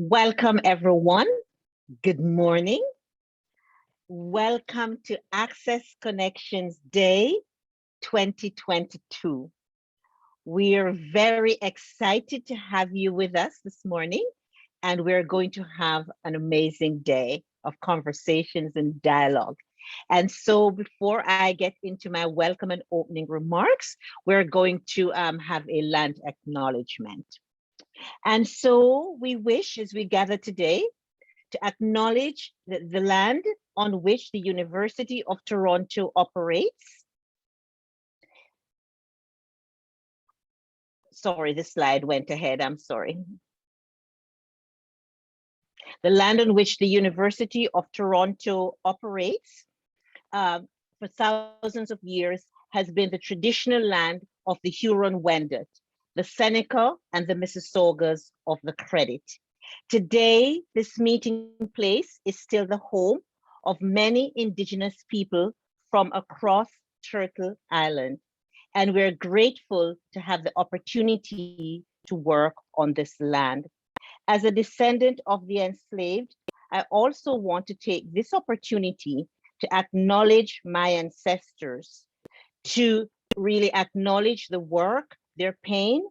Welcome, everyone. Good morning. Welcome to Access Connections Day 2022. We are very excited to have you with us this morning, and we're going to have an amazing day of conversations and dialogue. And so before I get into my welcome and opening remarks, we're going to have a land acknowledgement. And so we wish, as we gather today, to acknowledge the land on which the University of Toronto operates. Sorry, the slide went ahead, I'm sorry. The land on which the University of Toronto operates for thousands of years has been the traditional land of the Huron-Wendat, the Seneca and the Mississaugas of the Credit. Today, this meeting place is still the home of many Indigenous people from across Turtle Island, and we're grateful to have the opportunity to work on this land. As a descendant of the enslaved, I also want to take this opportunity to acknowledge my ancestors, to really acknowledge the work, their pain,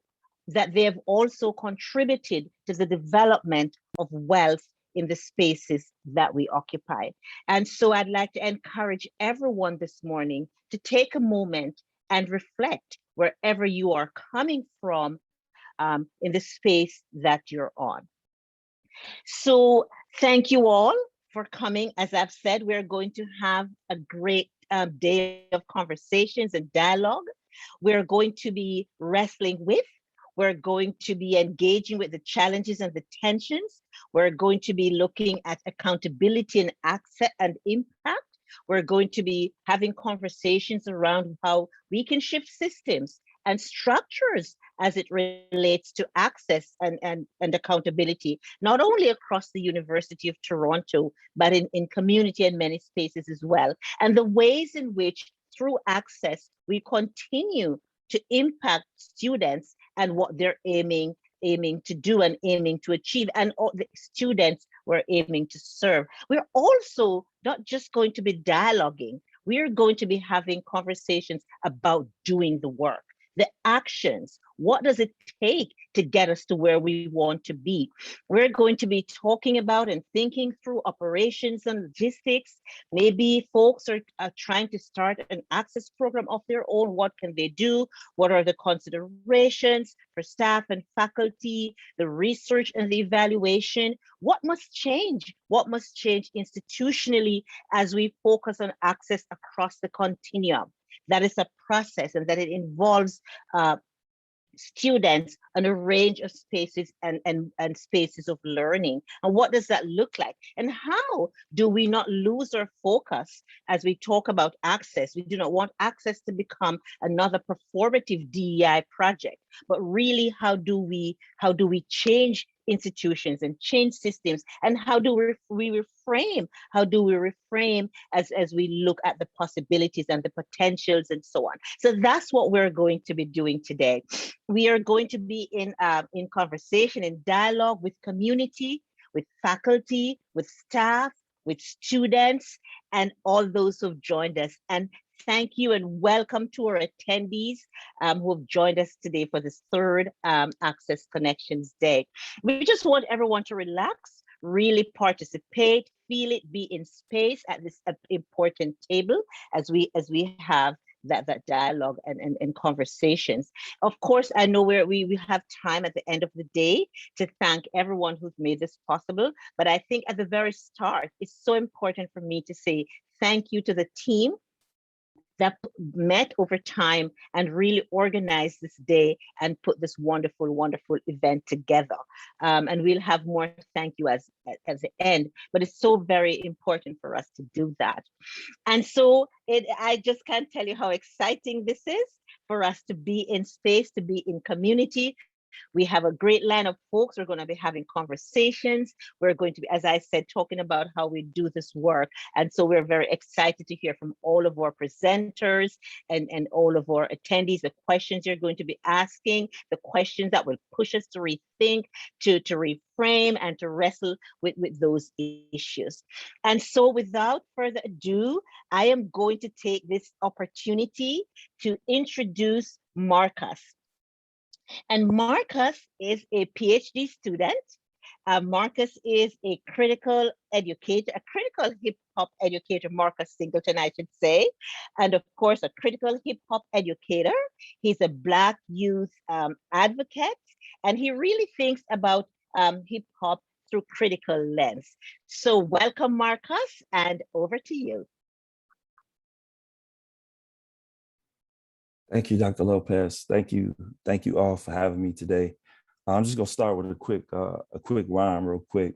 that they have also contributed to the development of wealth in the spaces that we occupy. And so I'd like to encourage everyone this morning to take a moment and reflect wherever you are coming from in the space that you're on. So thank you all for coming. As I've said, we're going to have a great day of conversations and dialogue. We're going to be wrestling with, we're going to be engaging with the challenges and the tensions. We're going to be looking at accountability and access and impact. We're going to be having conversations around how we can shift systems and structures as it relates to access and accountability, not only across the University of Toronto, but in community and many spaces as well. And the ways in which through access, we continue to impact students and what they're aiming to do and aiming to achieve, and all the students we're aiming to serve. We're also not just going to be dialoguing, we're going to be having conversations about doing the work, the actions. What does it take to get us to where we want to be? We're going to be talking about and thinking through operations and logistics. Maybe folks are trying to start an access program of their own. What can they do? What are the considerations for staff and faculty, the research and the evaluation? What must change? What must change institutionally as we focus on access across the continuum? That is a process, and that it involves students on a range of spaces and spaces of learning. And what does that look like? And how do we not lose our focus as we talk about access? We do not want access to become another performative DEI project, but really how do we change institutions and change systems, and how do we reframe? How do we reframe as we look at the possibilities and the potentials and so on? So that's what we're going to be doing today. We are going to be in conversation, in dialogue with community, with faculty, with staff, with students, and all those who've joined us. And thank you and welcome to our attendees who have joined us today for this third Access Connections Day. We just want everyone to relax, really participate, feel it, be in space at this important table as we have that dialogue and conversations. Of course, I know we have time at the end of the day to thank everyone who's made this possible, but I think at the very start, it's so important for me to say thank you to the team that met over time and really organized this day and put this wonderful, wonderful event together. And we'll have more thank you as the end, but it's so very important for us to do that. And so I just can't tell you how exciting this is for us to be in space, to be in community, We have a great line of folks. We're going to be having conversations. We're going to be, as I said, talking about how we do this work. And so we're very excited to hear from all of our presenters and all of our attendees, the questions you're going to be asking, the questions that will push us to rethink, to reframe, and to wrestle with those issues. And so without further ado, I am going to take this opportunity to introduce Marcus. And Marcus is a PhD student. Marcus is a critical educator, a critical hip hop educator, Marcus Singleton, I should say. And of course, a critical hip hop educator. He's a Black youth advocate, and he really thinks about hip hop through critical lens. So welcome, Marcus, and over to you. Thank you, Dr. Lopez. Thank you all for having me today. I'm just gonna start with a quick rhyme real quick.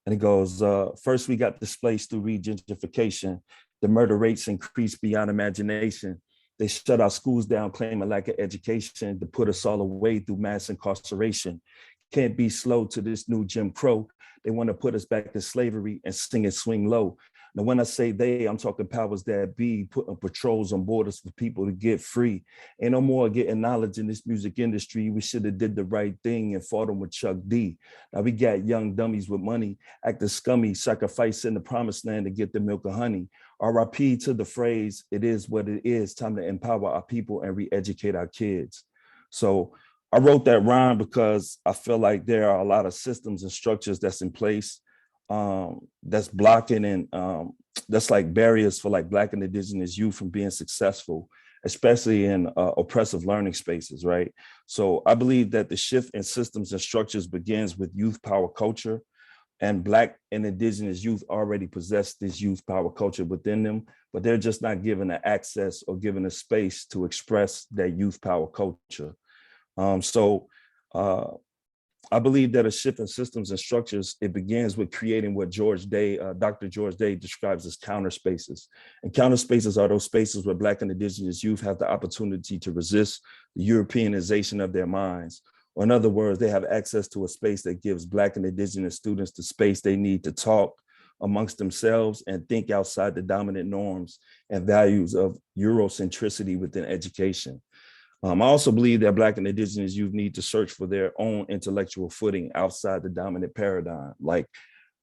And it goes, first we got displaced through regentrification. The murder rates increased beyond imagination. They shut our schools down, claiming lack of education to put us all away through mass incarceration. Can't be slow to this new Jim Crow. They want to put us back in slavery and sing it swing low. Now, when I say they, I'm talking powers that be, putting patrols on borders for people to get free. Ain't no more getting knowledge in this music industry. We should have did the right thing and fought them with Chuck D. Now we got young dummies with money, acting scummy, sacrificing the promised land to get the milk and honey. RIP to the phrase, it is what it is, time to empower our people and re-educate our kids. So I wrote that rhyme because I feel like there are a lot of systems and structures that's in place that's blocking and that's like barriers for like Black and Indigenous youth from being successful, especially in oppressive learning spaces, right? So I believe that the shift in systems and structures begins with youth power culture, and Black and Indigenous youth already possess this youth power culture within them, but they're just not given the access or given a space to express that youth power culture. I believe that a shift in systems and structures, it begins with creating what Dr. George Day describes as counter spaces. And counter spaces are those spaces where Black and Indigenous youth have the opportunity to resist the Europeanization of their minds. Or in other words, they have access to a space that gives Black and Indigenous students the space they need to talk amongst themselves and think outside the dominant norms and values of Eurocentricity within education. I also believe that Black and Indigenous youth need to search for their own intellectual footing outside the dominant paradigm. Like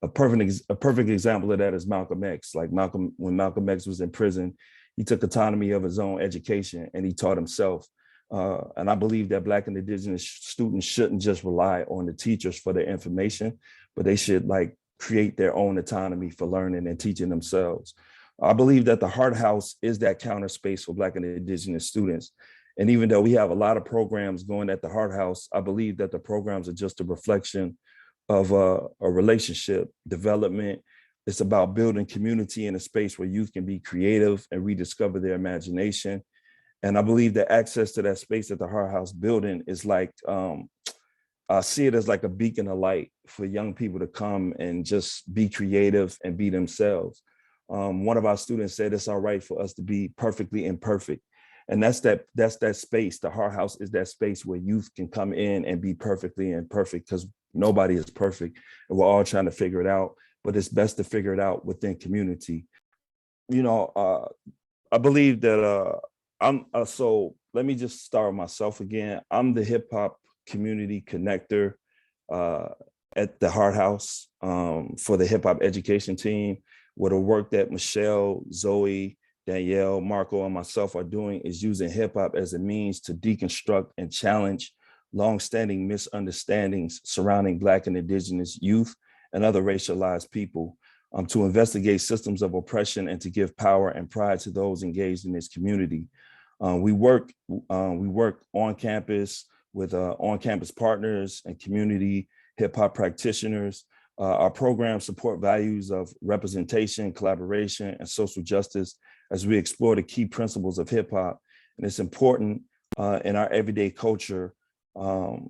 a perfect example of that is Malcolm X. Like when Malcolm X was in prison, he took autonomy of his own education and he taught himself. And I believe that Black and Indigenous students shouldn't just rely on the teachers for their information, but they should like create their own autonomy for learning and teaching themselves. I believe that the Hart House is that counter space for Black and Indigenous students. And even though we have a lot of programs going at the Hart House, I believe that the programs are just a reflection of a relationship development. It's about building community in a space where youth can be creative and rediscover their imagination. And I believe that access to that space at the Hart House building is like, I see it as like a beacon of light for young people to come and just be creative and be themselves. One of our students said it's all right for us to be perfectly imperfect. And that's that space. The Hart House is that space where youth can come in and be perfectly imperfect, because nobody is perfect and we're all trying to figure it out, but it's best to figure it out within community. You know, I believe that so let me just start with myself again. I'm the hip hop community connector at the Hart House for the hip hop education team, where the work that Michelle, Zoe, Danielle, Marco, and myself are doing is using hip hop as a means to deconstruct and challenge longstanding misunderstandings surrounding Black and Indigenous youth and other racialized people, to investigate systems of oppression and to give power and pride to those engaged in this community. We work on campus with on-campus partners and community hip hop practitioners. Our programs support values of representation, collaboration, and social justice as we explore the key principles of hip hop. And it's important in our everyday culture. And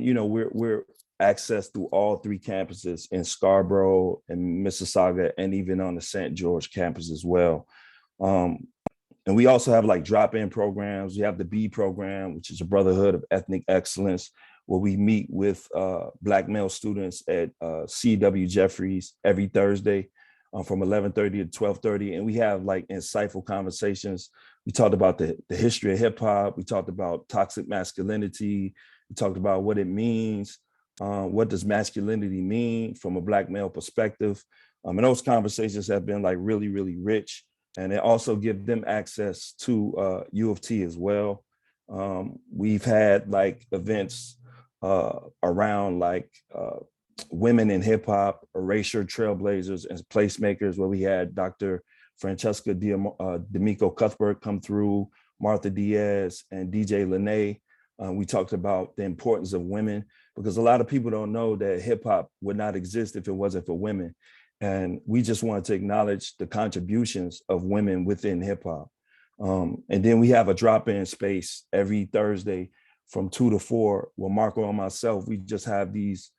you know, we're accessed through all three campuses in Scarborough and Mississauga, and even on the St. George campus as well. And we also have like drop-in programs. We have the B program, which is a Brotherhood of Ethnic Excellence, where we meet with Black male students at C.W. Jeffries every Thursday from 11:30 to 12:30. And we have like insightful conversations. We talked about the history of hip hop. We talked about toxic masculinity. We talked about what it means. What does masculinity mean from a Black male perspective? And those conversations have been like really, really rich. And it also gives them access to U of T as well. We've had like events around like women in hip hop, erasure trailblazers and placemakers, where we had Dr. Francesca D'Amico Cuthbert come through, Martha Diaz and DJ Lene. We talked about the importance of women, because a lot of people don't know that hip hop would not exist if it wasn't for women. And we just wanted to acknowledge the contributions of women within hip hop. And then we have a drop-in space every Thursday from 2 to 4, where Marco and myself, we just have these,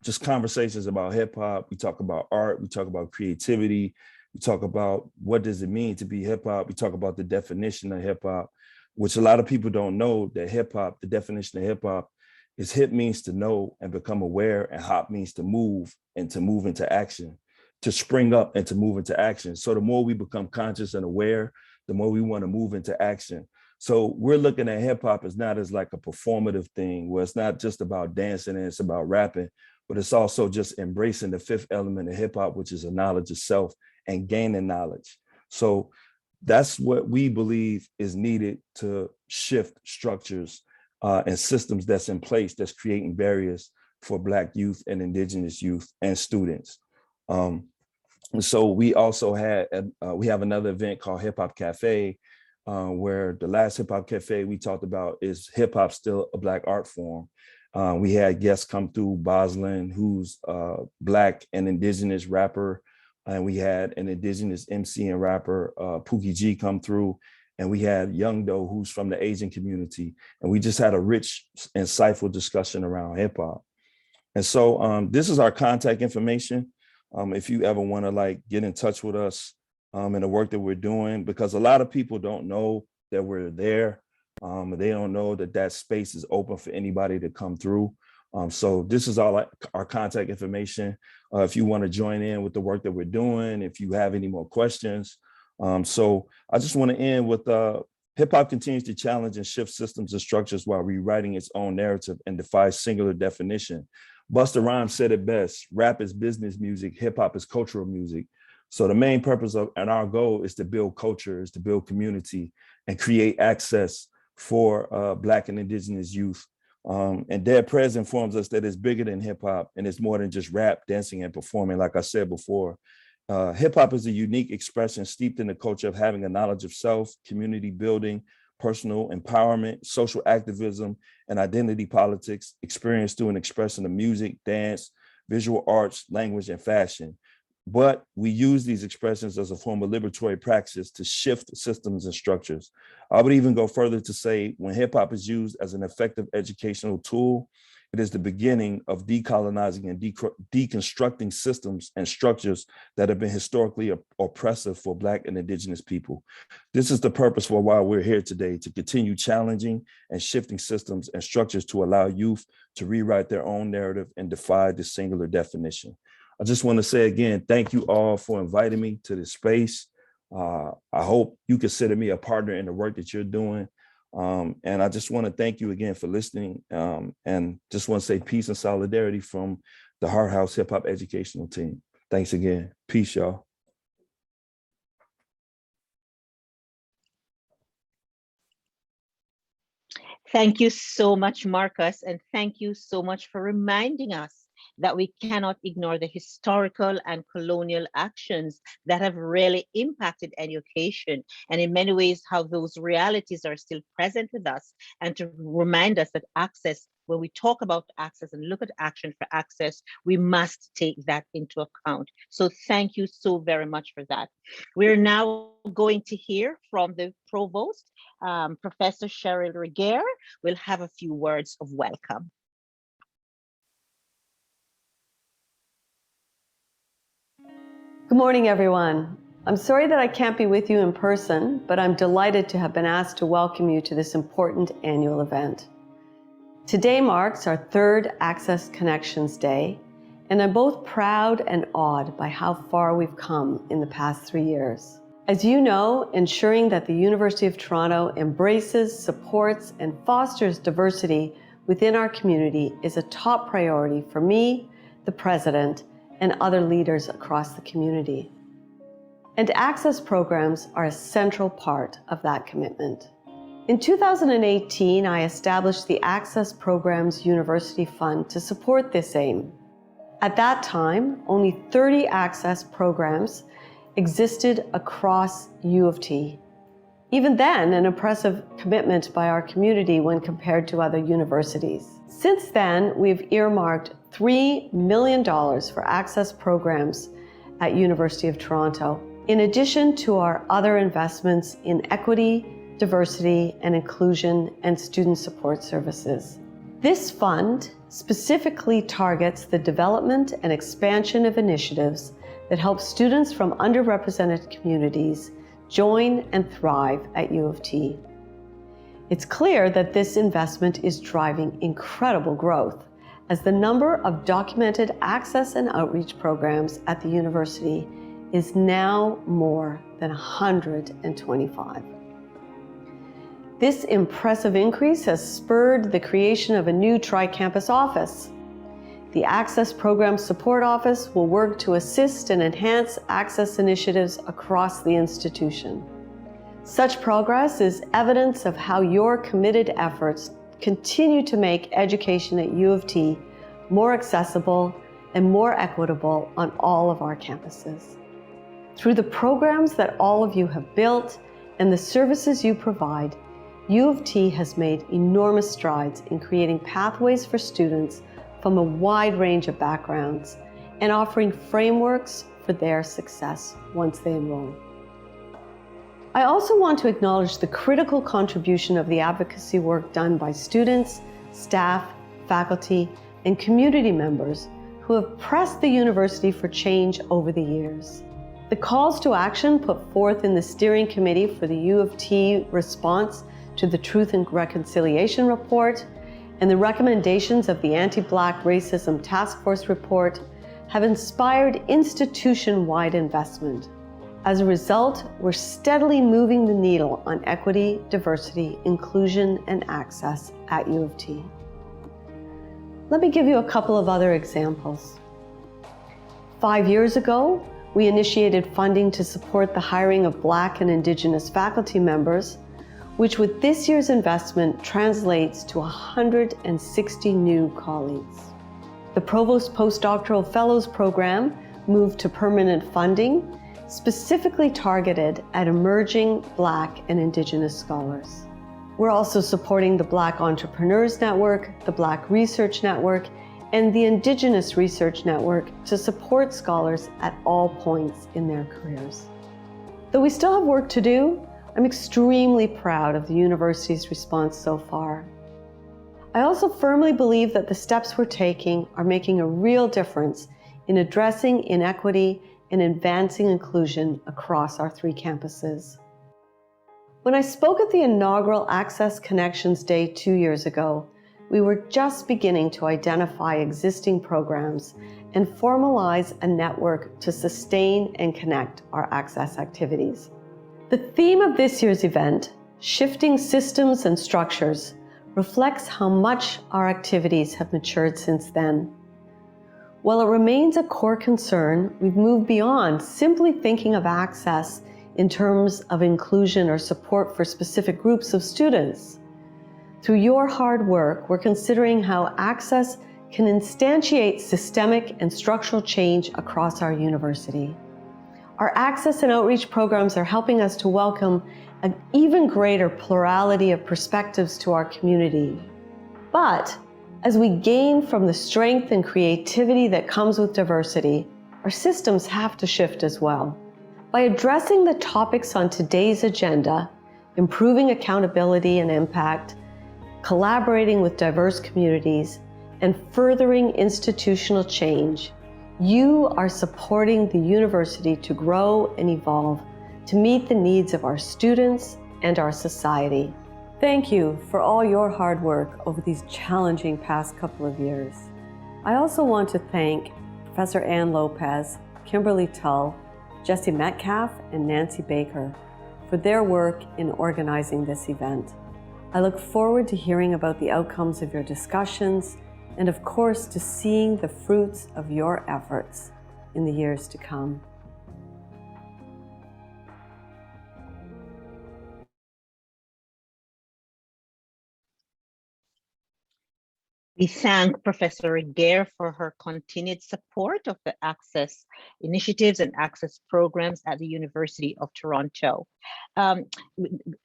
just conversations about hip hop. We talk about art, we talk about creativity, we talk about what does it mean to be hip hop. We talk about the definition of hip hop, which a lot of people don't know, that hip hop, the definition of hip hop is hip means to know and become aware, and hop means to move and to move into action, to spring up and to move into action. So the more we become conscious and aware, the more we want to move into action. So we're looking at hip hop as not as like a performative thing, where it's not just about dancing and it's about rapping, but it's also just embracing the fifth element of hip hop, which is a knowledge of self and gaining knowledge. So that's what we believe is needed to shift structures and systems that's in place that's creating barriers for Black youth and Indigenous youth and students. So we also had, we have another event called Hip Hop Cafe, where the last Hip Hop Cafe we talked about is hip hop still a Black art form. We had guests come through, Boslin, who's a Black and Indigenous rapper, and we had an Indigenous MC and rapper, Pookie G, come through, and we had Young Do, who's from the Asian community, and we just had a rich, insightful discussion around hip hop. And so this is our contact information. If you ever want to like get in touch with us and the work that we're doing, because a lot of people don't know that we're there. They don't know that that space is open for anybody to come through. So this is all our contact information. If you want to join in with the work that we're doing, if you have any more questions. So I just want to end with hip hop continues to challenge and shift systems and structures while rewriting its own narrative and defies singular definition. Busta Rhymes said it best: rap is business music, hip hop is cultural music. So the main purpose of and our goal is to build culture, is to build community and create access for Black and Indigenous youth. And Dead Prez informs us that it's bigger than hip hop and it's more than just rap, dancing, and performing. Like I said before, hip hop is a unique expression steeped in the culture of having a knowledge of self, community building, personal empowerment, social activism, and identity politics, experienced through an expression of music, dance, visual arts, language, and fashion. But we use these expressions as a form of liberatory praxis to shift systems and structures. I would even go further to say, when hip hop is used as an effective educational tool, it is the beginning of decolonizing and deconstructing systems and structures that have been historically oppressive for Black and Indigenous people. This is the purpose for why we're here today, to continue challenging and shifting systems and structures to allow youth to rewrite their own narrative and defy the singular definition. I just want to say again, thank you all for inviting me to this space. I hope you consider me a partner in the work that you're doing. And I just want to thank you again for listening, and just want to say peace and solidarity from the Hart House Hip Hop Educational Team. Thanks again. Peace, y'all. Thank you so much, Marcus, and thank you so much for reminding us that we cannot ignore the historical and colonial actions that have really impacted education, and in many ways how those realities are still present with us, and to remind us that access, when we talk about access and look at action for access, we must take that into account. So thank you so very much for that. We're now going to hear from the Provost, Professor Cheryl Regehr. Will have a few words of welcome. Good morning, everyone. I'm sorry that I can't be with you in person, but I'm delighted to have been asked to welcome you to this important annual event. Today marks our third Access Connections Day, and I'm both proud and awed by how far we've come in the past 3 years. As you know, ensuring that the University of Toronto embraces, supports, and fosters diversity within our community is a top priority for me, the President, and other leaders across the community. And access programs are a central part of that commitment. In 2018, I established the Access Programs University Fund to support this aim. At that time, only 30 access programs existed across U of T. Even then, an impressive commitment by our community when compared to other universities. Since then, we've earmarked $3 million for access programs at University of Toronto, in addition to our other investments in equity, diversity and inclusion, and student support services. This fund specifically targets the development and expansion of initiatives that help students from underrepresented communities join and thrive at U of T. It's clear that this investment is driving incredible growth, as the number of documented access and outreach programs at the university is now more than 125. This impressive increase has spurred the creation of a new tri-campus office. The Access Program Support Office will work to assist and enhance access initiatives across the institution. Such progress is evidence of how your committed efforts continue to make education at U of T more accessible and more equitable on all of our campuses. Through the programs that all of you have built and the services you provide, U of T has made enormous strides in creating pathways for students from a wide range of backgrounds and offering frameworks for their success once they enroll. I also want to acknowledge the critical contribution of the advocacy work done by students, staff, faculty, and community members who have pressed the university for change over the years. The calls to action put forth in the steering committee for the U of T response to the Truth and Reconciliation Report and the recommendations of the Anti-Black Racism Task Force report have inspired institution-wide investment. As a result, we're steadily moving the needle on equity, diversity, inclusion, and access at U of T. Let me give you a couple of other examples. 5 years ago, we initiated funding to support the hiring of Black and Indigenous faculty members, which with this year's investment translates to 160 new colleagues. The Provost Postdoctoral Fellows Program moved to permanent funding, specifically targeted at emerging Black and Indigenous scholars. We're also supporting the Black Entrepreneurs Network, the Black Research Network, and the Indigenous Research Network to support scholars at all points in their careers. Though we still have work to do, I'm extremely proud of the university's response so far. I also firmly believe that the steps we're taking are making a real difference in addressing inequity and advancing inclusion across our 3 campuses. When I spoke at the inaugural Access Connections Day 2 years ago, we were just beginning to identify existing programs and formalize a network to sustain and connect our access activities. The theme of this year's event, Shifting Systems and Structures, reflects how much our activities have matured since then. While it remains a core concern, we've moved beyond simply thinking of access in terms of inclusion or support for specific groups of students. Through your hard work, we're considering how access can instantiate systemic and structural change across our university. Our access and outreach programs are helping us to welcome an even greater plurality of perspectives to our community. But as we gain from the strength and creativity that comes with diversity, our systems have to shift as well. By addressing the topics on today's agenda, improving accountability and impact, collaborating with diverse communities, and furthering institutional change, you are supporting the university to grow and evolve to meet the needs of our students and our society. Thank you for all your hard work over these challenging past couple of years. I also want to thank Professor Ann Lopez, Kimberly Tull, Jesse Metcalf, and Nancy Baker for their work in organizing this event. I look forward to hearing about the outcomes of your discussions and, of course, to seeing the fruits of your efforts in the years to come. We thank Professor Regehr for her continued support of the Access initiatives and Access programs at the University of Toronto.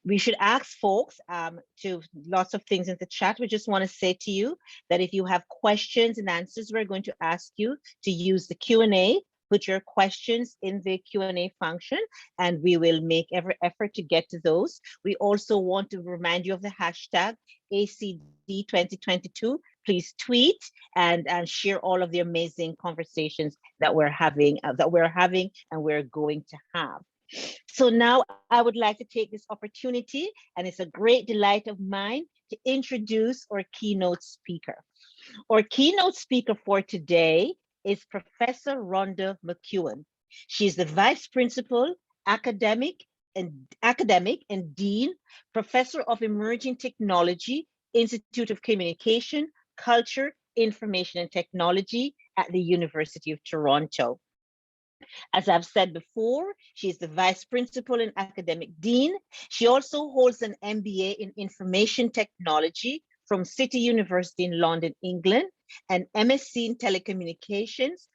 We should ask folks to lots of things in the chat. We just want to say to you that if you have questions and answers, we're going to ask you to use the Q&A. Put your questions in the Q&A function, and we will make every effort to get to those. We also want to remind you of the hashtag ACD2022. Please tweet and share all of the amazing conversations that we're having and we're going to have. So now I would like to take this opportunity, and it's a great delight of mine, to introduce our keynote speaker. Our keynote speaker for today is Professor Rhonda McEwan. She's the Vice Principal, Academic and Dean, Professor of Emerging Technology, Institute of Communication, Culture, Information and Technology at the University of Toronto. As I've said before, she's the Vice Principal and Academic Dean. She also holds an MBA in Information Technology from City University in London, England, and MSc in Telecommunications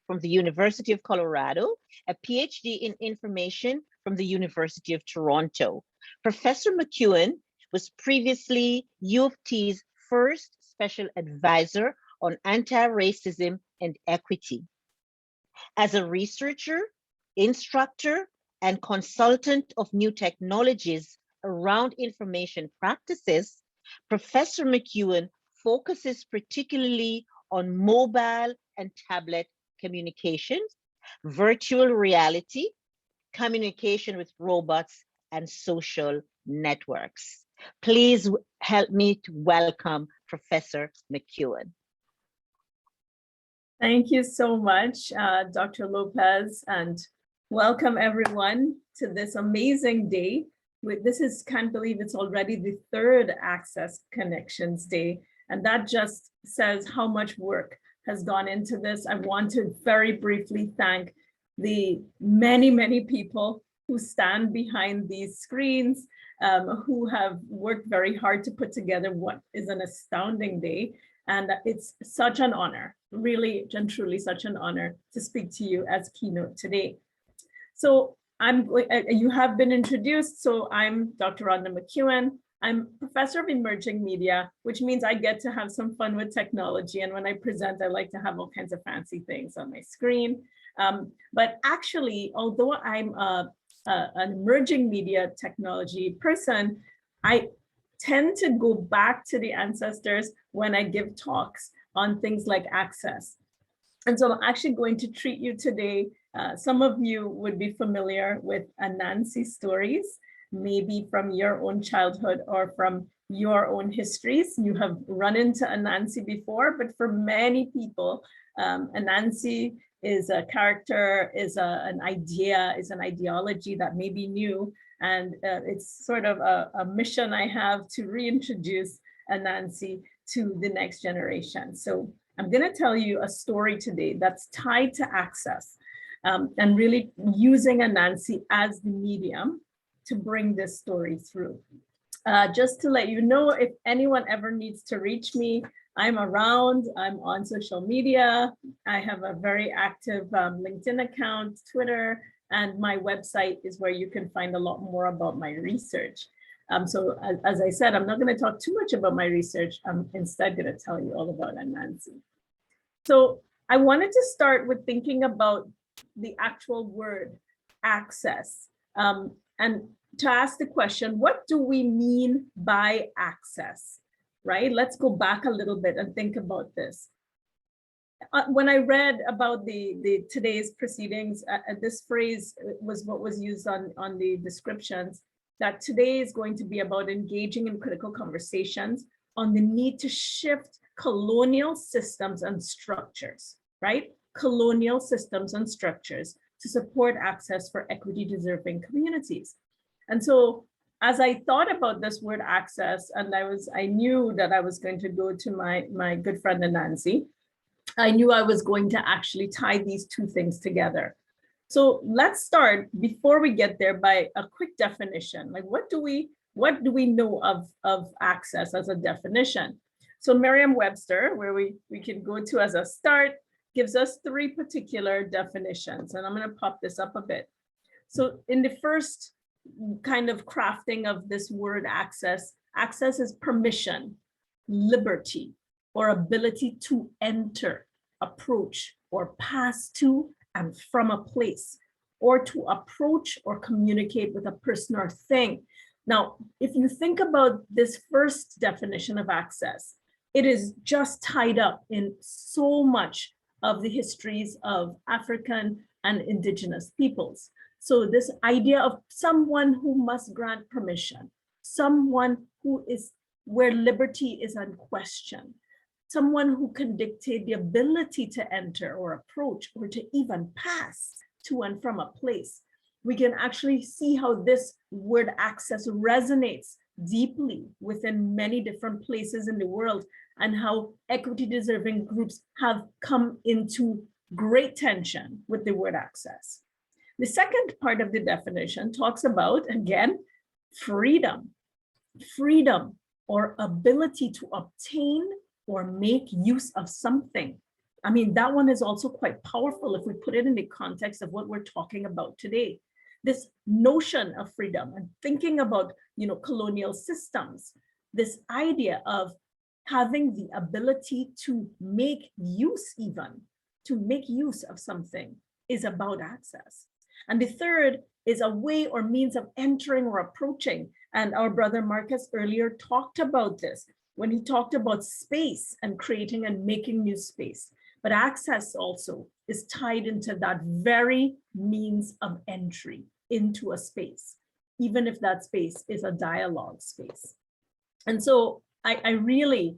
from the University of Colorado, a PhD in Information from the University of Toronto. Professor McEwen was previously U of T's first Special Advisor on Anti-Racism and Equity. As a researcher, instructor, and consultant of new technologies around information practices, Professor McEwen focuses particularly on mobile and tablet communications, virtual reality, communication with robots, and social networks. Please help me to welcome Professor McEwen. Thank you so much, Dr. Lopez, and welcome everyone to this amazing day. This is, can't believe it's already the third Access Connections Day, and that just says how much work has gone into this. I want to very briefly thank the many people who stand behind these screens, who have worked very hard to put together what is an astounding day. And it's such an honor, really and truly such an honor to speak to you as keynote today. So you have been introduced. So I'm Dr. Rhonda McEwan. I'm Professor of Emerging Media, which means I get to have some fun with technology. And when I present, I like to have all kinds of fancy things on my screen. But actually, although I'm an emerging media technology person, I tend to go back to the ancestors when I give talks on things like access. And so I'm actually going to treat you today. Some of you would be familiar with Anansi stories, maybe from your own childhood or from your own histories. You have run into Anansi before, but for many people, Anansi is a character, is an idea, is an ideology that may be new. And it's sort of a mission I have to reintroduce Anansi to the next generation. So I'm going to tell you a story today that's tied to access, and really using Anansi as the medium to bring this story through. Just to let you know, if anyone ever needs to reach me, I'm around, I'm on social media. I have a very active LinkedIn account, Twitter, and my website is where you can find a lot more about my research. So as I said, I'm not going to talk too much about my research. I'm instead going to tell you all about Anansi. So I wanted to start with thinking about the actual word access, and to ask the question, what do we mean by access, right? Let's go back a little bit and think about this. When I read about today's proceedings, this phrase was what was used on the descriptions. that today is going to be about engaging in critical conversations on the need to shift colonial systems and structures, right? Colonial systems and structures to support access for equity deserving communities. And so as I thought about this word access, and I knew that I was going to go to my good friend Anansi, I knew I was going to actually tie these two things together. So let's start, before we get there, by a quick definition. Like, what do we know of access as a definition? So Merriam-Webster, where we can go to as a start, gives us 3 particular definitions. And I'm going to pop this up a bit. So in the first kind of crafting of this word access is permission, liberty, or ability to enter, approach, or pass to and from a place, or to approach or communicate with a person or thing. Now, if you think about this first definition of access, it is just tied up in so much of the histories of African and indigenous peoples. So this idea of someone who must grant permission, someone who is where liberty is unquestioned, someone who can dictate the ability to enter or approach or to even pass to and from a place. We can actually see how this word access resonates deeply within many different places in the world, and how equity deserving groups have come into great tension with the word access. The second part of the definition talks about, again, freedom. Freedom, or ability to obtain or make use of something. I mean, that one is also quite powerful if we put it in the context of what we're talking about today. This notion of freedom and thinking about, colonial systems, this idea of having the ability to make use of something is about access. And the third is a way or means of entering or approaching. And our brother Marcus earlier talked about this when he talked about space and creating and making new space. But access also is tied into that very means of entry into a space, even if that space is a dialogue space. And so I really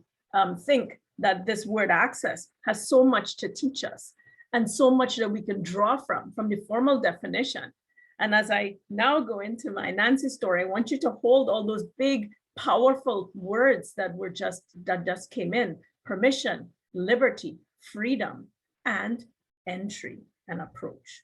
think that this word access has so much to teach us, and so much that we can draw from the formal definition. And as I now go into my Nancy story, I want you to hold all those big, powerful words that just came in: permission, liberty, freedom, and entry and approach.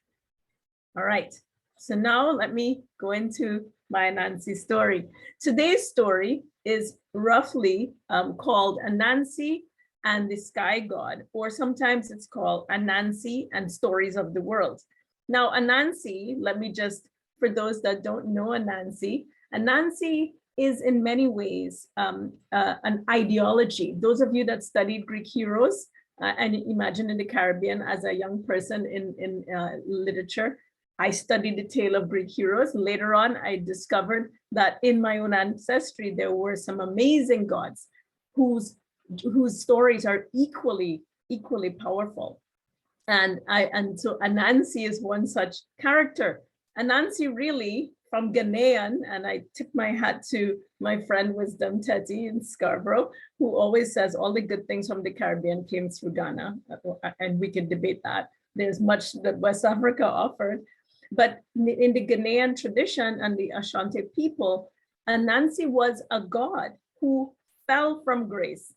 All right, so now let me go into my Anansi story. Today's story is roughly called Anansi and the Sky God, or sometimes it's called Anansi and Stories of the World. Now, Anansi, let me just, for those that don't know Anansi is in many ways an ideology. Those of you that studied Greek heroes, and imagine in the Caribbean as a young person in literature, I studied the tale of Greek heroes. Later on, I discovered that in my own ancestry, there were some amazing gods whose stories are equally powerful. And so Anansi is one such character. Anansi really, from Ghanaian, and I tip my hat to my friend Wisdom Teti in Scarborough, who always says all the good things from the Caribbean came through Ghana, and we can debate that. There's much that West Africa offered. But in the Ghanaian tradition and the Ashanti people, Anansi was a god who fell from grace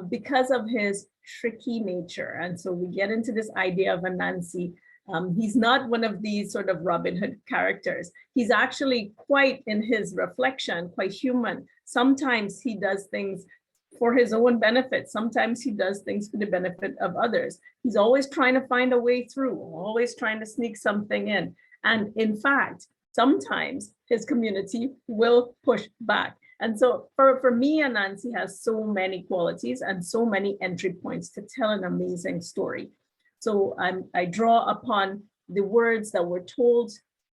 because of his tricky nature. And so we get into this idea of Anansi. He's not one of these sort of Robin Hood characters. He's actually quite, in his reflection, quite human. Sometimes he does things for his own benefit. Sometimes he does things for the benefit of others. He's always trying to find a way through, always trying to sneak something in. And in fact, sometimes his community will push back. And so for me, Anansi has so many qualities and so many entry points to tell an amazing story. So I draw upon the words that were told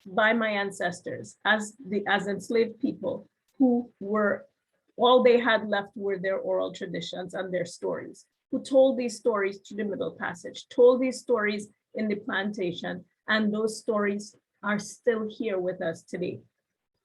by my ancestors as enslaved people, who were, all they had left were their oral traditions and their stories, who told these stories through the Middle Passage, told these stories in the plantation, and those stories are still here with us today.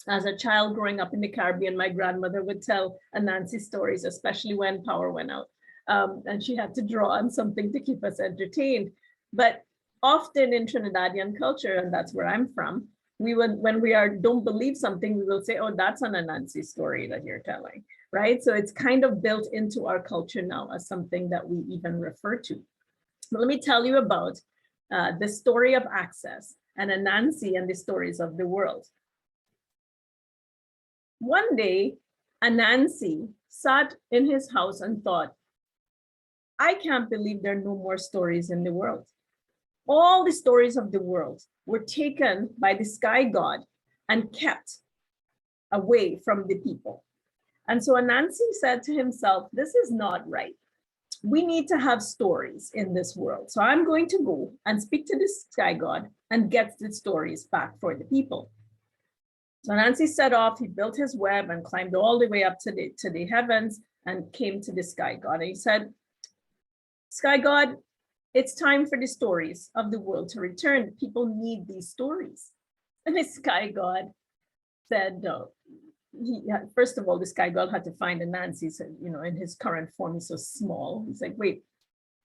As a child growing up in the Caribbean, my grandmother would tell Anansi stories, especially when power went out. And she had to draw on something to keep us entertained. But often in Trinidadian culture, and that's where I'm from, when we don't believe something, we will say, oh, that's an Anansi story that you're telling, right? So it's kind of built into our culture now as something that we even refer to. But let me tell you about the story of access and Anansi and the stories of the world. One day, Anansi sat in his house and thought, I can't believe there are no more stories in the world. All the stories of the world were taken by the sky god and kept away from the people. And so Anansi said to himself, this is not right. We need to have stories in this world. So I'm going to go and speak to the sky god and get the stories back for the people. So Anansi set off, he built his web and climbed all the way up to the heavens and came to the sky god. And he said, sky god, it's time for the stories of the world to return. People need these stories. And the sky god said, no. First of all, the sky god had to find Anansi, said, you know, in his current form, he's so small. He's like, wait,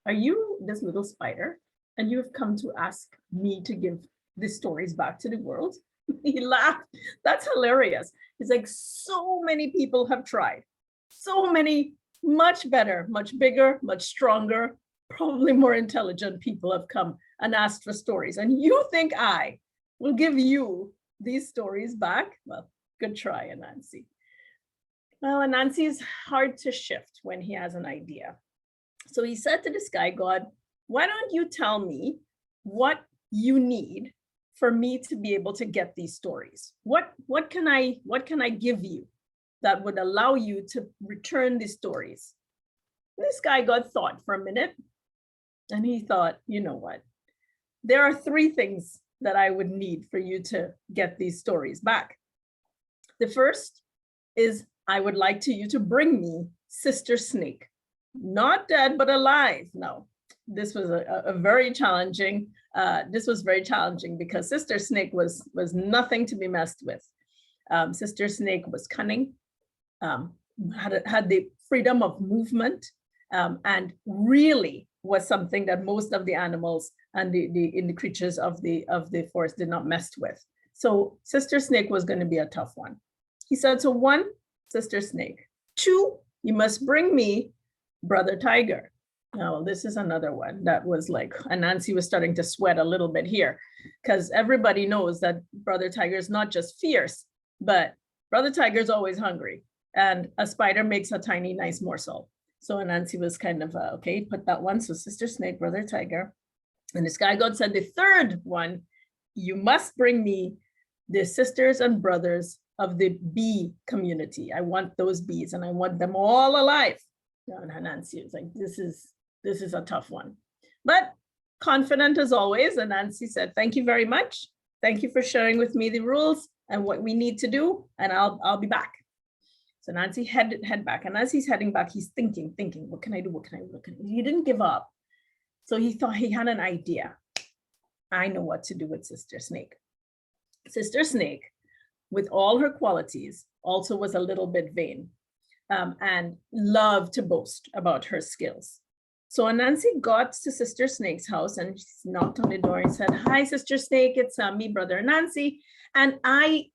are you this little spider? And you have come to ask me to give the stories back to the world? He laughed. That's hilarious. He's like, so many people have tried. So many, much better, much bigger, much stronger, probably more intelligent people have come and asked for stories. And you think I will give you these stories back? Well, good try, Anansi. Well, Anansi is hard to shift when he has an idea. So he said to the sky god, why don't you tell me what you need for me to be able to get these stories? What can I give you that would allow you to return these stories? And this sky god thought for a minute, and he thought, you know what? There are three things that I would need for you to get these stories back. The first is I would like you to bring me Sister Snake, not dead, but alive. No, this was a very challenging, this was very challenging because Sister Snake was nothing to be messed with. Sister Snake was cunning, had the freedom of movement, and really was something that most of the animals and the creatures of the forest did not mess with. So Sister Snake was going to be a tough one. He said, so one, Sister Snake. Two, you must bring me Brother Tiger. Now, this is another one that was like, Anansi was starting to sweat a little bit here because everybody knows that Brother Tiger is not just fierce, but Brother Tiger is always hungry and a spider makes a tiny, nice morsel. So Anansi was kind of, okay, put that one. So Sister Snake, Brother Tiger. And the sky god said, the third one, you must bring me the sisters and brothers of the bee community. I want those bees and I want them all alive. And Anansi was like, this is a tough one. But confident as always, Anansi said, thank you very much. Thank you for sharing with me the rules and what we need to do, and I'll be back. So Anansi head back, and as he's heading back, he's thinking, what can I do? What can I do? He didn't give up. So he thought he had an idea. I know what to do with Sister Snake. Sister Snake, with all her qualities, also was a little bit vain and loved to boast about her skills. So Anansi got to Sister Snake's house and she knocked on the door and said, hi, Sister Snake, it's me, Brother Anansi. And I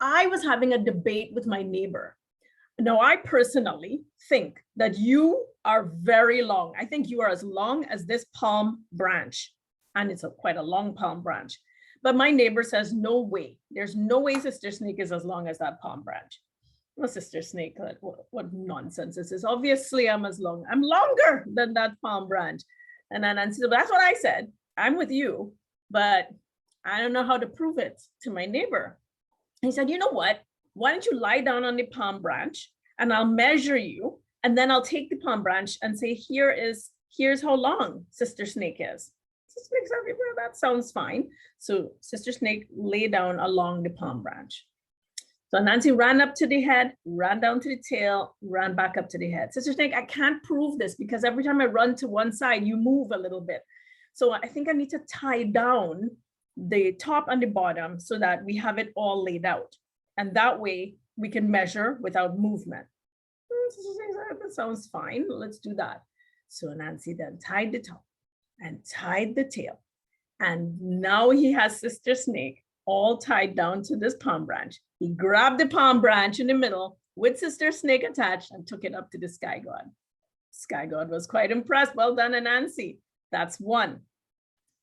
was having a debate with my neighbor. Now, I personally think that you are very long. I think you are as long as this palm branch, and it's quite a long palm branch. But my neighbor says, no way. There's no way Sister Snake is as long as that palm branch. Well, Sister Snake, what nonsense is this? Obviously, I'm longer than that palm branch. And then Anansi said, that's what I said. I'm with you, but I don't know how to prove it to my neighbor. He said, you know what? Why don't you lie down on the palm branch and I'll measure you. And then I'll take the palm branch and say, here's how long Sister Snake is. Sister Snake said, well, that sounds fine. So Sister Snake lay down along the palm branch. So Anansi ran up to the head, ran down to the tail, ran back up to the head. Sister Snake, I can't prove this because every time I run to one side, you move a little bit. So I think I need to tie down the top and the bottom so that we have it all laid out. And that way we can measure without movement. That sounds fine. Let's do that. So Nancy then tied the top and tied the tail. And now he has Sister Snake all tied down to this palm branch. He grabbed the palm branch in the middle with Sister Snake attached and took it up to the sky god. Sky god was quite impressed. Well done, Nancy. That's one.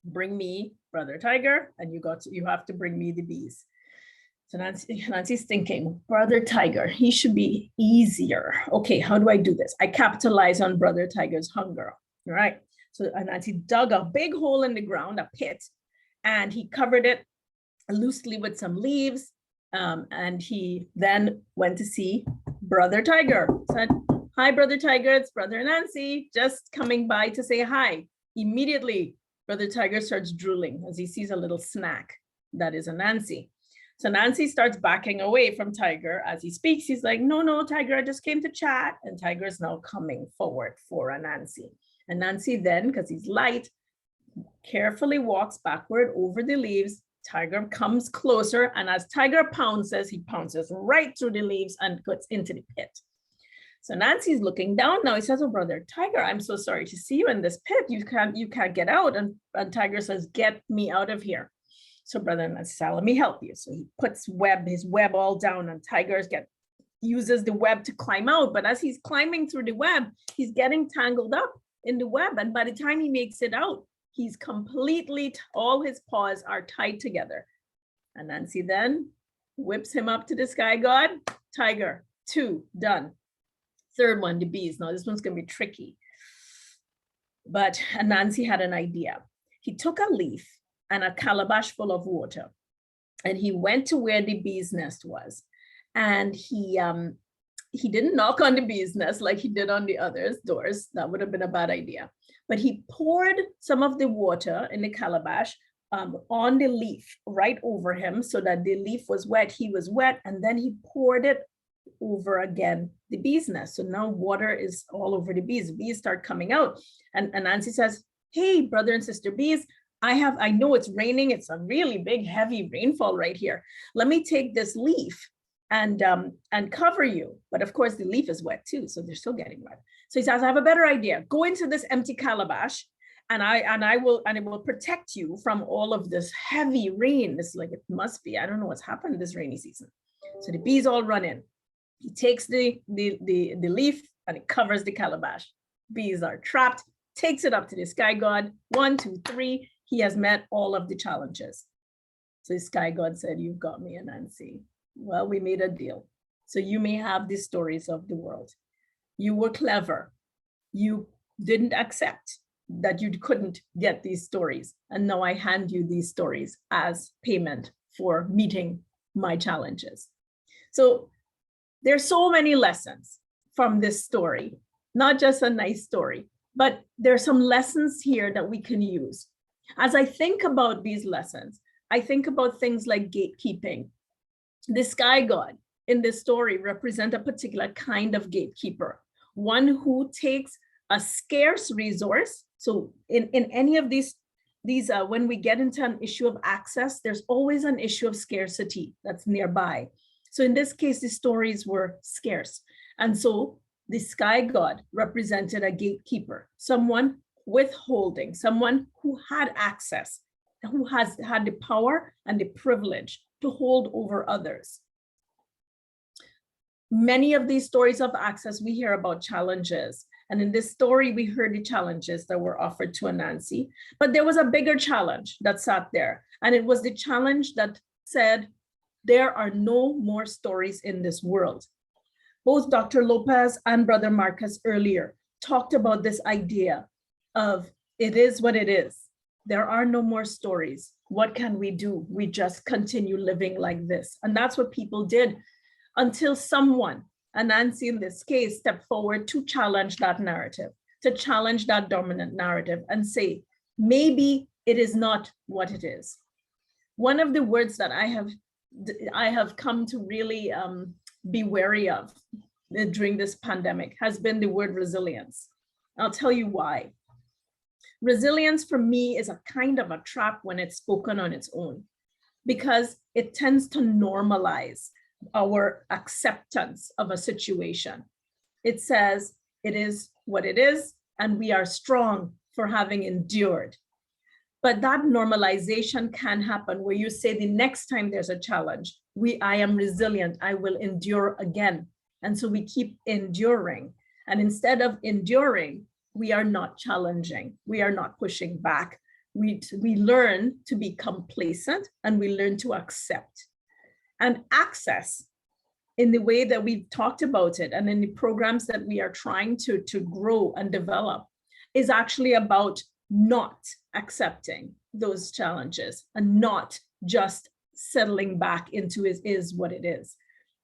Bring me Brother Tiger, and you have to bring me the bees. So Nancy's thinking, Brother Tiger, he should be easier. Okay, how do I do this? I capitalize on Brother Tiger's hunger. All right. So Nancy dug a big hole in the ground, a pit, and he covered it loosely with some leaves. And he then went to see Brother Tiger. Said, hi, Brother Tiger, it's Brother Nancy, just coming by to say hi. Immediately, Brother Tiger starts drooling as he sees a little snack that is a Nancy. So Nancy starts backing away from Tiger as he speaks. He's like, no, Tiger, I just came to chat. And Tiger is now coming forward for a Nancy. And Nancy then, because he's light, carefully walks backward over the leaves. Tiger comes closer. And as Tiger pounces, he pounces right through the leaves and gets into the pit. So Nancy's looking down now. He says, oh, Brother Tiger, I'm so sorry to see you in this pit. You can't get out. And Tiger says, get me out of here. So Brother Nancy said, let me help you. So he puts his web all down, and Tiger uses the web to climb out. But as he's climbing through the web, he's getting tangled up in the web. And by the time he makes it out, he's completely, all his paws are tied together. And Nancy then whips him up to the sky god. Tiger, 2, done. Third one, the bees. Now this one's gonna be tricky. But Nancy had an idea. He took a leaf and a calabash full of water, and he went to where the bee's nest was. And he didn't knock on the bee's nest like he did on the others' doors. That would have been a bad idea. But he poured some of the water in the calabash on the leaf right over him so that the leaf was wet. He was wet, and then he poured it over again the bee's nest. So now water is all over the bees. The bees start coming out. And Nancy says, hey, brother and sister bees, I know it's raining. It's a really big, heavy rainfall right here. Let me take this leaf and cover you. But of course, the leaf is wet too, so they're still getting wet. So he says, I have a better idea. Go into this empty calabash, and it will protect you from all of this heavy rain. It's like, it must be, I don't know what's happened this rainy season. So the bees all run in. He takes the leaf and it covers the calabash. Bees are trapped, takes it up to the sky god. 1, 2, 3. He has met all of the challenges. So the sky god said, you've got me, Nancy. Well, we made a deal. So you may have the stories of the world. You were clever. You didn't accept that you couldn't get these stories. And now I hand you these stories as payment for meeting my challenges. So there's so many lessons from this story, not just a nice story, but there's some lessons here that we can use. As I think about these lessons, I think about things like gatekeeping. The sky god in this story represents a particular kind of gatekeeper, one who takes a scarce resource. So in any of these when we get into an issue of access, there's always an issue of scarcity that's nearby. So in this case, the stories were scarce. And so the sky god represented a gatekeeper, someone withholding, someone who had access, who had the power and the privilege to hold over others. Many of these stories of access, we hear about challenges. And in this story, we heard the challenges that were offered to Nancy, but there was a bigger challenge that sat there. And it was the challenge that said, there are no more stories in this world. Both Dr. Lopez and Brother Marcus earlier talked about this idea of it is what it is. There are no more stories. What can we do? We just continue living like this. And that's what people did until someone, and Nancy in this case, stepped forward to challenge that narrative, to challenge that dominant narrative and say, maybe it is not what it is. One of the words that I have come to really be wary of during this pandemic has been the word resilience. I'll tell you why. Resilience for me is a kind of a trap when it's spoken on its own, because it tends to normalize our acceptance of a situation. It says it is what it is, and we are strong for having endured. But that normalization can happen where you say the next time there's a challenge, I am resilient, I will endure again. And so we keep enduring. And instead of enduring, we are not challenging, we are not pushing back. We learn to be complacent and we learn to accept. And access, in the way that we've talked about it and in the programs that we are trying to grow and develop, is actually about not accepting those challenges and not just settling back into it is what it is,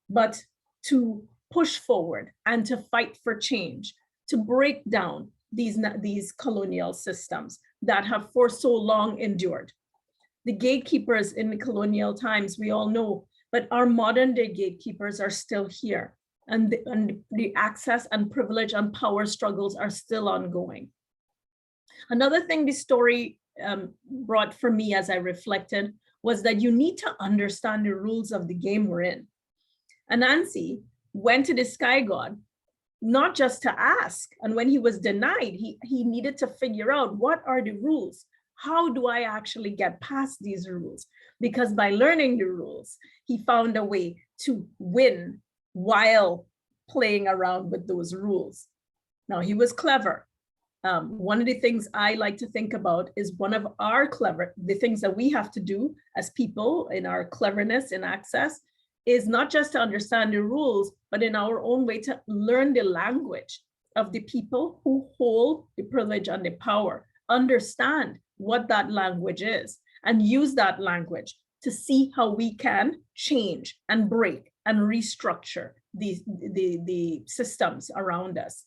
but to push forward and to fight for change, to break down these colonial systems that have for so long endured. The gatekeepers in the colonial times, we all know, but our modern day gatekeepers are still here, and the access and privilege and power struggles are still ongoing. Another thing the story brought for me as I reflected was that you need to understand the rules of the game we're in. Anansi went to the sky god, not just to ask, and when he was denied, he needed to figure out what are the rules? How do I actually get past these rules? Because by learning the rules, he found a way to win while playing around with those rules. Now, he was clever. One of the things I like to think about is one of the things that we have to do as people in our cleverness in access is not just to understand the rules, but in our own way to learn the language of the people who hold the privilege and the power, understand what that language is, and use that language to see how we can change and break and restructure the systems around us.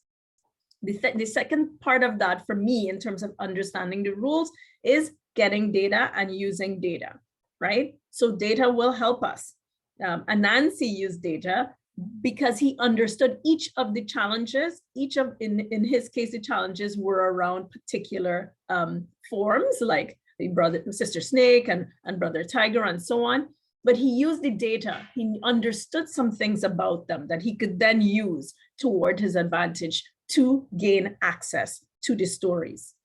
The second part of that for me in terms of understanding the rules is getting data and using data, right? So data will help us. Anansi used data because he understood each of the challenges, in his case, the challenges were around particular forms like the sister snake and brother tiger and so on. But he used the data, he understood some things about them that he could then use toward his advantage to gain access to the stories.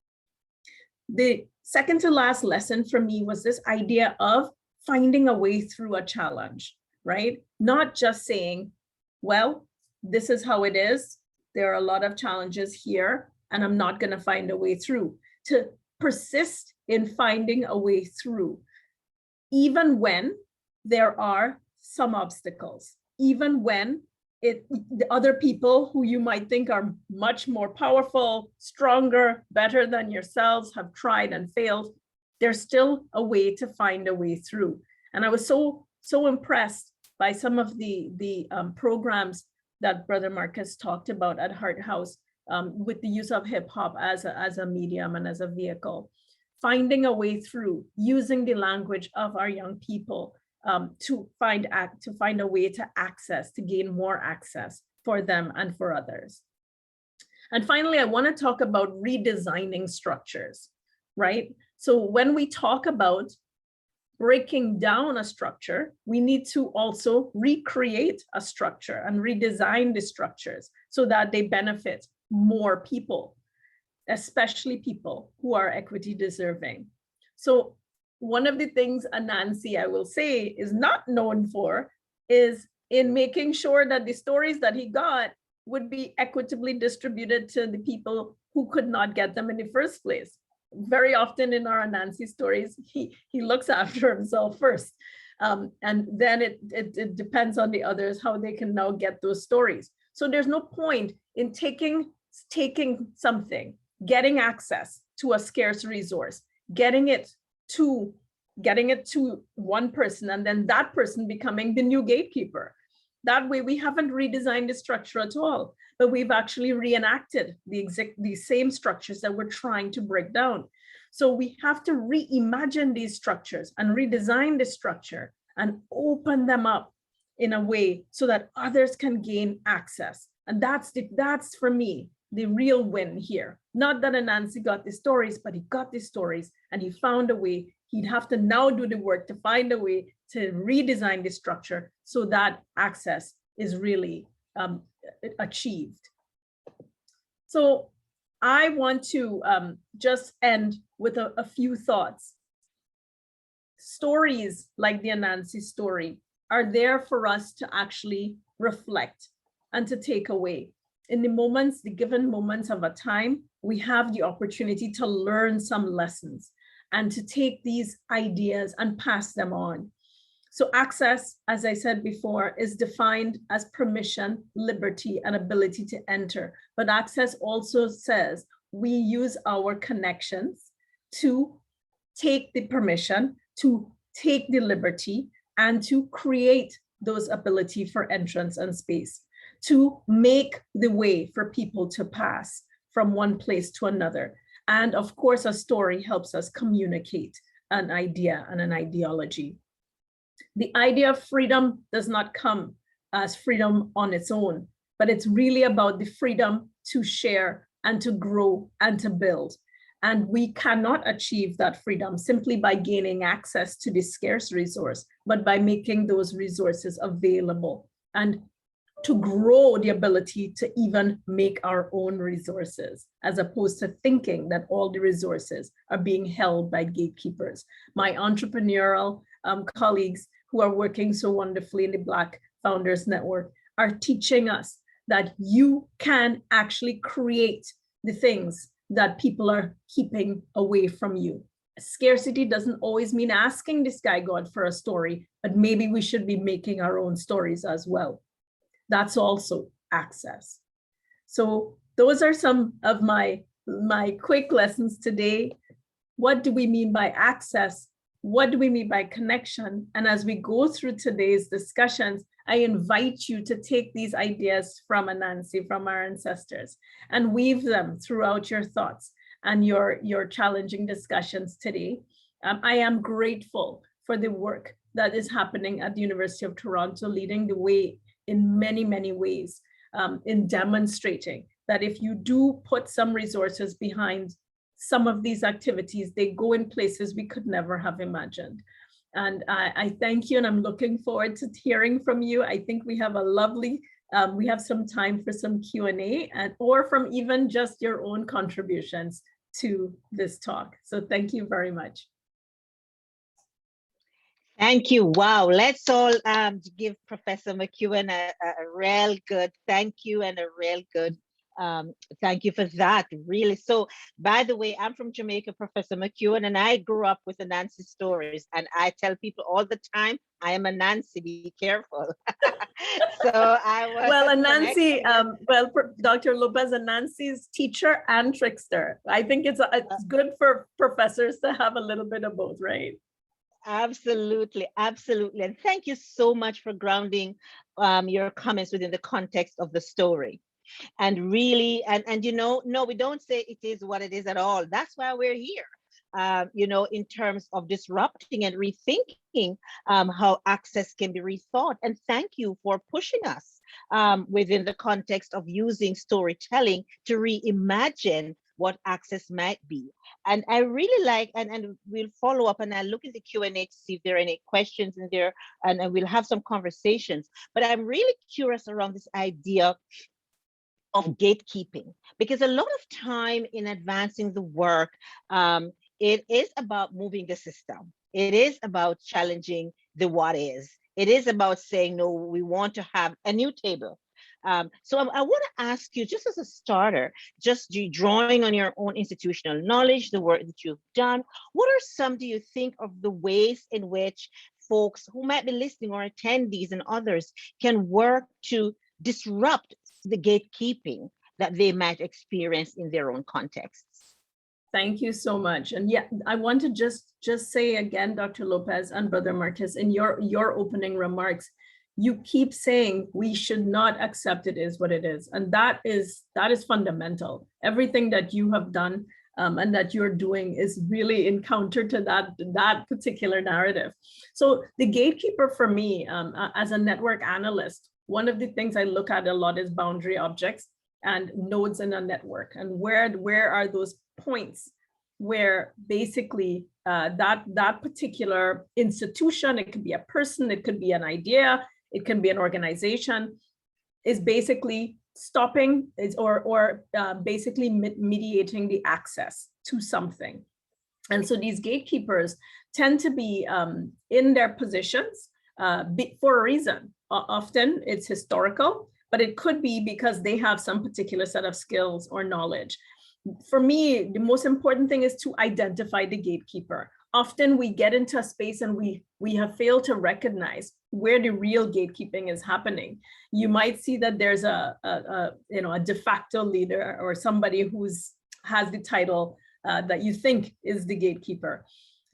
The second to last lesson for me was this idea of finding a way through a challenge, right? Not just saying, well, this is how it is. There are a lot of challenges here, and I'm not going to find a way through. To persist in finding a way through, even when there are some obstacles, even when the other people who you might think are much more powerful, stronger, better than yourselves have tried and failed, there's still a way to find a way through. And I was so impressed by some of the programs that Brother Marcus talked about at Heart House with the use of hip hop as a medium and as a vehicle, finding a way through, using the language of our young people to find a way to access, to gain more access for them and for others. And finally, I want to talk about redesigning structures, right? So when we talk about breaking down a structure, we need to also recreate a structure and redesign the structures so that they benefit more people, especially people who are equity deserving. So one of the things Anansi, I will say, is not known for is in making sure that the stories that he got would be equitably distributed to the people who could not get them in the first place. Very often in our Anansi stories, he looks after himself first. And then it depends on the others how they can now get those stories. So there's no point in taking something, getting access to a scarce resource, getting it to one person, and then that person becoming the new gatekeeper. That way we haven't redesigned the structure at all, but we've actually reenacted the same structures that we're trying to break down. So we have to reimagine these structures and redesign the structure and open them up in a way so that others can gain access. And that's for me, the real win here. Not that Anansi got the stories, but he got the stories and he found a way he'd have to now do the work to find a way to redesign the structure so that access is really achieved. So I want to just end with a few thoughts. Stories like the Anansi story are there for us to actually reflect and to take away. In the moments, the given moments of a time, we have the opportunity to learn some lessons and to take these ideas and pass them on. So access, as I said before, is defined as permission, liberty, and ability to enter. But access also says we use our connections to take the permission, to take the liberty, and to create those ability for entrance and space, to make the way for people to pass from one place to another. And of course, a story helps us communicate an idea and an ideology. The idea of freedom does not come as freedom on its own, but it's really about the freedom to share and to grow and to build. And we cannot achieve that freedom simply by gaining access to the scarce resource, but by making those resources available and to grow the ability to even make our own resources, as opposed to thinking that all the resources are being held by gatekeepers. My entrepreneurial colleagues who are working so wonderfully in the Black Founders Network are teaching us that you can actually create the things that people are keeping away from you. Scarcity doesn't always mean asking the sky god for a story, but maybe we should be making our own stories as well. That's also access. So those are some of my quick lessons today. What do we mean by access? What do we mean by connection? And as we go through today's discussions, I invite you to take these ideas from Anansi, from our ancestors, and weave them throughout your thoughts and your challenging discussions today. I am grateful for the work that is happening at the University of Toronto, leading the way in many, many ways, in demonstrating that if you do put some resources behind some of these activities, they go in places we could never have imagined. And I thank you, and I'm looking forward to hearing from you. I think we have a lovely, we have some time for some Q&A, or from even just your own contributions to this talk. So thank you very much. Thank you. Wow. Let's all give Professor McEwen a real good thank you and a real good thank you for that, really. So, by the way, I'm from Jamaica, Professor McEwen, and I grew up with Anansi stories. And I tell people all the time, I am Anansi, be careful. So I was well, Anansi, Dr. Lopez, Anansi's teacher and trickster. I think it's good for professors to have a little bit of both, right? Absolutely, absolutely. And thank you so much for grounding your comments within the context of the story. And really, and you know, no, we don't say it is what it is at all. That's why we're here, you know, in terms of disrupting and rethinking how access can be rethought. And thank you for pushing us within the context of using storytelling to reimagine what access might be. And I really like, and we'll follow up, and I'll look at the Q&A to see if there are any questions in there, and we'll have some conversations. But I'm really curious around this idea of gatekeeping, because a lot of time in advancing the work, it is about moving the system. It is about challenging the what is. It is about saying, no, we want to have a new table. So I want to ask you, just as a starter, just drawing on your own institutional knowledge, the work that you've done, what are some, do you think, of the ways in which folks who might be listening or attendees and others can work to disrupt the gatekeeping that they might experience in their own contexts? Thank you so much. And yeah, I want to just say again, Dr. Lopez and Brother Marcus, in your opening remarks, you keep saying we should not accept it is what it is. And that is fundamental. Everything that you have done and that you're doing is really in counter to that particular narrative. So the gatekeeper for me, as a network analyst, one of the things I look at a lot is boundary objects and nodes in a network, and where are those points where basically that particular institution, it could be a person, it could be an idea, it can be an organization, is basically stopping or basically mediating the access to something. And so these gatekeepers tend to be in their positions for a reason. Often it's historical, but it could be because they have some particular set of skills or knowledge. For me, the most important thing is to identify the gatekeeper. Often we get into a space and we have failed to recognize where the real gatekeeping is happening. You might see that there's a de facto leader or somebody has the title that you think is the gatekeeper.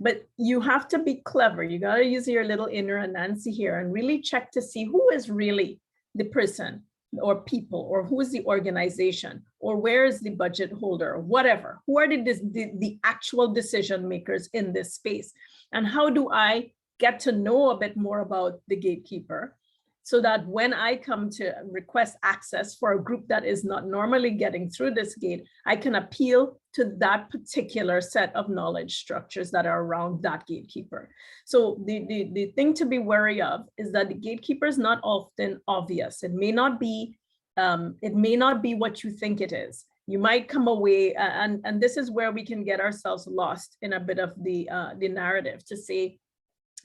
But you have to be clever. You got to use your little inner Anansi here and really check to see who is really the person or people, or who is the organization, or where is the budget holder, or whatever. Who are the actual decision makers in this space? And how do I get to know a bit more about the gatekeeper, so that when I come to request access for a group that is not normally getting through this gate, I can appeal to that particular set of knowledge structures that are around that gatekeeper. So the thing to be wary of is that the gatekeeper is not often obvious. It may not be what you think it is. You might come away, and this is where we can get ourselves lost in a bit of the narrative to say,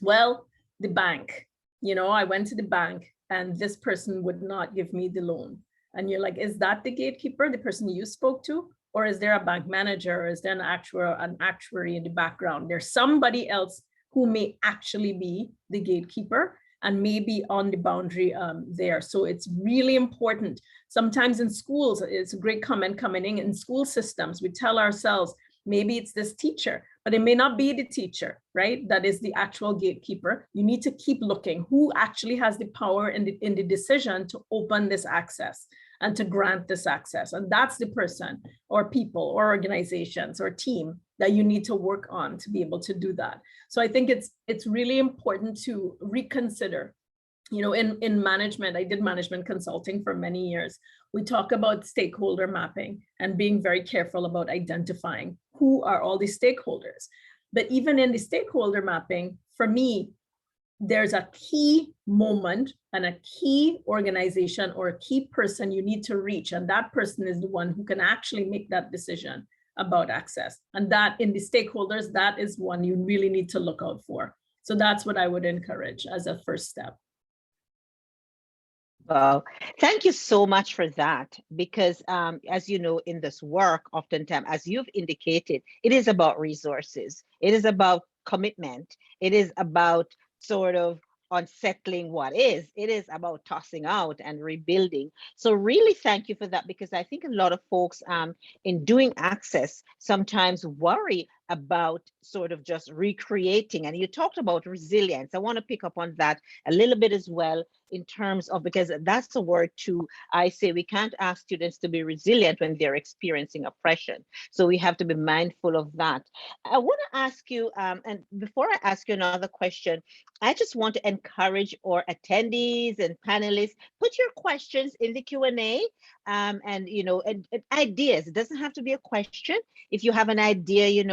well, the bank, I went to the bank and this person would not give me the loan. And you're like, is that the gatekeeper, the person you spoke to? Or is there a bank manager, or is there an actuary in the background? There's somebody else who may actually be the gatekeeper and maybe on the boundary there. So it's really important. Sometimes in schools, it's a great comment coming in school systems, we tell ourselves, maybe it's this teacher, but it may not be the teacher, right? That is the actual gatekeeper. You need to keep looking who actually has the power in the decision to open this access and to grant this access. And that's the person or people or organizations or team that you need to work on to be able to do that. So I think it's really important to reconsider. In management, I did management consulting for many years. We talk about stakeholder mapping and being very careful about identifying who are all the stakeholders. But even in the stakeholder mapping, for me, there's a key moment and a key organization or a key person you need to reach. And that person is the one who can actually make that decision about access. And that in the stakeholders, that is one you really need to look out for. So that's what I would encourage as a first step. Well, thank you so much for that, because as you know, in this work, oftentimes, as you've indicated, it is about resources. It is about commitment. It is about sort of unsettling what is. It is about tossing out and rebuilding. So really thank you for that, because I think a lot of folks in doing access sometimes worry about sort of just recreating. And you talked about resilience. I want to pick up on that a little bit as well, in terms of, because that's a word too. I say we can't ask students to be resilient when they're experiencing oppression. So we have to be mindful of that. I want to ask you, and before I ask you another question, I just want to encourage our attendees and panelists, put your questions in the Q&A and ideas. It doesn't have to be a question. If you have an idea,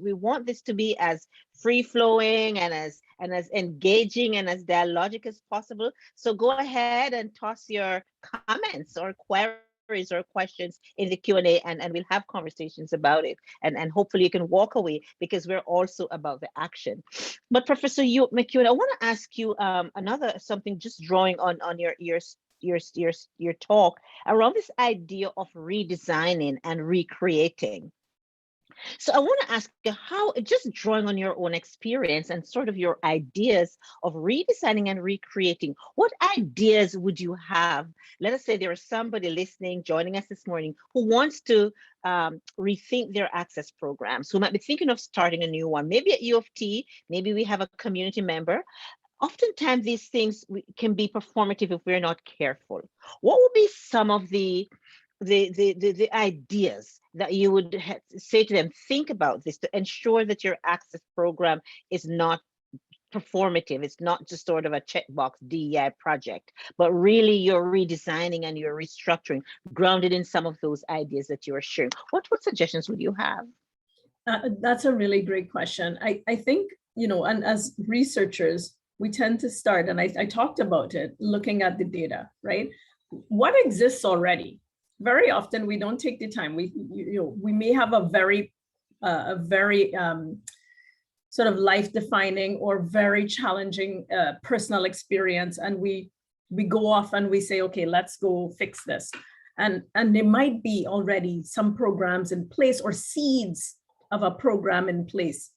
we want this to be as free-flowing and as engaging and as dialogic as possible. So go ahead and toss your comments or queries or questions in the Q&A, and we'll have conversations about it. And hopefully you can walk away, because we're also about the action. But Professor McEwen, I want to ask you something, just drawing on your talk around this idea of redesigning and recreating. So I want to ask you how, just drawing on your own experience and sort of your ideas of redesigning and recreating, what ideas would you have? Let us say there is somebody listening, joining us this morning, who wants to rethink their access programs, who might be thinking of starting a new one, maybe at U of T, maybe we have a community member. Oftentimes these things can be performative if we're not careful. What would be some of the ideas that you would say to them? Think about this to ensure that your access program is not performative. It's not just sort of a checkbox DEI project, but really you're redesigning and you're restructuring, grounded in some of those ideas that you are sharing. What suggestions would you have? That's a really great question. I think, and as researchers, we tend to start, and I talked about it, looking at the data, right? What exists already? Very often we don't take the time. We may have a very sort of life-defining or very challenging personal experience, and we go off and we say, okay, let's go fix this. And there might be already some programs in place or seeds of a program in place.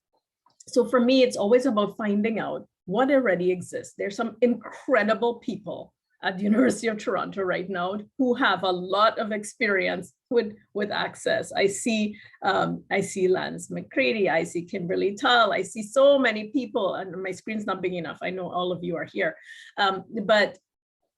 So for me, it's always about finding out what already exists. There's some incredible people at the University of Toronto right now who have a lot of experience with access. I see Lance McCready, I see Kimberly Tull, I see so many people, and my screen's not big enough. I know all of you are here, but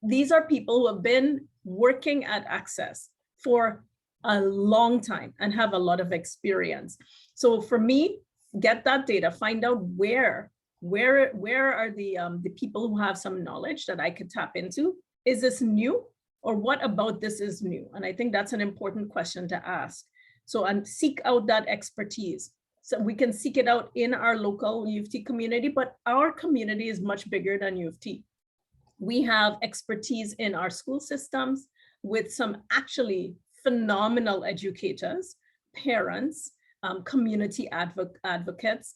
these are people who have been working at access for a long time and have a lot of experience. So for me, get that data, find out where are the people who have some knowledge that I could tap into. Is this new, or what about this is new? And I think that's an important question to ask. So, and seek out that expertise. So we can seek it out in our local U of T community, but our community is much bigger than U of T. We have expertise in our school systems with some actually phenomenal educators, parents, community advocates,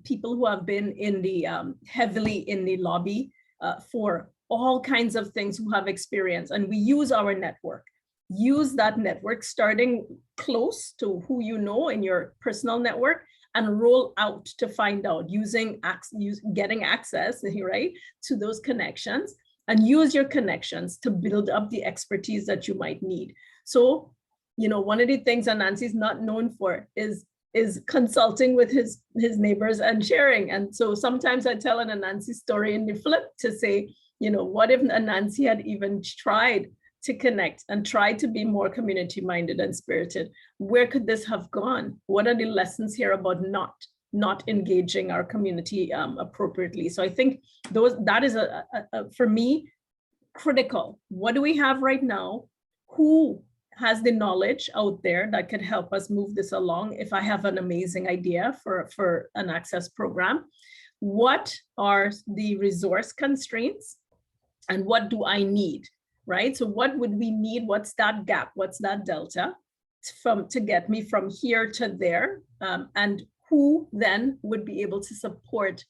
people who have been in the heavily in the lobby for all kinds of things, who have experience. And we use our network. Use that network, starting close to who you know in your personal network, and roll out to find out, getting access, right, to those connections, and use your connections to build up the expertise that you might need. So, one of the things that Nancy's not known for is consulting with his neighbors and sharing. And so sometimes I tell an Anansi story in the flip to say, what if Anansi had even tried to connect and try to be more community minded and spirited? Where could this have gone? What are the lessons here about not engaging our community appropriately? So I think that is for me, critical. What do we have right now? Who has the knowledge out there that could help us move this along? If I have an amazing idea for an access program, what are the resource constraints and what do I need, right? So what would we need? What's that gap? What's that delta to get me from here to there? And who then would be able to support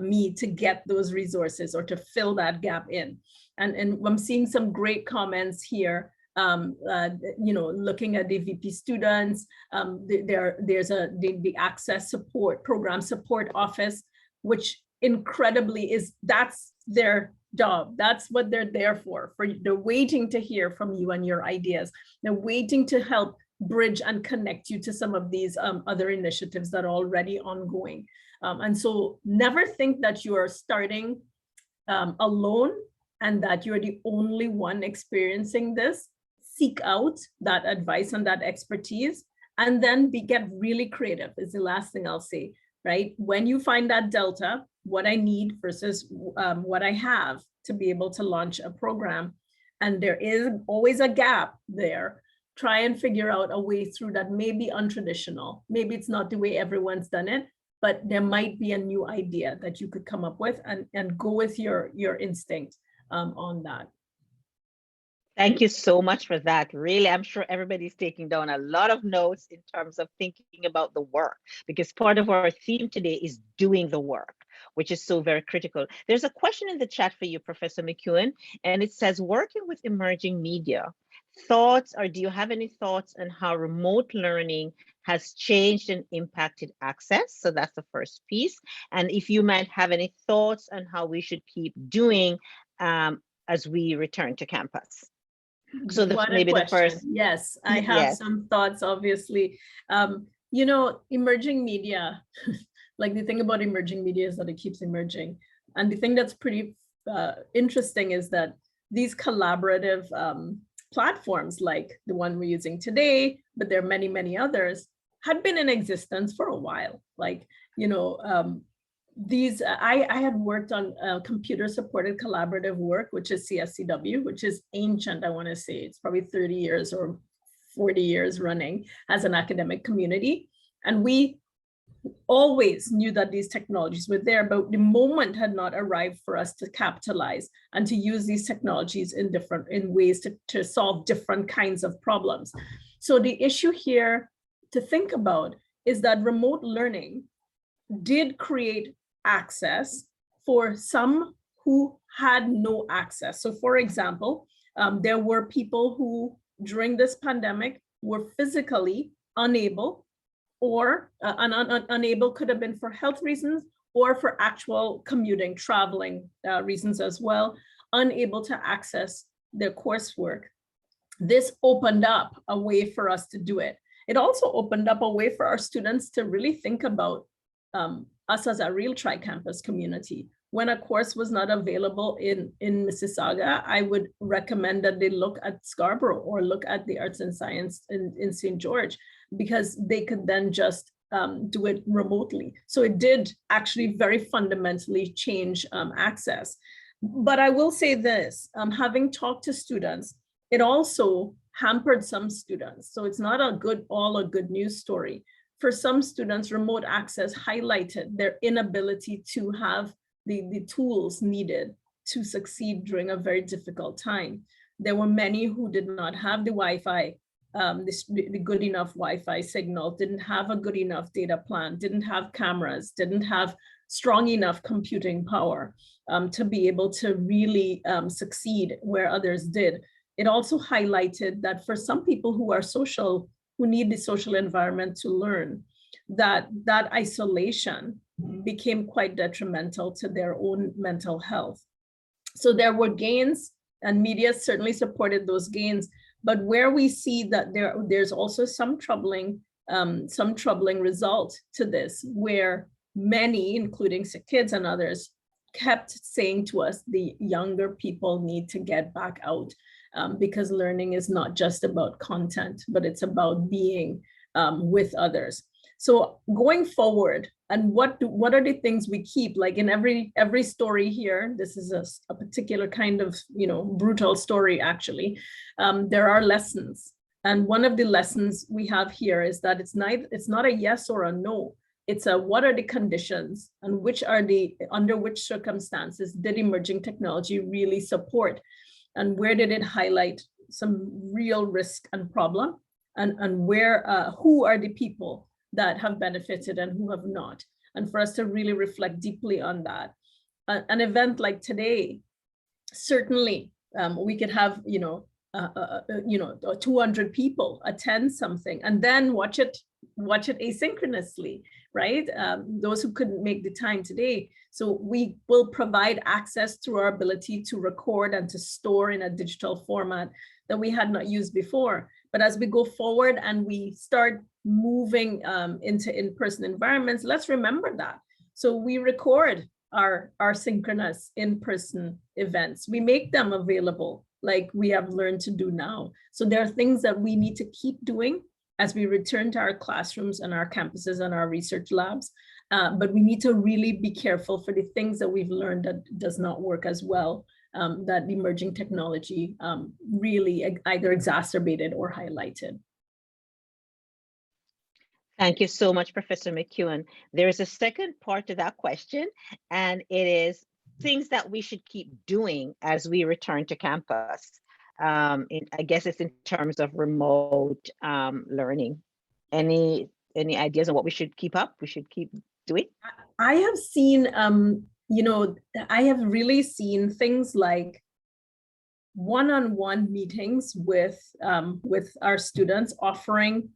me to get those resources or to fill that gap in? And I'm seeing some great comments here. Looking at the VP students, there's the access support program support office, which incredibly that's their job. That's what they're there for. They're waiting to hear from you and your ideas. They're waiting to help bridge and connect you to some of these other initiatives that are already ongoing. And so never think that you are starting alone and that you're the only one experiencing this. Seek out that advice and that expertise, and then get really creative is the last thing I'll say, right? When you find that delta, what I need versus what I have to be able to launch a program, and there is always a gap there, try and figure out a way through that may be untraditional. Maybe it's not the way everyone's done it, but there might be a new idea that you could come up with and go with your instinct on that. Thank you so much for that. Really, I'm sure everybody's taking down a lot of notes in terms of thinking about the work, because part of our theme today is doing the work, which is so very critical. There's a question in the chat for you, Professor McEwen, and it says, working with emerging media, thoughts, or do you have any thoughts on how remote learning has changed and impacted access? So that's the first piece. And if you might have any thoughts on how we should keep doing as we return to campus. So maybe the first. Yes, I have some thoughts, obviously. Emerging media, like the thing about emerging media is that it keeps emerging. And the thing that's pretty interesting is that these collaborative platforms like the one we're using today, but there are many, many others, had been in existence for a while. Like, I had worked on computer supported collaborative work, which is CSCW, which is ancient. I want to say it's probably 30 years or 40 years running as an academic community. And we always knew that these technologies were there, but the moment had not arrived for us to capitalize and to use these technologies in ways to solve different kinds of problems. So the issue here to think about is that remote learning did create access for some who had no access. So for example, there were people who during this pandemic were physically unable, or unable could have been for health reasons or for actual commuting, traveling reasons as well, unable to access their coursework. This opened up a way for us to do it. It also opened up a way for our students to really think about us as a real tri-campus community. When a course was not available in Mississauga, I would recommend that they look at Scarborough or look at the Arts and Science in St. George, because they could then just do it remotely. So it did actually very fundamentally change access. But I will say this, having talked to students, it also hampered some students. So it's not all a good news story. For some students, remote access highlighted their inability to have the tools needed to succeed during a very difficult time. There were many who did not have the Wi-Fi, the good enough Wi-Fi signal, didn't have a good enough data plan, didn't have cameras, didn't have strong enough computing power to be able to really succeed where others did. It also highlighted that for some people who are social, who need the social environment to learn, that isolation became quite detrimental to their own mental health. So there were gains, and media certainly supported those gains, but where we see that there's also some troubling result to this, where many, including kids and others, kept saying to us, the younger people need to get back out, because learning is not just about content, but it's about being with others. So going forward, and what are the things we keep? Like in every story here, this is a particular kind of brutal story actually. There are lessons, and one of the lessons we have here is that it's not a yes or a no. It's a what are the conditions, and under which circumstances did emerging technology really support, and where did it highlight some real risk and problem, and where who are the people that have benefited and who have not, and for us to really reflect deeply on that. An event like today, certainly we could have 200 people attend something and then watch it asynchronously, right? Those who couldn't make the time today. So we will provide access through our ability to record and to store in a digital format that we had not used before. But as we go forward and we start moving into in-person environments, let's remember that. So we record our synchronous in-person events. We make them available like we have learned to do now. So there are things that we need to keep doing as we return to our classrooms and our campuses and our research labs. But we need to really be careful for the things that we've learned that does not work as well, that emerging technology really either exacerbated or highlighted. Thank you so much, Professor McEwen. There is a second part to that question, and it is things that we should keep doing as we return to campus. I guess it's in terms of remote learning. Any ideas on what we should keep up? We should keep doing? I have seen, I have really seen things like one-on-one meetings with our students, offering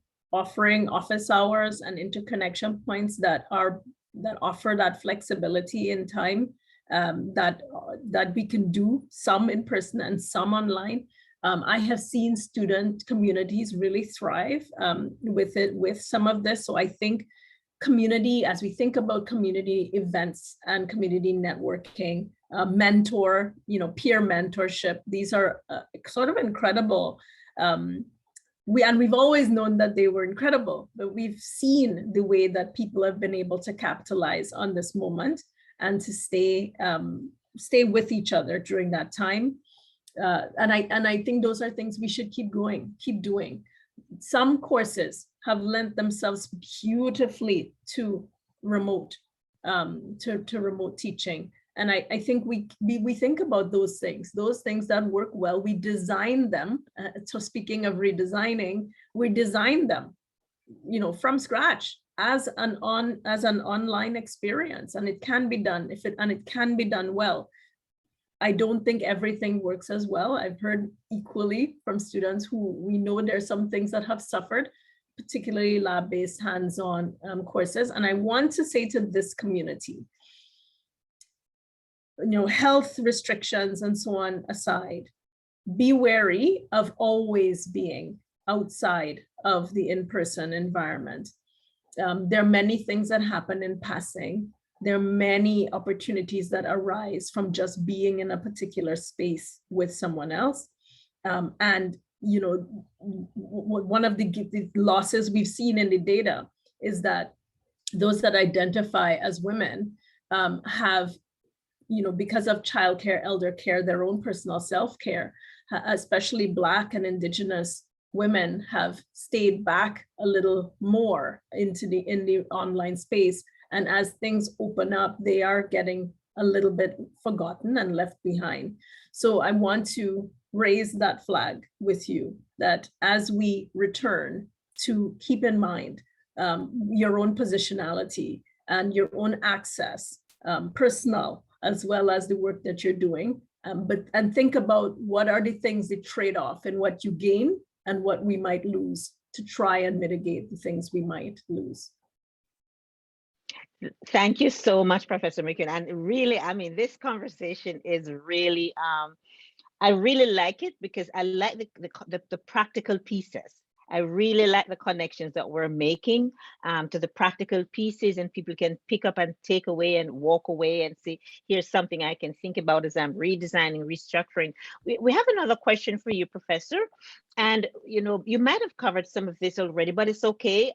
office hours and interconnection points that offer that flexibility in time, that we can do some in person and some online. I have seen student communities really thrive with some of this. So I think community, as we think about community events and community networking, mentor, peer mentorship, these are sort of incredible. We've always known that they were incredible, but we've seen the way that people have been able to capitalize on this moment and to stay with each other during that time. And I think those are things we should keep doing. some courses have lent themselves beautifully to remote remote teaching. And I think we think about those things that work well. We design them. So speaking of redesigning, we design them, from scratch as an online experience, and it can be done it can be done well. I don't think everything works as well. I've heard equally from students who we know there's some things that have suffered, particularly lab-based hands-on courses. And I want to say to this community, health restrictions and so on aside, be wary of always being outside of the in-person environment. There are many things that happen in passing. There are many opportunities that arise from just being in a particular space with someone else. And one of the losses we've seen in the data is that those that identify as women have, because of childcare, elder care, their own personal self-care, especially Black and Indigenous women have stayed back a little more in the online space. And as things open up, they are getting a little bit forgotten and left behind. So I want to raise that flag with you, that as we return, to keep in mind your own positionality and your own access, personal, as well as the work that you're doing. And think about what are the things that trade off and what you gain and what we might lose to try and mitigate the things we might lose. Thank you so much, Professor McEwen. And really, this conversation is really, I really like it because I like the practical pieces. I really like the connections that we're making to the practical pieces, and people can pick up and take away and walk away and say, here's something I can think about as I'm redesigning, restructuring. We have another question for you, Professor. And you might have covered some of this already, but it's okay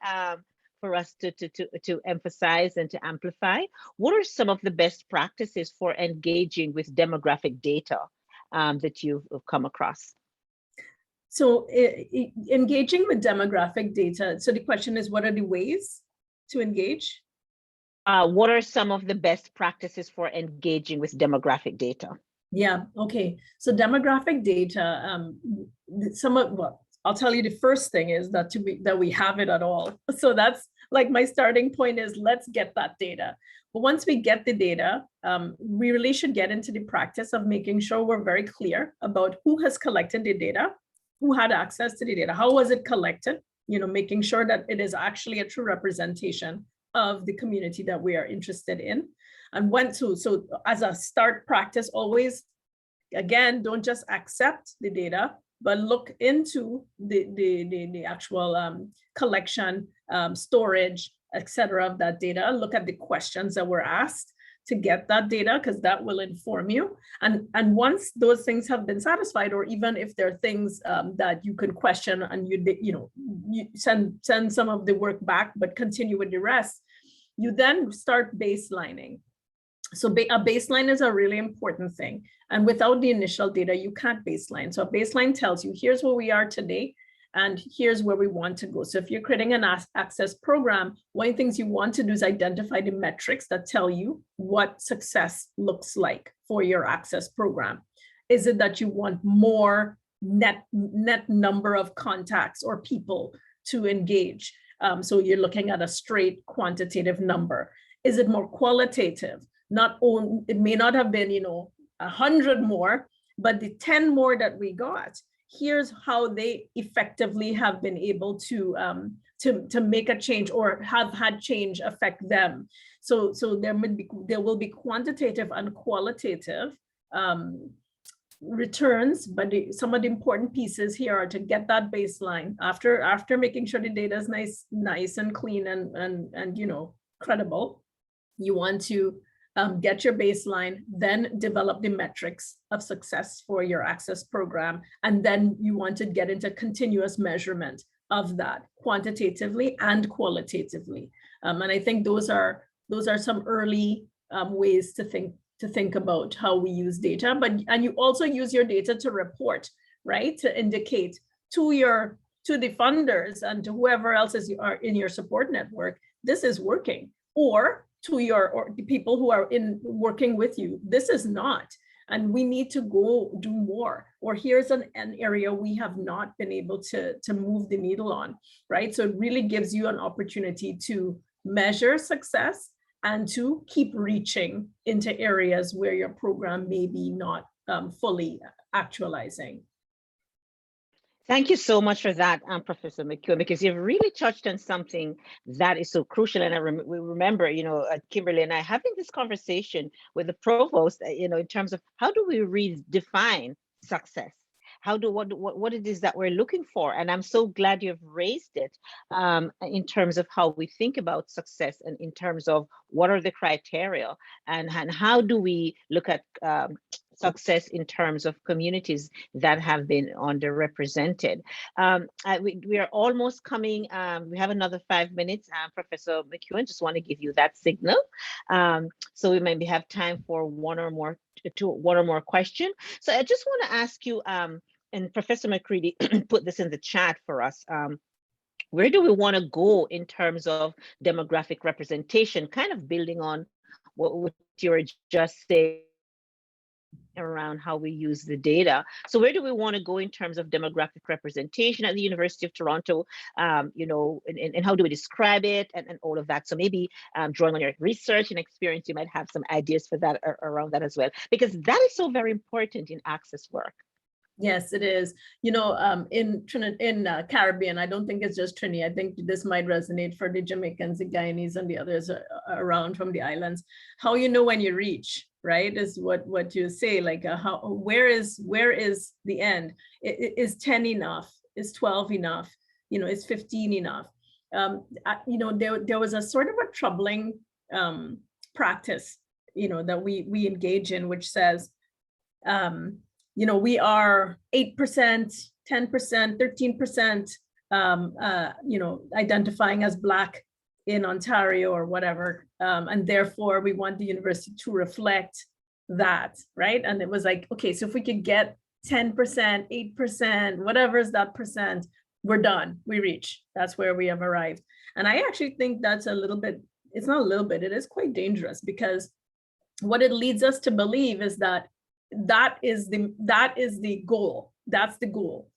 for us to emphasize and to amplify. What are some of the best practices for engaging with demographic data that you've come across? So engaging with demographic data. So the question is, what are the ways to engage? What are some of the best practices for engaging with demographic data? Yeah, okay. So demographic data, I'll tell you the first thing is that we have it at all. So that's like my starting point is, let's get that data. But once we get the data, we really should get into the practice of making sure we're very clear about who has collected the data, who had access to the data, how was it collected, making sure that it is actually a true representation of the community that we are interested in. And so as a start practice, always, again, don't just accept the data, but look into the actual collection, storage, etc. of that data. Look at the questions that were asked to get that data, because that will inform you. And once those things have been satisfied, or even if there are things that you can question and you send some of the work back, but continue with the rest, you then start baselining. So a baseline is a really important thing. And without the initial data, you can't baseline. So a baseline tells you, here's where we are today, and here's where we want to go. So if you're creating an access program, one of the things you want to do is identify the metrics that tell you what success looks like for your access program. Is it that you want more net number of contacts or people to engage? So you're looking at a straight quantitative number. Is it more qualitative? It may not have been 100 more, but the 10 more that we got, here's how they effectively have been able to make a change or have had change affect them. So there will be quantitative and qualitative returns, but some of the important pieces here are to get that baseline after making sure the data is nice and clean and credible. You want to get your baseline, then develop the metrics of success for your access program. And then you want to get into continuous measurement of that quantitatively and qualitatively. And I think those are some early ways to think about how we use data, and you also use your data to report, right? To indicate to to the funders and to whoever else are in your support network, this is working, or to the people who are working with you, this is not. And we need to go do more, or here's an area we have not been able to move the needle on, right? So it really gives you an opportunity to measure success and to keep reaching into areas where your program may be not fully actualizing. Thank you so much for that, Professor McEwen, because you've really touched on something that is so crucial. And we remember, Kimberly and I having this conversation with the provost, in terms of how do we redefine success? What it is that we're looking for? And I'm so glad you've raised it in terms of how we think about success, and in terms of what are the criteria, and how do we look at success in terms of communities that have been underrepresented. We are almost coming, we have another 5 minutes. Professor McEwen, just want to give you that signal. So we maybe have time for one or more question. So I just want to ask you, and Professor McCready put this in the chat for us, where do we want to go in terms of demographic representation, kind of building on what you were just saying around how we use the data. So where do we want to go in terms of demographic representation at the University of Toronto, and how do we describe it, and all of that? So maybe drawing on your research and experience, you might have some ideas for that around that as well, because that is so very important in access work. Yes, it is. In Caribbean, I don't think it's just Trini. I think this might resonate for the Jamaicans, the Guyanese, and the others around from the islands. How you know when you reach, right, is what you say. Like, where is the end? Is 10 enough? Is 12 enough? Is 15 enough? There was a sort of a troubling practice, that we engage in, which says, we are 8%, 10%, 13%, identifying as Black in Ontario or whatever. And therefore, we want the university to reflect that, right? And it was like, okay, so if we could get 10%, 8%, whatever is that percent, we're done, we reach. That's where we have arrived. And I actually think that's a little bit, it's not a little bit, it is quite dangerous, because what it leads us to believe is that is the goal. That's the goal.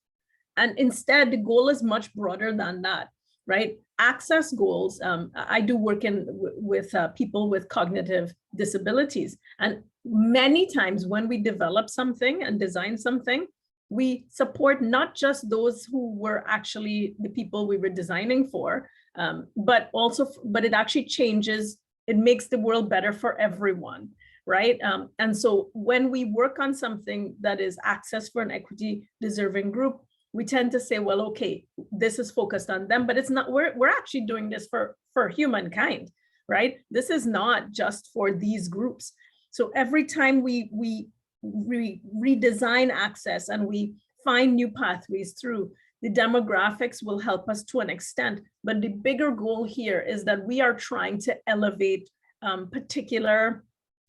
And instead, the goal is much broader than that, right? Access goals. I do work with people with cognitive disabilities. And many times when we develop something and design something, we support not just those who were actually the people we were designing for, but it actually changes, it makes the world better for everyone. Right. And so when we work on something that is access for an equity deserving group, we tend to say, well, okay, this is focused on them, but it's not, we're actually doing this for humankind, right? This is not just for these groups. So every time we redesign access and we find new pathways through, the demographics will help us to an extent. But the bigger goal here is that we are trying to elevate particular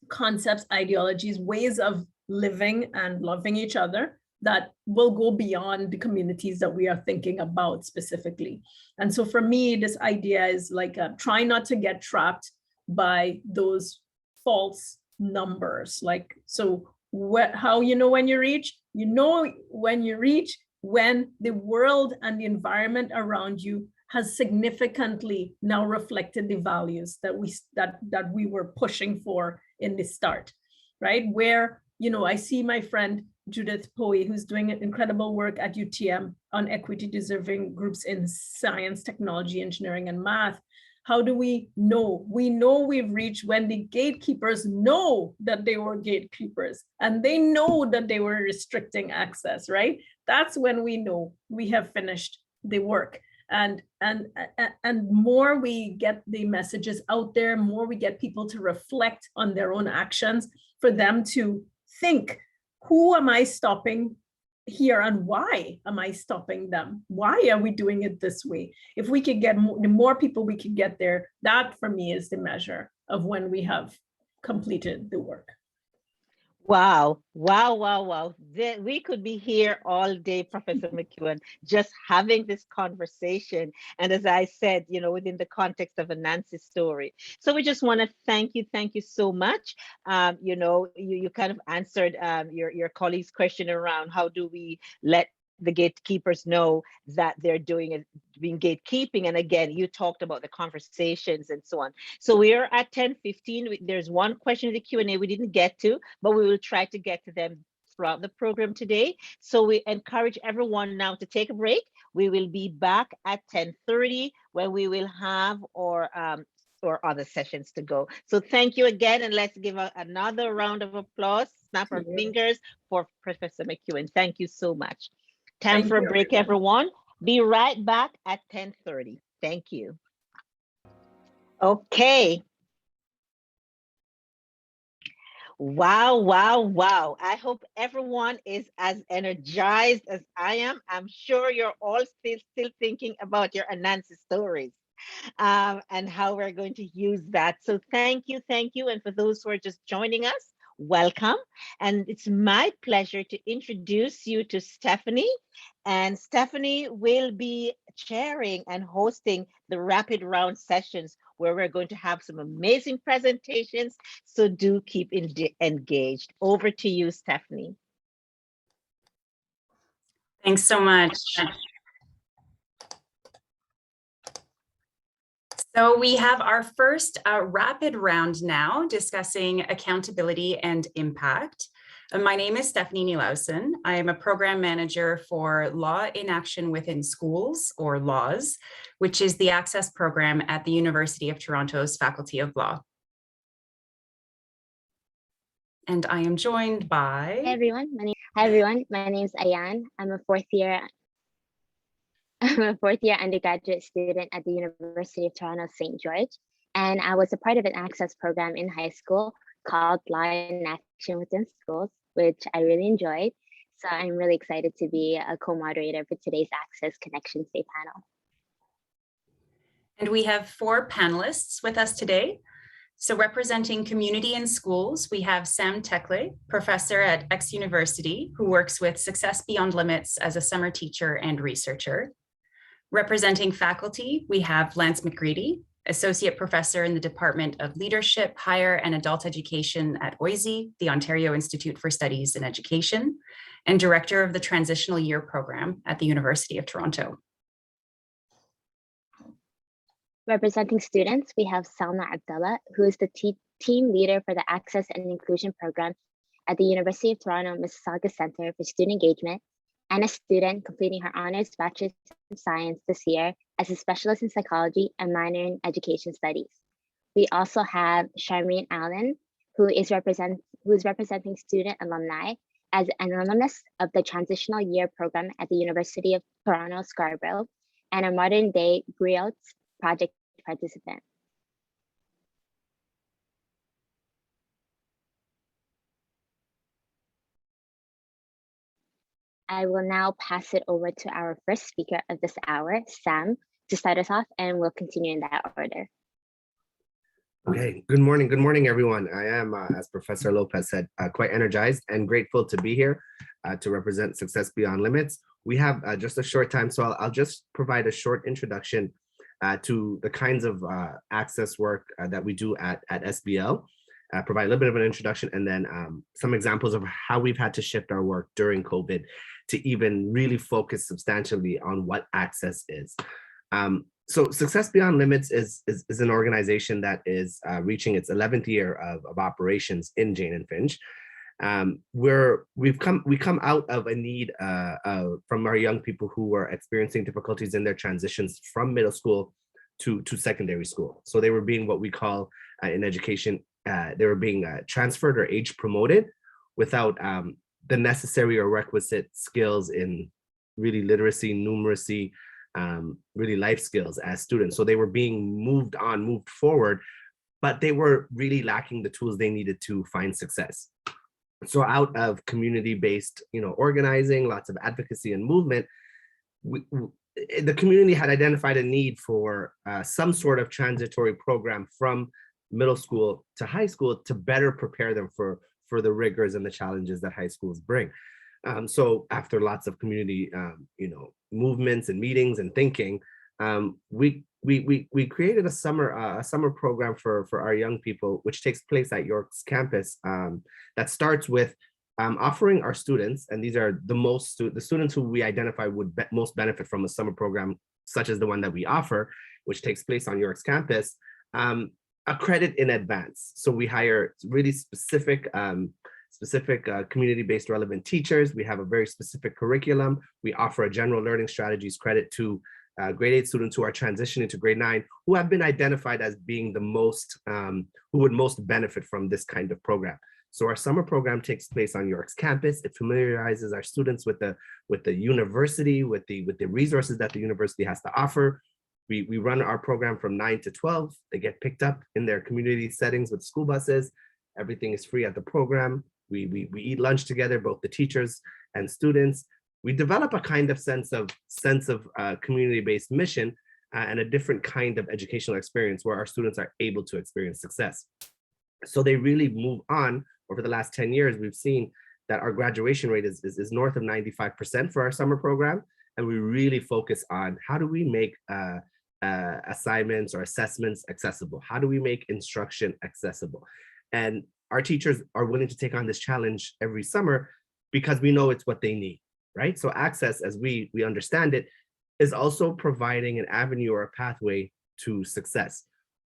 concepts, ideologies, ways of living and loving each other that will go beyond the communities that we are thinking about specifically. And so for me, this idea is like, try not to get trapped by those false numbers. Like, so how you know when you reach? You know when you reach when the world and the environment around you has significantly now reflected the values that we were pushing for in the start, right? Where, I see my friend Judith Poe, who's doing incredible work at UTM on equity deserving groups in science, technology, engineering, and math. How do we know? We know we've reached when the gatekeepers know that they were gatekeepers and they know that they were restricting access, right? That's when we know we have finished the work. And more we get the messages out there, more we get people to reflect on their own actions, for them to think, who am I stopping here and why am I stopping them? Why are we doing it this way? If we could get the more people we could get there, that for me is the measure of when we have completed the work. Wow, wow, wow, wow. We could be here all day, Professor McEwen, just having this conversation. And as I said, within the context of a Nancy story. So we just want to thank you so much. You kind of answered your colleague's question around how do we let the gatekeepers know that they're doing gatekeeping. And again, you talked about the conversations and so on. So we are at 10:15. There's one question in the Q&A we didn't get to, but we will try to get to them throughout the program today. So we encourage everyone now to take a break. We will be back at 10:30 when we will have our other sessions to go. So thank you again, and let's give another round of applause, snap our fingers for Professor McEwen. Thank you so much. Time for a break, everyone. Be right back at 10:30. Thank you. Okay. Wow, wow, wow. I hope everyone is as energized as I am. I'm sure you're all still thinking about your Anansi stories and how we're going to use that. So thank you. And for those who are just joining us, welcome. And it's my pleasure to introduce you to Stephanie. And Stephanie will be chairing and hosting the rapid round sessions where we're going to have some amazing presentations. So do keep engaged. Over to you, Stephanie. Thanks so much. So we have our first rapid round now discussing accountability and impact. My name is Stephanie Nielausen. I am a program manager for Law in Action Within Schools, or LAWS, which is the access program at the University of Toronto's Faculty of Law. And I am joined by... Hi everyone, my name is Ayan. I'm a fourth year undergraduate student at the University of Toronto St. George, and I was a part of an access program in high school called Law in Action Within Schools, which I really enjoyed. So I'm really excited to be a co-moderator for today's Access Connections Day panel. And we have 4 panelists with us today. So representing community in schools, we have Sam Tekle, professor at X University, who works with Success Beyond Limits as a summer teacher and researcher. Representing faculty, we have Lance McGreedy, associate professor in the Department of Leadership, Higher and Adult Education at OISE, the Ontario Institute for Studies in Education, and director of the Transitional Year Program at the University of Toronto. Representing students, we have Salma Abdullah, who is the team leader for the Access and Inclusion Program at the University of Toronto Mississauga Centre for Student Engagement, and a student completing her honors Bachelor's of Science this year as a specialist in psychology and minor in education studies. We also have Charmaine Allen, who is representing student alumni as an alumnus of the Transitional Year Program at the University of Toronto Scarborough, and a modern day GRIOTS project participant. I will now pass it over to our first speaker of this hour, Sam, to start us off, and we'll continue in that order. Okay, good morning, everyone. I am, as Professor Lopez said, quite energized and grateful to be here to represent Success Beyond Limits. We have just a short time, so I'll just provide a short introduction to the kinds of access work that we do at SBL, provide a little bit of an introduction, and then some examples of how we've had to shift our work during COVID to even really focus substantially on what access is. So Success Beyond Limits is an organization that is reaching its 11th year of operations in Jane and Finch. We come out of a need from our young people who were experiencing difficulties in their transitions from middle school to secondary school. So they were being what we call in education, they were being transferred or age promoted without the necessary or requisite skills in really literacy, numeracy, really life skills as students. So they were being moved forward, but they were really lacking the tools they needed to find success. So out of community-based, organizing, lots of advocacy and movement, the community had identified a need for some sort of transitory program from middle school to high school to better prepare them for for the rigors and the challenges that high schools bring. So after lots of community, movements and meetings and thinking, we created a summer program for our young people, which takes place at York's campus, that starts with offering our students, and these are the students who we identify would most benefit from a summer program such as the one that we offer, which takes place on York's campus, a credit in advance. So we hire really specific community-based relevant teachers. We have a very specific curriculum. We offer a general learning strategies credit to grade 8 students who are transitioning to grade 9, who have been identified as being the most, who would most benefit from this kind of program. So our summer program takes place on York's campus. It familiarizes our students with the university, with the resources that the university has to offer. We run our program from 9 to 12. They get picked up in their community settings with school buses. Everything is free at the program. We eat lunch together, both the teachers and students. We develop a kind of sense of community-based mission and a different kind of educational experience where our students are able to experience success. So they really move on. Over the last 10 years, we've seen that our graduation rate is north of 95% for our summer program. And we really focus on how do we make assignments or assessments accessible? How do we make instruction accessible? And our teachers are willing to take on this challenge every summer because we know it's what they need, right? So access, as we understand it, is also providing an avenue or a pathway to success,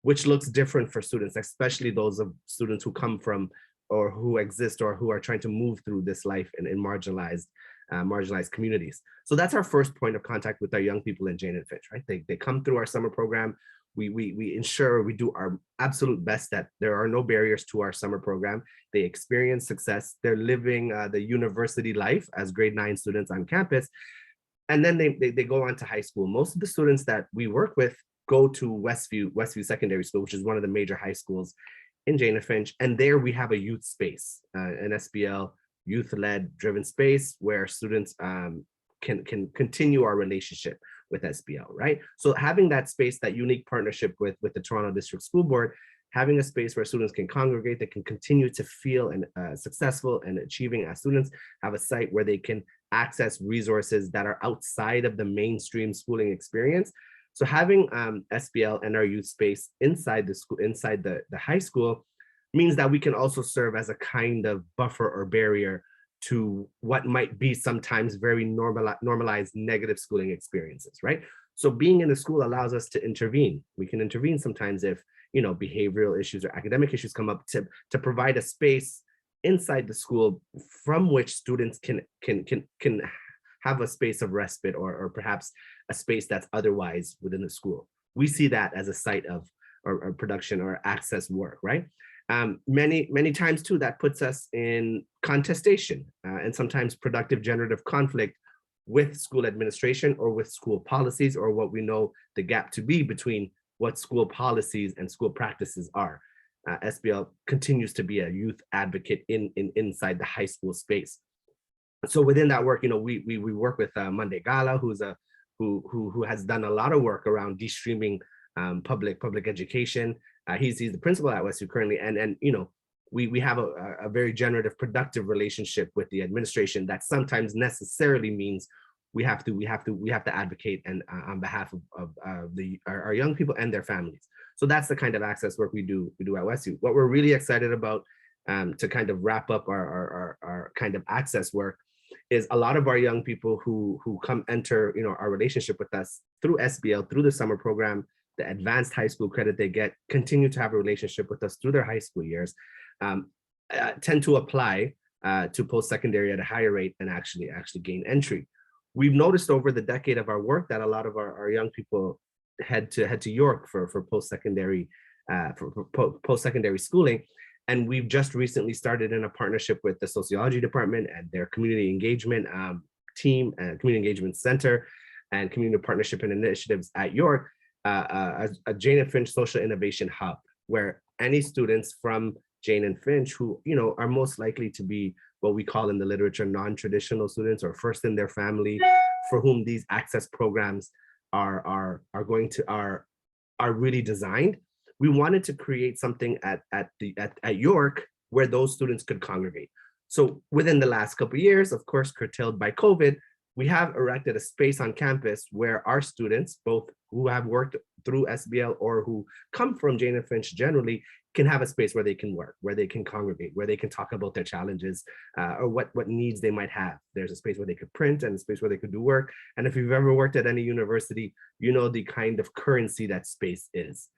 which looks different for students, especially those of students who come from or who exist or who are trying to move through this life in marginalized communities. So that's our first point of contact with our young people in Jane and Finch, right? They come through our summer program. We ensure we do our absolute best that there are no barriers to our summer program. They experience success. They're living the university life as grade 9 students on campus. And then they go on to high school. Most of the students that we work with go to Westview Secondary School, which is one of the major high schools in Jane and Finch. And there we have a youth space, an SBL youth-led driven space where students can continue our relationship with SBL, right? So having that space, that unique partnership with the Toronto District School Board, having a space where students can congregate, that can continue to feel successful and achieving as students, have a site where they can access resources that are outside of the mainstream schooling experience. So having SBL and our youth space inside the school, inside the high school, means that we can also serve as a kind of buffer or barrier to what might be sometimes very normalized negative schooling experiences, right? So being in the school allows us to intervene. We can intervene sometimes if, behavioral issues or academic issues come up, to provide a space inside the school from which students can have a space of respite or perhaps a space that's otherwise within the school. We see that as a site of or production or access work, right? Many times too, that puts us in contestation and sometimes productive generative conflict with school administration or with school policies, or what we know the gap to be between what school policies and school practices are. SBL continues to be a youth advocate inside the high school space. So within that work, we work with Monday Gala, who has done a lot of work around de-streaming public education. He's the principal at Westview currently, and we have a very generative, productive relationship with the administration that sometimes necessarily means we have to advocate and on behalf of our young people and their families. So that's the kind of access work we do at Westview. What we're really excited about, to kind of wrap up our kind of access work, is a lot of our young people who come enter our relationship with us through SBL, through the summer program, the advanced high school credit they get, continue to have a relationship with us through their high school years, tend to apply to post-secondary at a higher rate and actually gain entry. We've noticed over the decade of our work that a lot of our young people head to York for post-secondary post-secondary schooling. And we've just recently started in a partnership with the sociology department and their community engagement team and community engagement center and community partnership and initiatives at York, a Jane and Finch social innovation hub, where any students from Jane and Finch who are most likely to be what we call in the literature non-traditional students or first in their family, for whom these access programs are really designed. We wanted to create something at York where those students could congregate. So within the last couple of years, of course, curtailed by COVID, we have erected a space on campus where our students, both who have worked through SBL or who come from Jane and Finch generally, can have a space where they can work, where they can congregate, where they can talk about their challenges or what needs they might have. There's a space where they could print and a space where they could do work. And if you've ever worked at any university, you know the kind of currency that space is.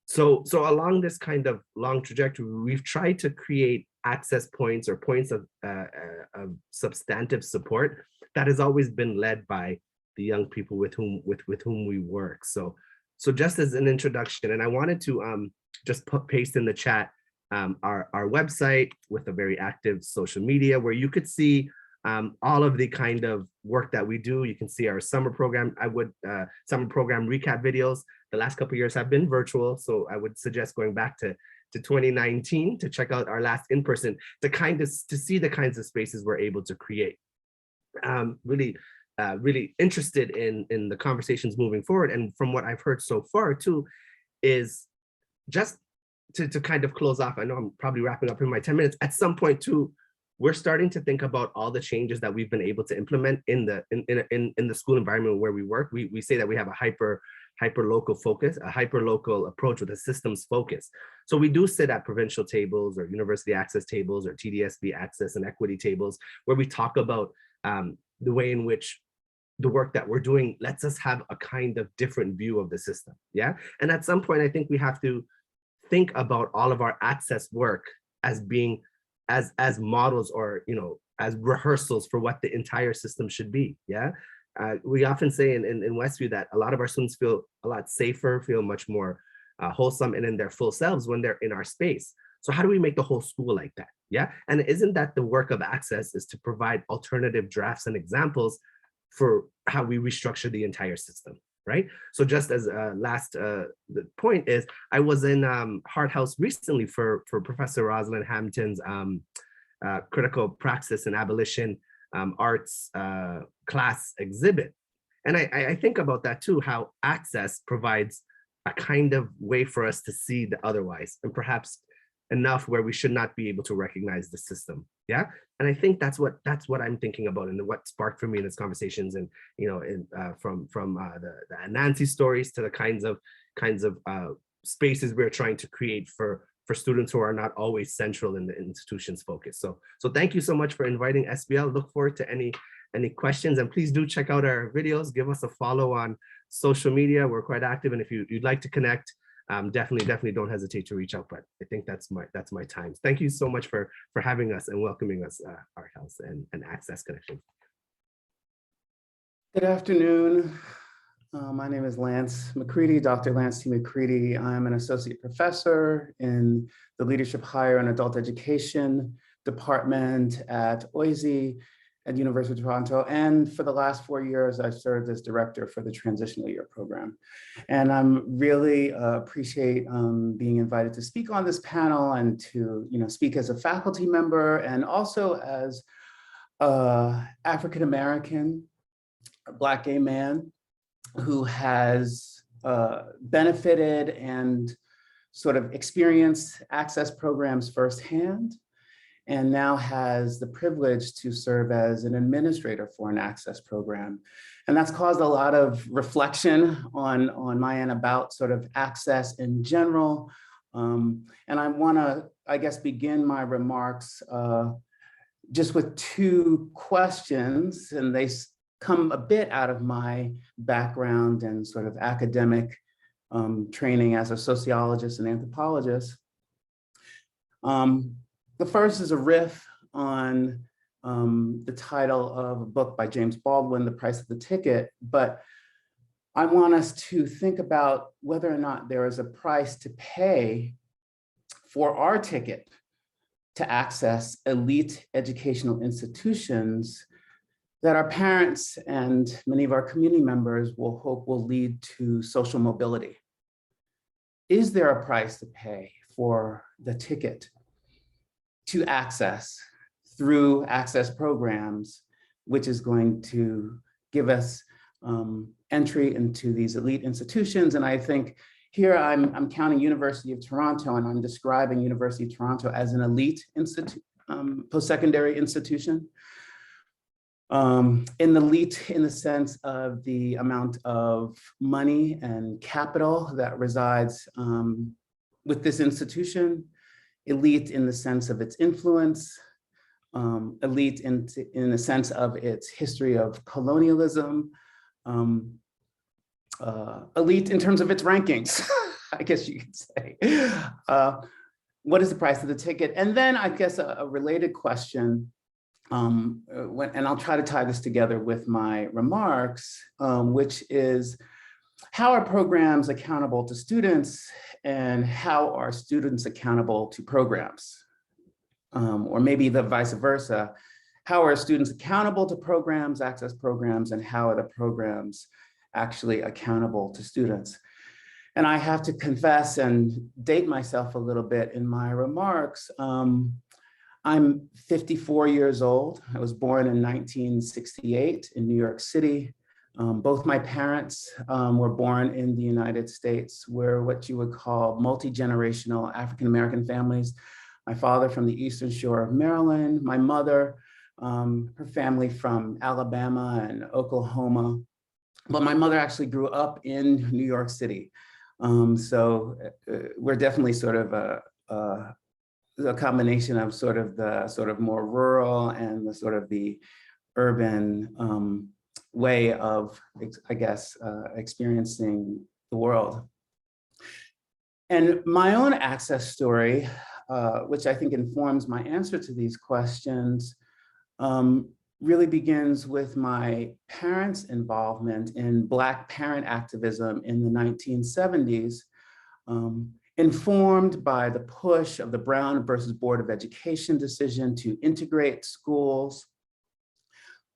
So along this kind of long trajectory, we've tried to create access points or points of substantive support that has always been led by the young people with whom we work. So just as an introduction, and I wanted to just paste in the chat our website with a very active social media where you could see all of the kind of work that we do. You can see our summer program. Summer program recap videos. The last couple of years have been virtual, so I would suggest going back to 2019 to check out our last in-person to see the kinds of spaces we're able to create. Really interested in the conversations moving forward, and from what I've heard so far too, is just to kind of close off. I know I'm probably wrapping up in my 10 minutes. At some point too, we're starting to think about all the changes that we've been able to implement in the school environment where we work. We say that we have a hyper local focus, a hyper local approach with a systems focus. So we do sit at provincial tables or university access tables or TDSB access and equity tables where we talk about the way in which the work that we're doing lets us have a kind of different view of the system. Yeah. And at some point, I think we have to think about all of our access work as being as models or, as rehearsals for what the entire system should be. Yeah. We often say in Westview that a lot of our students feel a lot safer, feel much more wholesome and in their full selves when they're in our space. So how do we make the whole school like that? Yeah. And isn't that the work of access, is to provide alternative drafts and examples for how we restructure the entire system, right? So just as a last the point is, I was in Hart House recently for Professor Rosalind Hampton's critical praxis and abolition arts class exhibit. And I think about that too, how access provides a kind of way for us to see the otherwise, and perhaps enough where we should not be able to recognize the system. Yeah. And I think that's what I'm thinking about, and what sparked for me in these conversations, and from the Nancy stories to the kinds of spaces we're trying to create for students who are not always central in the institution's focus. So thank you so much for inviting SBL. Look forward to any questions, and please do check out our videos. Give us a follow on social media. We're quite active, and if you'd like to connect, definitely don't hesitate to reach out. But I think that's my time. Thank you so much for having us and welcoming us, Art House and Access Connection. Good afternoon. My name is Lance McCready, Dr. Lance T. McCready. I'm an associate professor in the Leadership Higher and Adult Education Department at OISE at University of Toronto. And for the last 4 years, I've served as director for the Transitional Year program. And I'm really appreciate being invited to speak on this panel and to speak as a faculty member and also as an African-American, Black gay man who has benefited and sort of experienced access programs firsthand, and now has the privilege to serve as an administrator for an access program. And that's caused a lot of reflection on my end about sort of access in general. And I wanna, I guess, begin my remarks just with two questions, and they come a bit out of my background and sort of academic training as a sociologist and anthropologist. The first is a riff on the title of a book by James Baldwin, The Price of the Ticket, but I want us to think about whether or not there is a price to pay for our ticket to access elite educational institutions that our parents and many of our community members will hope will lead to social mobility. Is there a price to pay for the ticket to access through access programs, which is going to give us entry into these elite institutions? And I think Here I'm counting University of Toronto, and I'm describing University of Toronto as an elite post-secondary institution. In the elite in the sense of the amount of money and capital that resides with this institution, elite in the sense of its influence, elite in the sense of its history of colonialism, elite in terms of its rankings, I guess you could say. What is the price of the ticket? And then I guess a related question, and I'll try to tie this together with my remarks, which is, how are programs accountable to students, and how are students accountable to programs? Or maybe the vice versa. How are students accountable to programs, access programs, and how are the programs actually accountable to students? And I have to confess and date myself a little bit in my remarks. I'm 54 years old. I was born in 1968 in New York City. Both my parents were born in the United States. We're what you would call multi-generational African-American families. My father from the Eastern Shore of Maryland, my mother, her family from Alabama and Oklahoma. But my mother actually grew up in New York City. So we're definitely sort of a combination of the more rural and the sort of the urban way of, I guess, experiencing the world. And my own access story, which I think informs my answer to these questions, really begins with my parents' involvement in Black parent activism in the 1970s, informed by the push of the Brown versus Board of Education decision to integrate schools,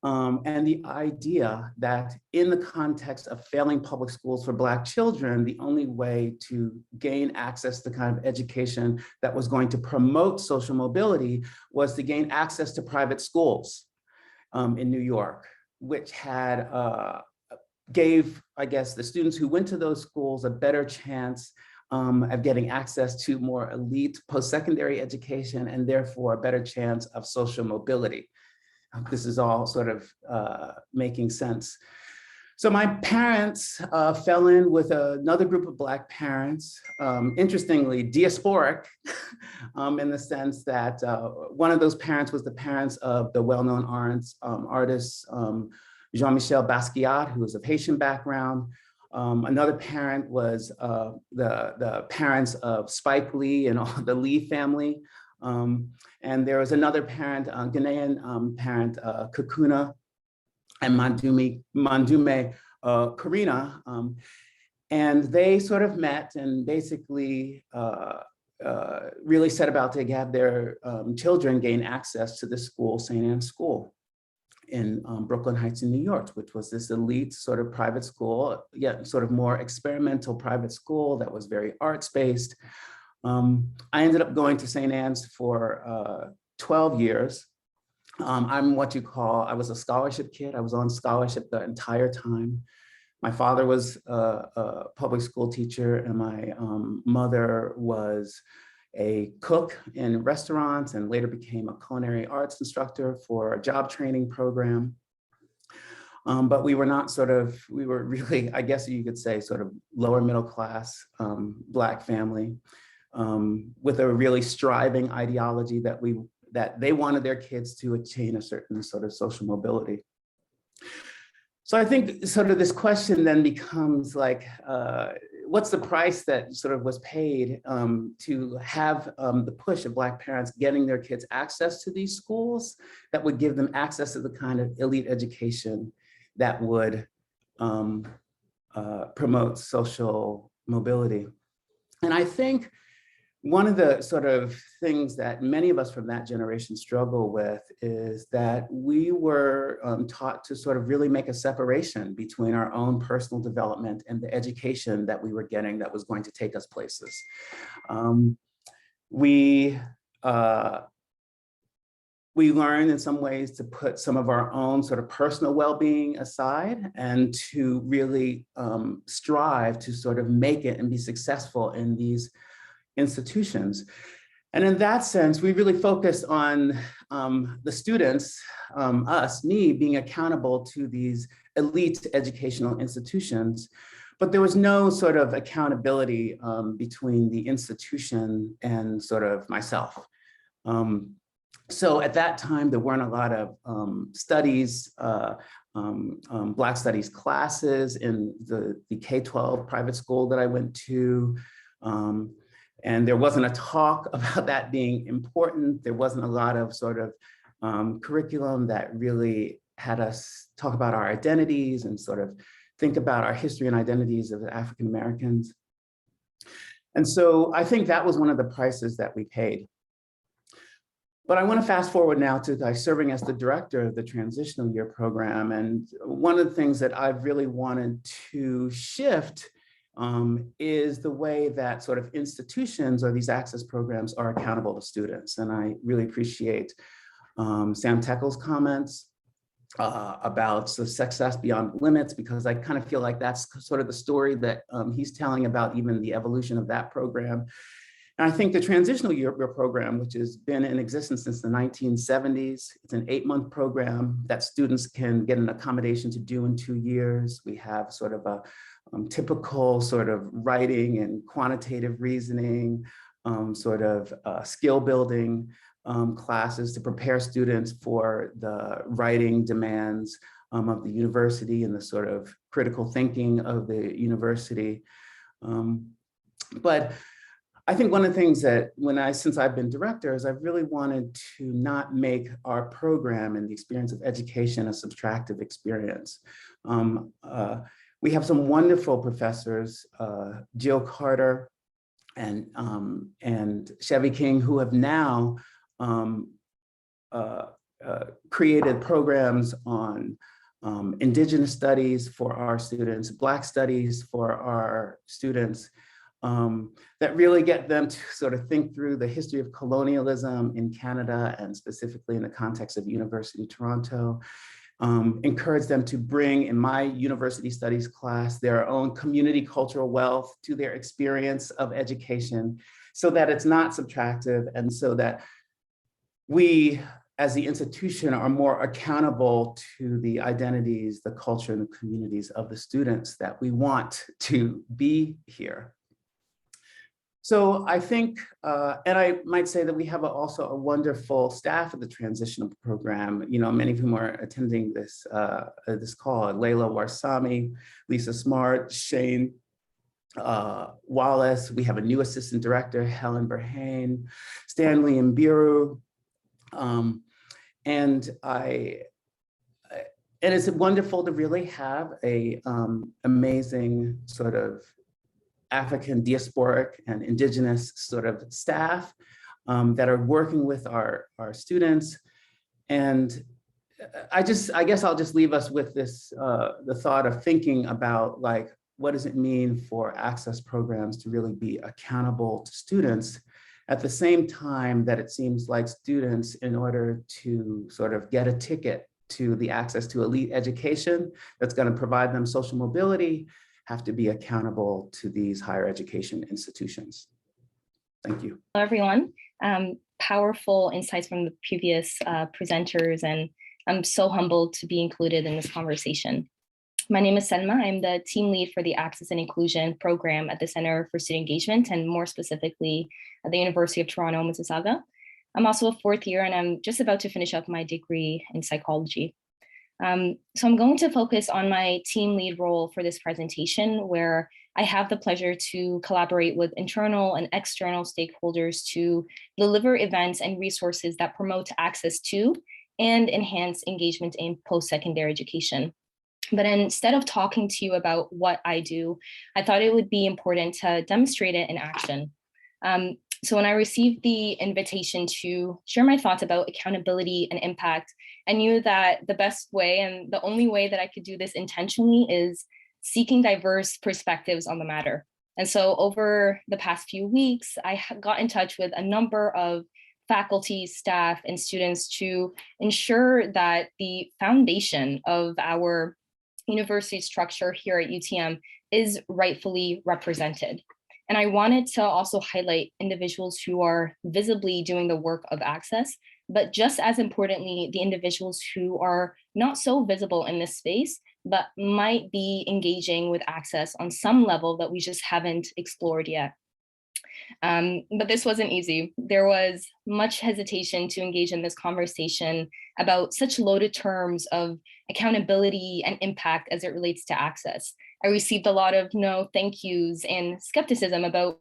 and the idea that in the context of failing public schools for Black children, the only way to gain access to the kind of education that was going to promote social mobility was to gain access to private schools in New York, which had gave, I guess, the students who went to those schools a better chance of getting access to more elite post-secondary education, and therefore a better chance of social mobility. This is all sort of making sense. So my parents fell in with another group of Black parents, interestingly diasporic, in the sense that one of those parents was the parents of the well-known artist Jean-Michel Basquiat, who was of Haitian background. Another parent was the parents of Spike Lee and all the Lee family. And there was another parent, Ghanaian parent, Kakuna and Mandume Karina. And they sort of met and basically really set about to have their children gain access to the school, St. Anne's School in Brooklyn Heights in New York, which was this elite sort of private school, yet sort of more experimental private school that was very arts-based. I ended up going to St. Anne's for 12 years. I'm what you call, I was a scholarship kid. I was on scholarship the entire time. My father was a public school teacher, and my mother was a cook in restaurants and later became a culinary arts instructor for a job training program. But we were not we were really, I guess you could say, sort of lower middle class Black family. With a really striving ideology that they wanted their kids to attain a certain sort of social mobility. So I think sort of this question then becomes like, what's the price that sort of was paid to have the push of Black parents getting their kids access to these schools that would give them access to the kind of elite education that would promote social mobility. And I think one of the sort of things that many of us from that generation struggle with is that we were taught to sort of really make a separation between our own personal development and the education that we were getting that was going to take us places. We we learned in some ways to put some of our own sort of personal well-being aside and to really strive to sort of make it and be successful in these institutions. And in that sense, we really focused on the students, me, being accountable to these elite educational institutions. But there was no sort of accountability between the institution and sort of myself. So at that time, there weren't a lot of studies, Black studies classes in the K-12 private school that I went to. And there wasn't a talk about that being important. There wasn't a lot of sort of curriculum that really had us talk about our identities and sort of think about our history and identities of African Americans. And so I think that was one of the prices that we paid. But I want to fast forward now to serving as the director of the transitional year program. And one of the things that I've really wanted to shift is the way that sort of institutions or these access programs are accountable to students. And I really appreciate Sam Tekel's comments about the Success Beyond Limits, because I kind of feel like that's sort of the story that he's telling about even the evolution of that program. And I think the transitional year program, which has been in existence since the 1970s, it's an 8-month program that students can get an accommodation to do in 2 years. We have sort of a typical sort of writing and quantitative reasoning, sort of skill building classes to prepare students for the writing demands of the university and the sort of critical thinking of the university. But I think one of the things that since I've been director is I've really wanted to not make our program and the experience of education a subtractive experience. We have some wonderful professors, Jill Carter and Chevy King, who have now created programs on Indigenous studies for our students, Black studies for our students, that really get them to sort of think through the history of colonialism in Canada and specifically in the context of University of Toronto. Encourage them to bring, in my university studies class, their own community cultural wealth to their experience of education so that it's not subtractive and so that we, as the institution, are more accountable to the identities, the culture, and the communities of the students that we want to be here. So I think, and I might say that we have also a wonderful staff of the transitional program. You know, many of whom are attending this this call: Layla Warsami, Lisa Smart, Shane Wallace. We have a new assistant director, Helen Berhane, Stanley Mbiru, and it's wonderful to really have a amazing sort of African diasporic and indigenous sort of staff that are working with our students. And I guess I'll just leave us with this, the thought of thinking about like, what does it mean for access programs to really be accountable to students at the same time that it seems like students, in order to sort of get a ticket to the access to elite education that's going to provide them social mobility, have to be accountable to these higher education institutions. Thank you. Hello, everyone. Powerful insights from the previous presenters, and I'm so humbled to be included in this conversation. My name is Selma. I'm the team lead for the Access and Inclusion program at the Center for Student Engagement, and more specifically at the University of Toronto Mississauga. I'm also a 4th year, and I'm just about to finish up my degree in psychology. So I'm going to focus on my team lead role for this presentation, where I have the pleasure to collaborate with internal and external stakeholders to deliver events and resources that promote access to and enhance engagement in post-secondary education. But instead of talking to you about what I do, I thought it would be important to demonstrate it in action. So when I received the invitation to share my thoughts about accountability and impact, I knew that the best way and the only way that I could do this intentionally is seeking diverse perspectives on the matter. And so over the past few weeks, I got in touch with a number of faculty, staff, and students to ensure that the foundation of our university structure here at UTM is rightfully represented. And I wanted to also highlight individuals who are visibly doing the work of access, but just as importantly, the individuals who are not so visible in this space, but might be engaging with access on some level that we just haven't explored yet. But this wasn't easy. There was much hesitation to engage in this conversation about such loaded terms of accountability and impact as it relates to access. I received a lot of no thank yous and skepticism about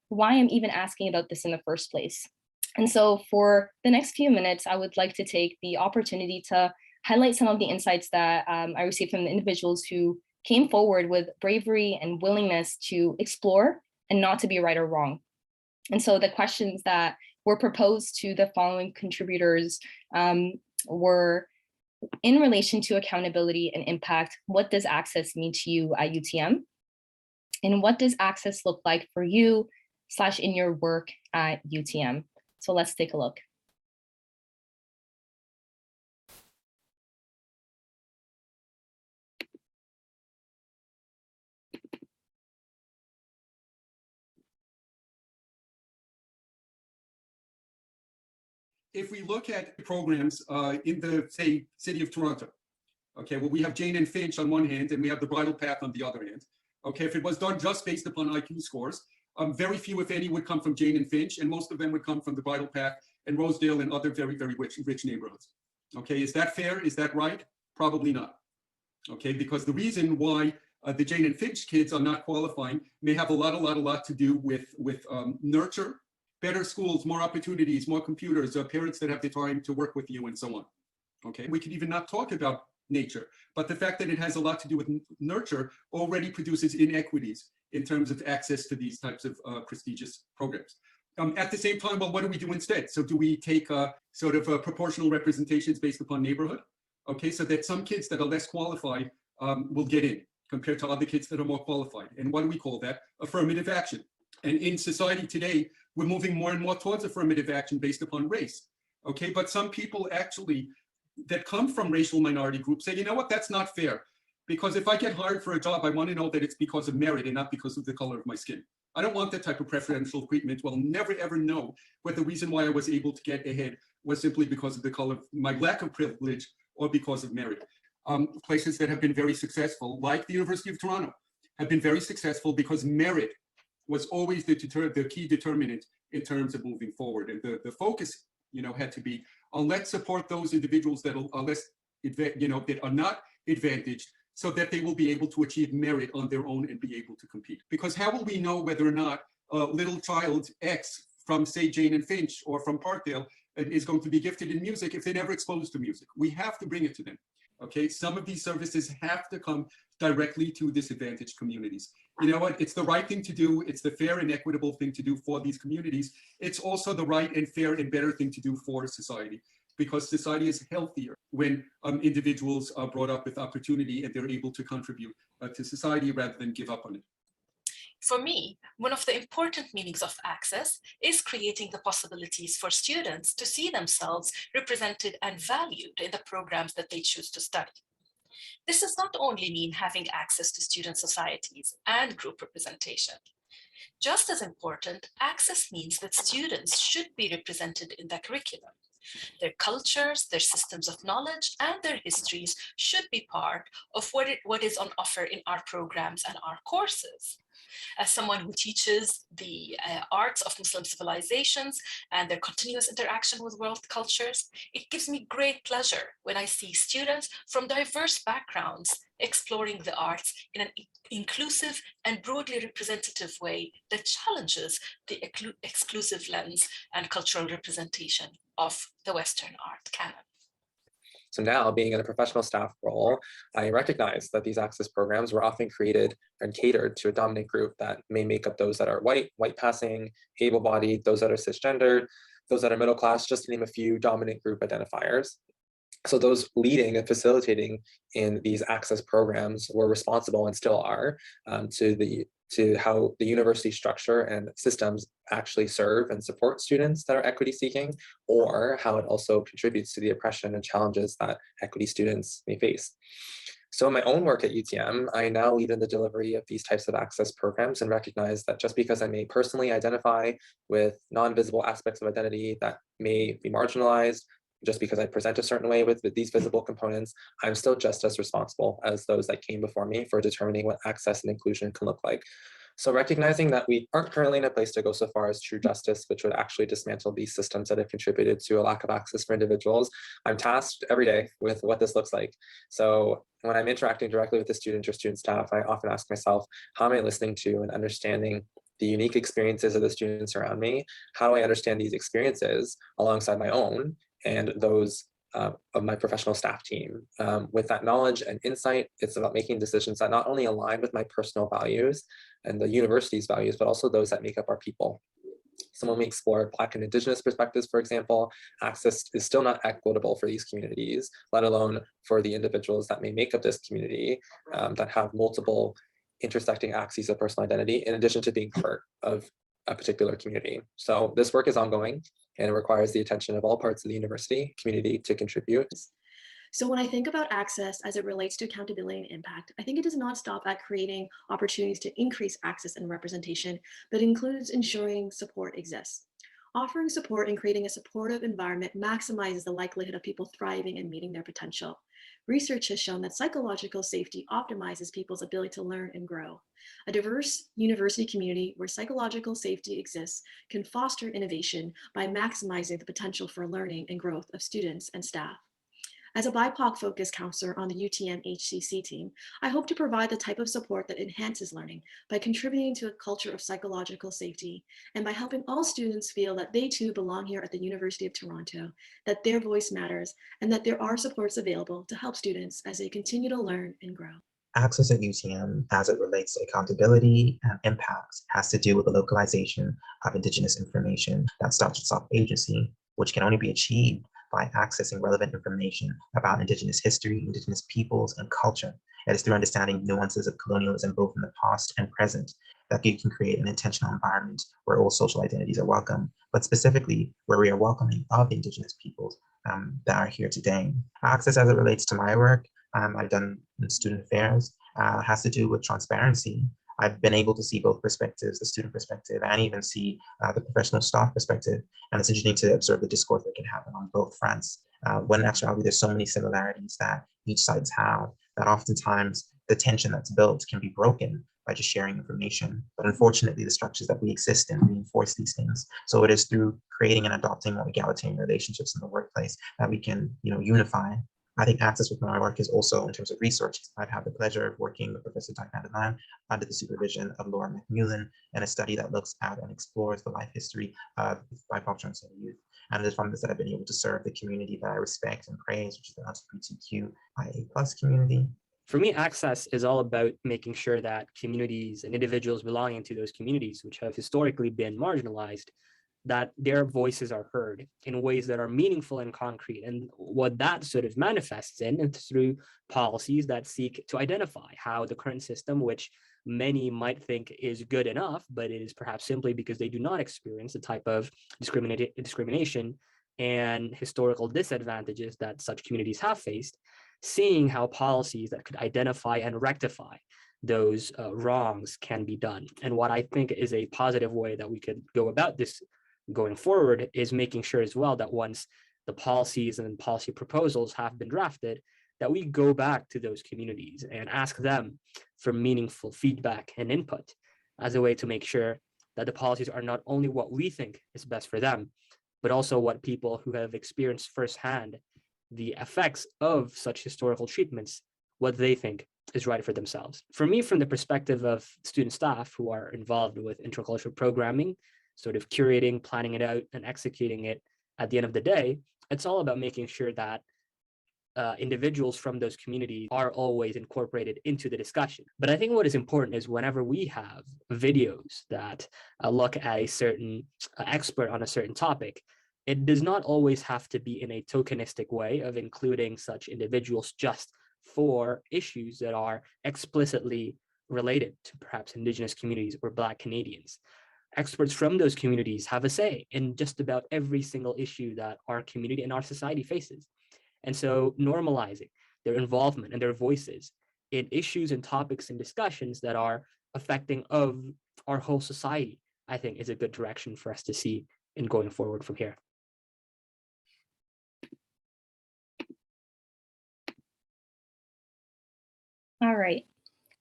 why I'm even asking about this in the first place. And so for the next few minutes, I would like to take the opportunity to highlight some of the insights that I received from the individuals who came forward with bravery and willingness to explore and not to be right or wrong. And so the questions that were proposed to the following contributors were in relation to accountability and impact. What does access mean to you at UTM? And what does access look like for you / in your work at UTM? So let's take a look. If we look at programs in the, say, city of Toronto, okay, well, we have Jane and Finch on one hand, and we have the Bridle Path on the other hand. Okay, if it was done just based upon IQ scores, very few, if any, would come from Jane and Finch, and most of them would come from the Bridle Path and Rosedale and other very, very rich neighborhoods. Okay, is that fair? Is that right? Probably not. Okay, because the reason why the Jane and Finch kids are not qualifying may have a lot to do with nurture, better schools, more opportunities, more computers, parents that have the time to work with you, and so on. Okay, we could even not talk about nature, but the fact that it has a lot to do with nurture already produces inequities in terms of access to these types of prestigious programs. At the same time, well, what do we do instead? So do we take sort of proportional representations based upon neighborhood? Okay, so that some kids that are less qualified will get in compared to other kids that are more qualified. And what do we call that? Affirmative action. And in society today, we're moving more and more towards affirmative action based upon race. Okay, but some people actually that come from racial minority groups say, you know what, that's not fair. Because if I get hired for a job, I want to know that it's because of merit and not because of the color of my skin. I don't want that type of preferential treatment. We'll never ever know what the reason why I was able to get ahead was simply because of the color of my lack of privilege or because of merit. Places that have been very successful, like the University of Toronto, have been very successful because merit was always the key determinant in terms of moving forward. And the focus, had to be on let's support those individuals that are less, that are not advantaged, so that they will be able to achieve merit on their own and be able to compete. Because how will we know whether or not little child X from, say, Jane and Finch or from Parkdale is going to be gifted in music if they're never exposed to music? We have to bring it to them. Okay, some of these services have to come directly to disadvantaged communities. You know what? It's the right thing to do. It's the fair and equitable thing to do for these communities. It's also the right and fair and better thing to do for society, because society is healthier when individuals are brought up with opportunity and they're able to contribute to society rather than give up on it. For me, one of the important meanings of access is creating the possibilities for students to see themselves represented and valued in the programs that they choose to study. This does not only mean having access to student societies and group representation. Just as important, access means that students should be represented in the curriculum. Their cultures, their systems of knowledge, and their histories should be part of what is on offer in our programs and our courses. As someone who teaches the arts of Muslim civilizations and their continuous interaction with world cultures, it gives me great pleasure when I see students from diverse backgrounds exploring the arts in an inclusive and broadly representative way that challenges the exclusive lens and cultural representation of the Western art canon. So now, being in a professional staff role, I recognize that these access programs were often created and catered to a dominant group that may make up those that are white passing, able-bodied, those that are cisgendered, those that are middle class, just to name a few dominant group identifiers. So those leading and facilitating in these access programs were responsible, and still are, to the to how the university structure and systems actually serve and support students that are equity seeking, or how it also contributes to the oppression and challenges that equity students may face. So in my own work at UTM, I now lead in the delivery of these types of access programs and recognize that just because I may personally identify with non-visible aspects of identity that may be marginalized, just because I present a certain way with these visible components, I'm still just as responsible as those that came before me for determining what access and inclusion can look like. So recognizing that we aren't currently in a place to go so far as true justice, which would actually dismantle these systems that have contributed to a lack of access for individuals, I'm tasked every day with what this looks like. So when I'm interacting directly with the student or student staff, I often ask myself, how am I listening to and understanding the unique experiences of the students around me? How do I understand these experiences alongside my own and those of my professional staff team? With that knowledge and insight, it's about making decisions that not only align with my personal values and the university's values, but also those that make up our people. So when we explore Black and Indigenous perspectives, for example, access is still not equitable for these communities, let alone for the individuals that may make up this community that have multiple intersecting axes of personal identity, in addition to being part of a particular community. So this work is ongoing and it requires the attention of all parts of the university community to contribute. So when I think about access as it relates to accountability and impact, I think it does not stop at creating opportunities to increase access and representation, but includes ensuring support exists. Offering support and creating a supportive environment maximizes the likelihood of people thriving and meeting their potential. Research has shown that psychological safety optimizes people's ability to learn and grow. A diverse university community where psychological safety exists can foster innovation by maximizing the potential for learning and growth of students and staff. As a BIPOC-focused counselor on the UTM HCC team, I hope to provide the type of support that enhances learning by contributing to a culture of psychological safety and by helping all students feel that they too belong here at the University of Toronto, that their voice matters, and that there are supports available to help students as they continue to learn and grow. Access at UTM, as it relates to accountability and impact, has to do with the localization of Indigenous information that starts with self-agency, which can only be achieved by accessing relevant information about Indigenous history, Indigenous peoples, and culture. It is through understanding nuances of colonialism, both in the past and present, that you can create an intentional environment where all social identities are welcome, but specifically where we are welcoming of Indigenous peoples that are here today. Access as it relates to my work, I've done in student affairs, has to do with transparency. I've been able to see both perspectives, the student perspective, and even see the professional staff perspective. And it's interesting to observe the discourse that can happen on both fronts. When in actuality, there's so many similarities that each sides have, that oftentimes the tension that's built can be broken by just sharing information. But unfortunately, the structures that we exist in reinforce these things. So it is through creating and adopting more egalitarian relationships in the workplace that we can, unify. I think access with my work is also in terms of research. I've had the pleasure of working with Professor Liat Margolis under the supervision of Laura McEwen in a study that looks at and explores the life history of BIPOC transgender youth. And it is from this that I've been able to serve the community that I respect and praise, which is the LGBTQIA+ community. For me, access is all about making sure that communities and individuals belonging to those communities, which have historically been marginalized, that their voices are heard in ways that are meaningful and concrete. And what that sort of manifests in is through policies that seek to identify how the current system, which many might think is good enough, but it is perhaps simply because they do not experience the type of discrimination and historical disadvantages that such communities have faced, seeing how policies that could identify and rectify those wrongs can be done. And what I think is a positive way that we could go about this going forward is making sure as well that once the policies and policy proposals have been drafted, that we go back to those communities and ask them for meaningful feedback and input as a way to make sure that the policies are not only what we think is best for them, but also what people who have experienced firsthand the effects of such historical treatments, what they think is right for themselves. For me, from the perspective of student staff who are involved with intercultural programming, sort of curating, planning it out, and executing it, at the end of the day, it's all about making sure that individuals from those communities are always incorporated into the discussion. But I think what is important is whenever we have videos that look at a certain expert on a certain topic, it does not always have to be in a tokenistic way of including such individuals just for issues that are explicitly related to perhaps Indigenous communities or Black Canadians. Experts from those communities have a say in just about every single issue that our community and our society faces. And so normalizing their involvement and their voices in issues and topics and discussions that are affecting of our whole society, I think is a good direction for us to see in going forward from here. All right.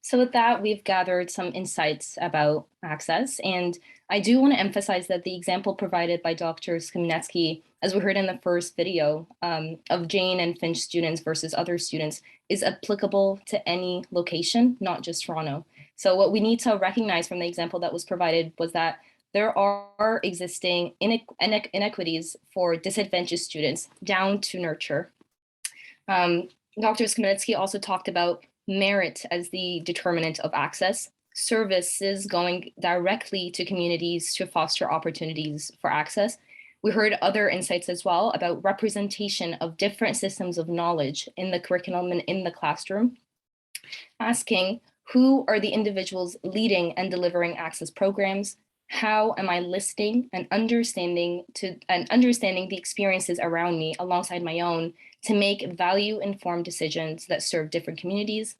So with that, we've gathered some insights about access. And I do want to emphasize that the example provided by Dr. Skimnetsky, as we heard in the first video, of Jane and Finch students versus other students is applicable to any location, not just Toronto. So what we need to recognize from the example that was provided was that there are existing inequities for disadvantaged students down to nurture. Dr. Skimnetsky also talked about merit as the determinant of access, services going directly to communities to foster opportunities for access. We heard other insights as well about representation of different systems of knowledge in the curriculum and in the classroom, asking who are the individuals leading and delivering access programs? How am I listening and understanding the experiences around me alongside my own to make value-informed decisions that serve different communities?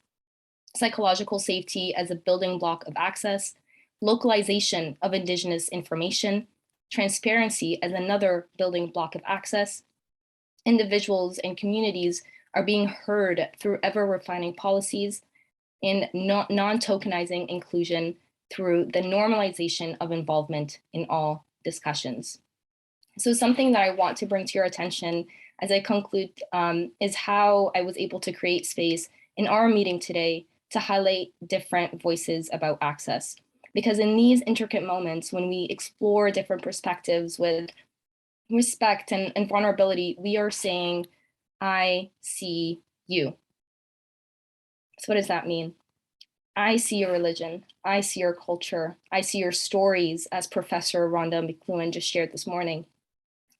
Psychological safety as a building block of access, localization of Indigenous information, transparency as another building block of access. Individuals and communities are being heard through ever-refining policies in non-tokenizing inclusion through the normalization of involvement in all discussions. So something that I want to bring to your attention as I conclude is how I was able to create space in our meeting today to highlight different voices about access. Because in these intricate moments, when we explore different perspectives with respect and vulnerability, we are saying, I see you. So what does that mean? I see your religion, I see your culture, I see your stories, as Professor Rhonda McEwan just shared this morning.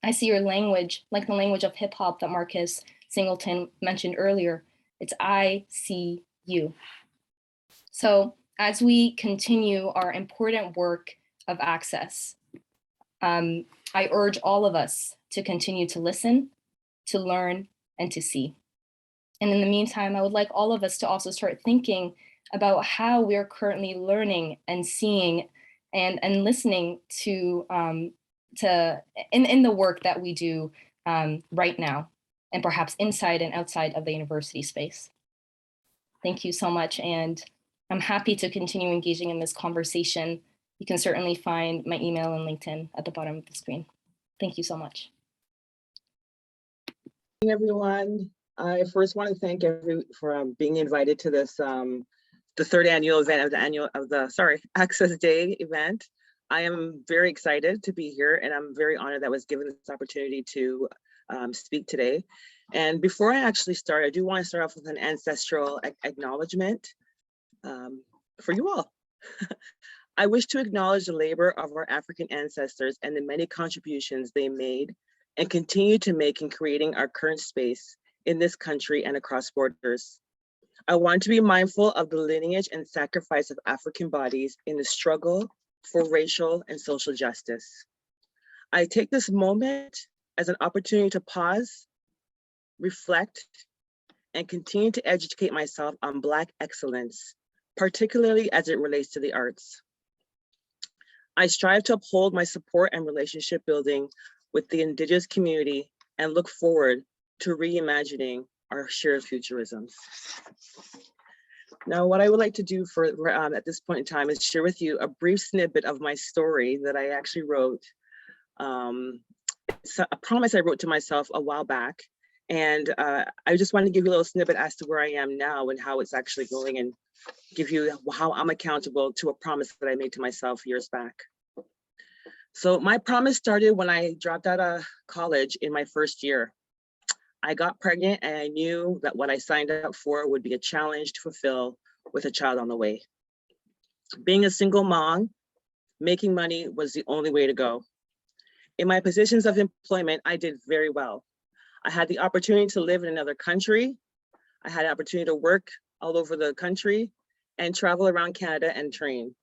I see your language, like the language of hip hop that Marcus Singleton mentioned earlier. It's I see you. So as we continue our important work of access, I urge all of us to continue to listen, to learn, and to see. And in the meantime, I would like all of us to also start thinking about how we are currently learning and seeing and listening to in the work that we do right now, and perhaps inside and outside of the university space. Thank you so much, and I'm happy to continue engaging in this conversation. You can certainly find my email and LinkedIn at the bottom of the screen. Thank you so much. Everyone, I first want to thank everyone for being invited to this the third annual event of the Access Day event. I am very excited to be here, and I'm very honored that I was given this opportunity to speak today. And before I actually start, I do want to start off with an ancestral acknowledgement for you all. I wish to acknowledge the labor of our African ancestors and the many contributions they made and continue to make in creating our current space in this country and across borders. I want to be mindful of the lineage and sacrifice of African bodies in the struggle for racial and social justice. I take this moment as an opportunity to pause, reflect, and continue to educate myself on Black excellence, particularly as it relates to the arts. I strive to uphold my support and relationship building with the Indigenous community and look forward to reimagining our shared futurisms. Now, what I would like to do for at this point in time is share with you a brief snippet of my story that I actually wrote. It's a promise I wrote to myself a while back. And I just want to give you a little snippet as to where I am now and how it's actually going, and give you how I'm accountable to a promise that I made to myself years back. So my promise started when I dropped out of college in my first year. I got pregnant and I knew that what I signed up for would be a challenge to fulfill with a child on the way. Being a single mom, making money was the only way to go. In my positions of employment, I did very well. I had the opportunity to live in another country. I had the opportunity to work all over the country. and travel around Canada and train.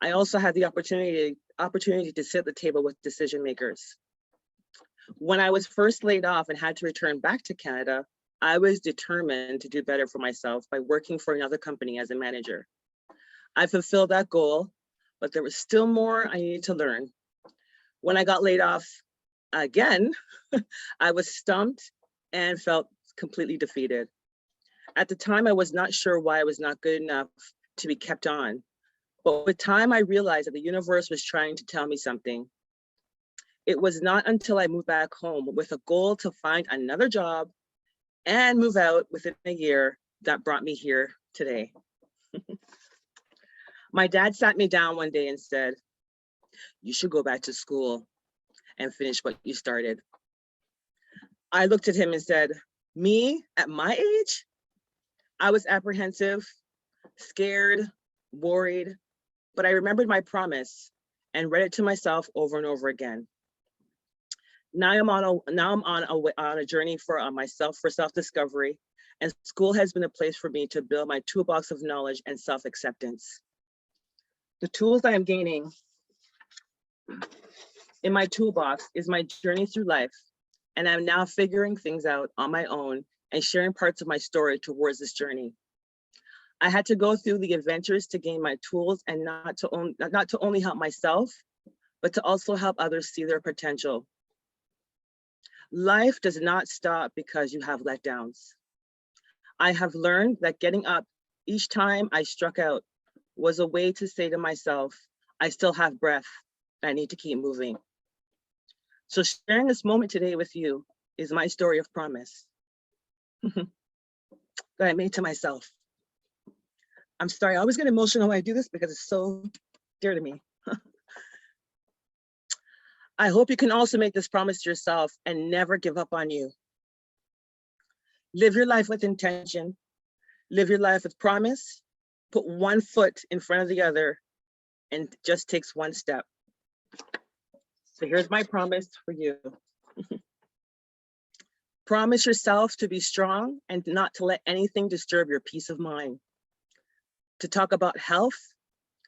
I also had the opportunity to sit at the table with decision makers. When I was first laid off and had to return back to Canada, I was determined to do better for myself by working for another company as a manager. I fulfilled that goal, but there was still more I needed to learn. When I got laid off again, I was stumped and felt completely defeated. At the time, I was not sure why I was not good enough to be kept on. But with time, I realized that the universe was trying to tell me something. It was not until I moved back home with a goal to find another job and move out within a year that brought me here today. My dad sat me down one day and said, "You should go back to school and finish what you started." I looked at him and said, "Me at my age?" I was apprehensive, scared, worried, but I remembered my promise and read it to myself over and over again. Now I'm on a journey for self-discovery, and school has been a place for me to build my toolbox of knowledge and self-acceptance. The tools I am gaining in my toolbox is my journey through life, and I'm now figuring things out on my own and sharing parts of my story towards this journey. I had to go through the adventures to gain my tools and not to only help myself, but to also help others see their potential. Life does not stop because you have letdowns. I have learned that getting up each time I struck out was a way to say to myself, I still have breath, I need to keep moving. So sharing this moment today with you is my story of promise that I made to myself. I'm sorry, I always get emotional when I do this because it's so dear to me. I hope you can also make this promise to yourself and never give up on you. Live your life with intention. Live your life with promise. Put one foot in front of the other and just takes one step. So here's my promise for you. Promise yourself to be strong and not to let anything disturb your peace of mind. To talk about health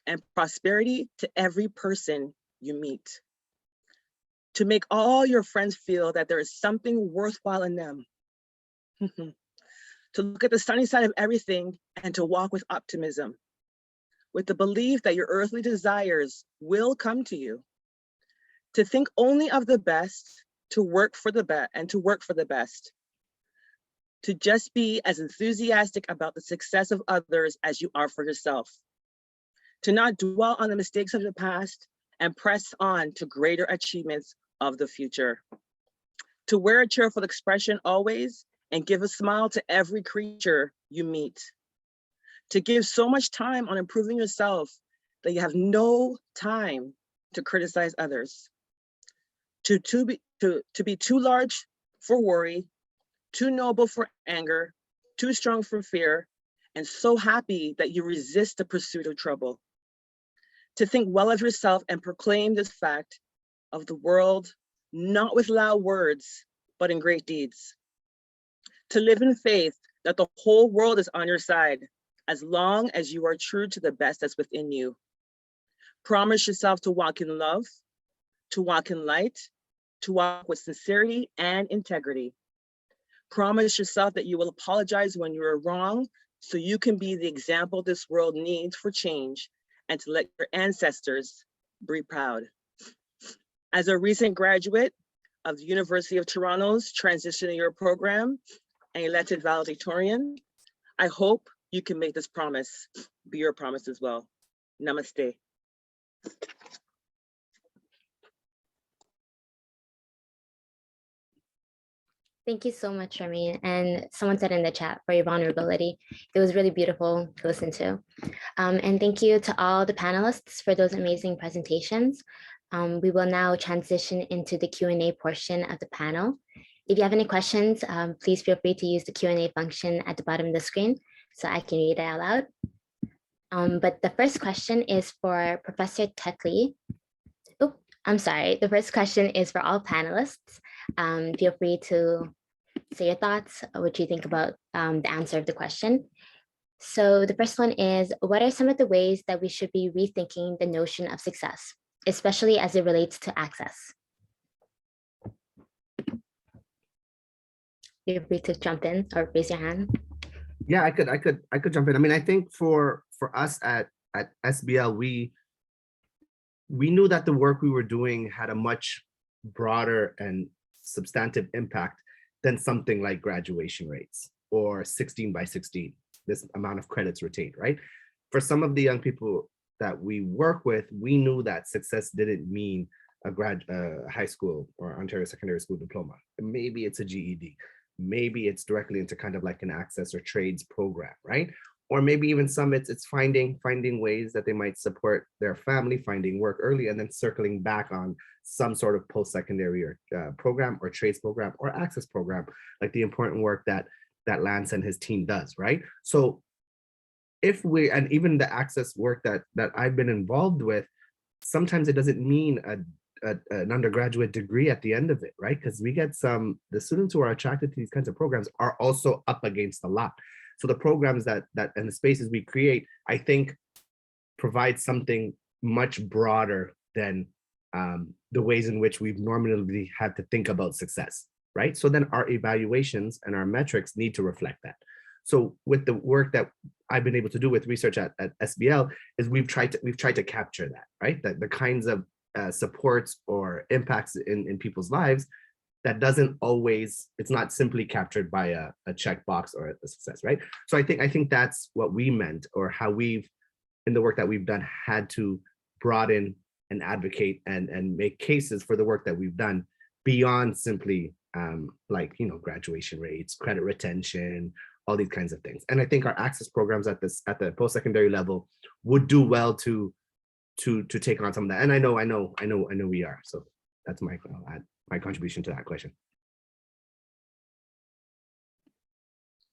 and prosperity to every person you meet. To make all your friends feel that there is something worthwhile in them. To look at the sunny side of everything and to walk with optimism, with the belief that your earthly desires will come to you. To think only of the best, to work for the best. To just be as enthusiastic about the success of others as you are for yourself. To not dwell on the mistakes of the past and press on to greater achievements of the future. To wear a cheerful expression always and give a smile to every creature you meet. To give so much time on improving yourself that you have no time to criticize others. To be too large for worry, too noble for anger, too strong for fear, and so happy that you resist the pursuit of trouble. To think well of yourself and proclaim this fact of the world, not with loud words, but in great deeds. To live in faith that the whole world is on your side, as long as you are true to the best that's within you. Promise yourself to walk in love, to walk in light, to walk with sincerity and integrity. Promise yourself that you will apologize when you are wrong, so you can be the example this world needs for change, and to let your ancestors be proud. As a recent graduate of the University of Toronto's Transition Year Program and elected valedictorian, I hope you can make this promise be your promise as well. Namaste. Thank you so much, Charmaine. And someone said in the chat for your vulnerability. It was really beautiful to listen to. And thank you to all the panelists for those amazing presentations. We will now transition into the Q&A portion of the panel. If you have any questions, please feel free to use the Q&A function at the bottom of the screen so I can read it out loud. But the first question is for Professor Tekle. Oh, I'm sorry. The first question is for all panelists. Feel free to say your thoughts, what you think about the answer of the question. So the first one is, what are some of the ways that we should be rethinking the notion of success, especially as it relates to access? You're free to jump in or raise your hand. Yeah, I could jump in. I mean, I think for us at SBL, we knew that the work we were doing had a much broader and substantive impact than something like graduation rates or 16 by 16, this amount of credits retained, right? For some of the young people that we work with, we knew that success didn't mean a high school or Ontario secondary school diploma. Maybe it's a GED. Maybe it's directly into kind of like an access or trades program, right? Or maybe even some it's finding ways that they might support their family, finding work early, and then circling back on some sort of post-secondary or program or trades program or access program, like the important work that Lance and his team does, right? So if we, and even the access work that I've been involved with, sometimes it doesn't mean an undergraduate degree at the end of it, right? Because we get the students who are attracted to these kinds of programs are also up against a lot. So the programs that and the spaces we create, I think, provide something much broader than the ways in which we've normally had to think about success, right? So then our evaluations and our metrics need to reflect that. So with the work that I've been able to do with research at SBL is we've tried to capture that, right? That the kinds of supports or impacts in people's lives that doesn't always, it's not simply captured by a checkbox or a success, right? So I think that's what we meant, or how we've, in the work that we've done, had to broaden and advocate and make cases for the work that we've done beyond simply like, you know, graduation rates, credit retention, all these kinds of things. And I think our access programs at the post-secondary level would do well to take on some of that. And I know we are. So that's my contribution to that question.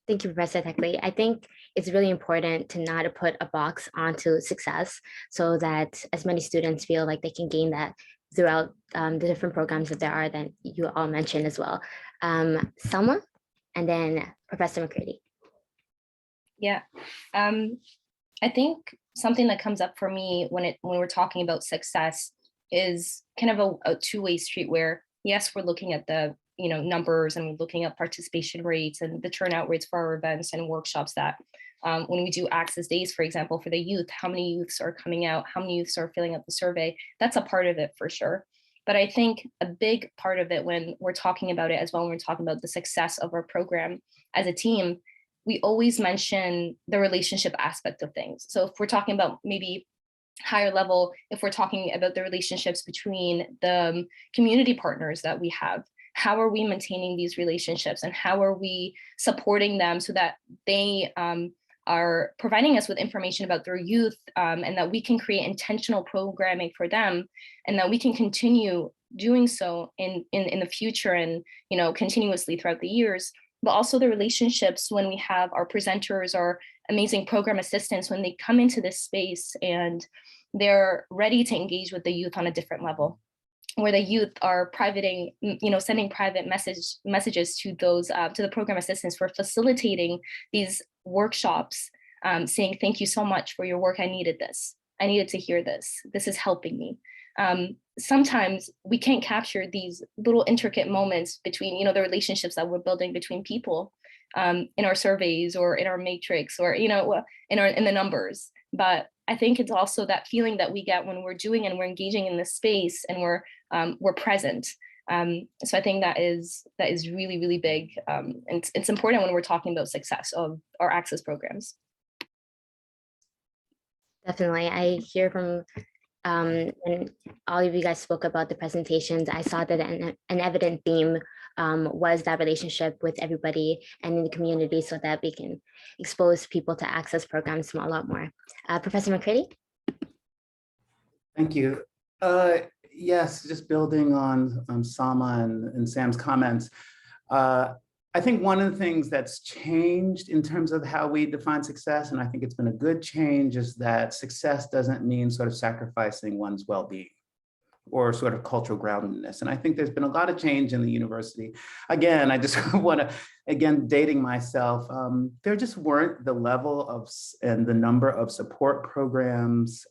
Thank you, Professor Teckley. I think it's really important to not put a box onto success so that as many students feel like they can gain that throughout the different programs that there are that you all mentioned as well. Selma, and then Professor McCready. Yeah, I think something that comes up for me when we're talking about success is kind of a two-way street where, yes, we're looking at the numbers, and we're looking at participation rates and the turnout rates for our events and workshops that when we do access days, for example, for the youth, how many youths are coming out, how many youths are filling out the survey, that's a part of it for sure. But I think a big part of it when we're talking about it as well, when we're talking about the success of our program as a team, we always mention the relationship aspect of things. So if we're talking about maybe higher level, if we're talking about the relationships between the community partners that we have, how are we maintaining these relationships and how are we supporting them so that they are providing us with information about their youth, and that we can create intentional programming for them, and that we can continue doing so in the future and continuously throughout the years. But also the relationships when we have our presenters, our amazing program assistants, when they come into this space and they're ready to engage with the youth on a different level, where the youth are sending private messages to those to the program assistants for facilitating these workshops, saying, thank you so much for your work. I needed this. I needed to hear this. This is helping me. Sometimes we can't capture these little intricate moments between, the relationships that we're building between people in our surveys or in our matrix or, in the numbers. But I think it's also that feeling that we get when we're doing and we're engaging in this space and we're present. So I think that is really, really big. And it's important when we're talking about success of our access programs. Definitely. I hear from when all of you guys spoke about the presentations, I saw that an evident theme was that relationship with everybody and in the community so that we can expose people to access programs a lot more. Professor McCready? Thank you. Yes, just building on Salma and Sam's comments. I think one of the things that's changed in terms of how we define success, and I think it's been a good change, is that success doesn't mean sort of sacrificing one's well-being, or sort of cultural groundedness. And I think there's been a lot of change in the university. Again, I just want to, again, dating myself, there just weren't the level of and the number of support programs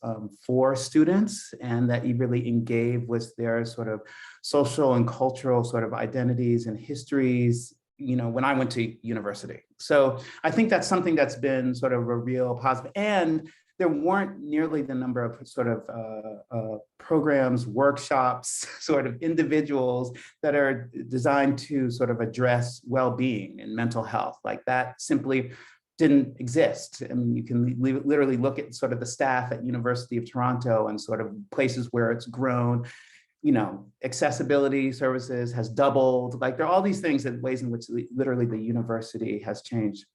for students, and that you really engage with their sort of social and cultural sort of identities and histories, you know, when I went to university. So I think that's something that's been sort of a real positive. And there weren't nearly the number of sort of programs, workshops, sort of individuals that are designed to sort of address well-being and mental health. Like that simply didn't exist. I mean, you can literally look at sort of the staff at University of Toronto and sort of places where it's grown. You know, accessibility services has doubled. Like there are all these things and ways in which literally the university has changed.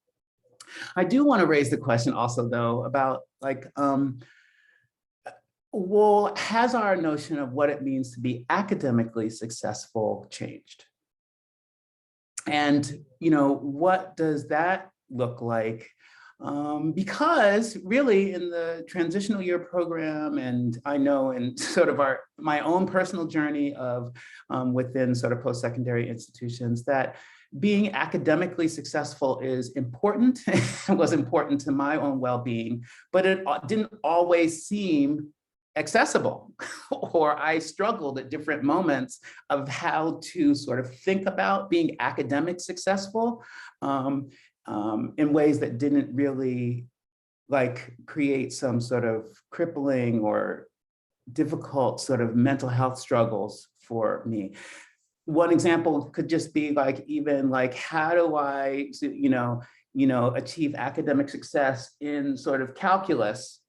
I do want to raise the question also though about like, well, has our notion of what it means to be academically successful changed? And, you know, what does that look like? Because really in the transitional year program, and I know in sort of my own personal journey of within sort of post-secondary institutions, that being academically successful is important. It was important to my own well-being, but it didn't always seem accessible, or I struggled at different moments of how to sort of think about being academic successful in ways that didn't really like create some sort of crippling or difficult sort of mental health struggles for me. One example could just be like, even like, how do I, you know, achieve academic success in sort of calculus,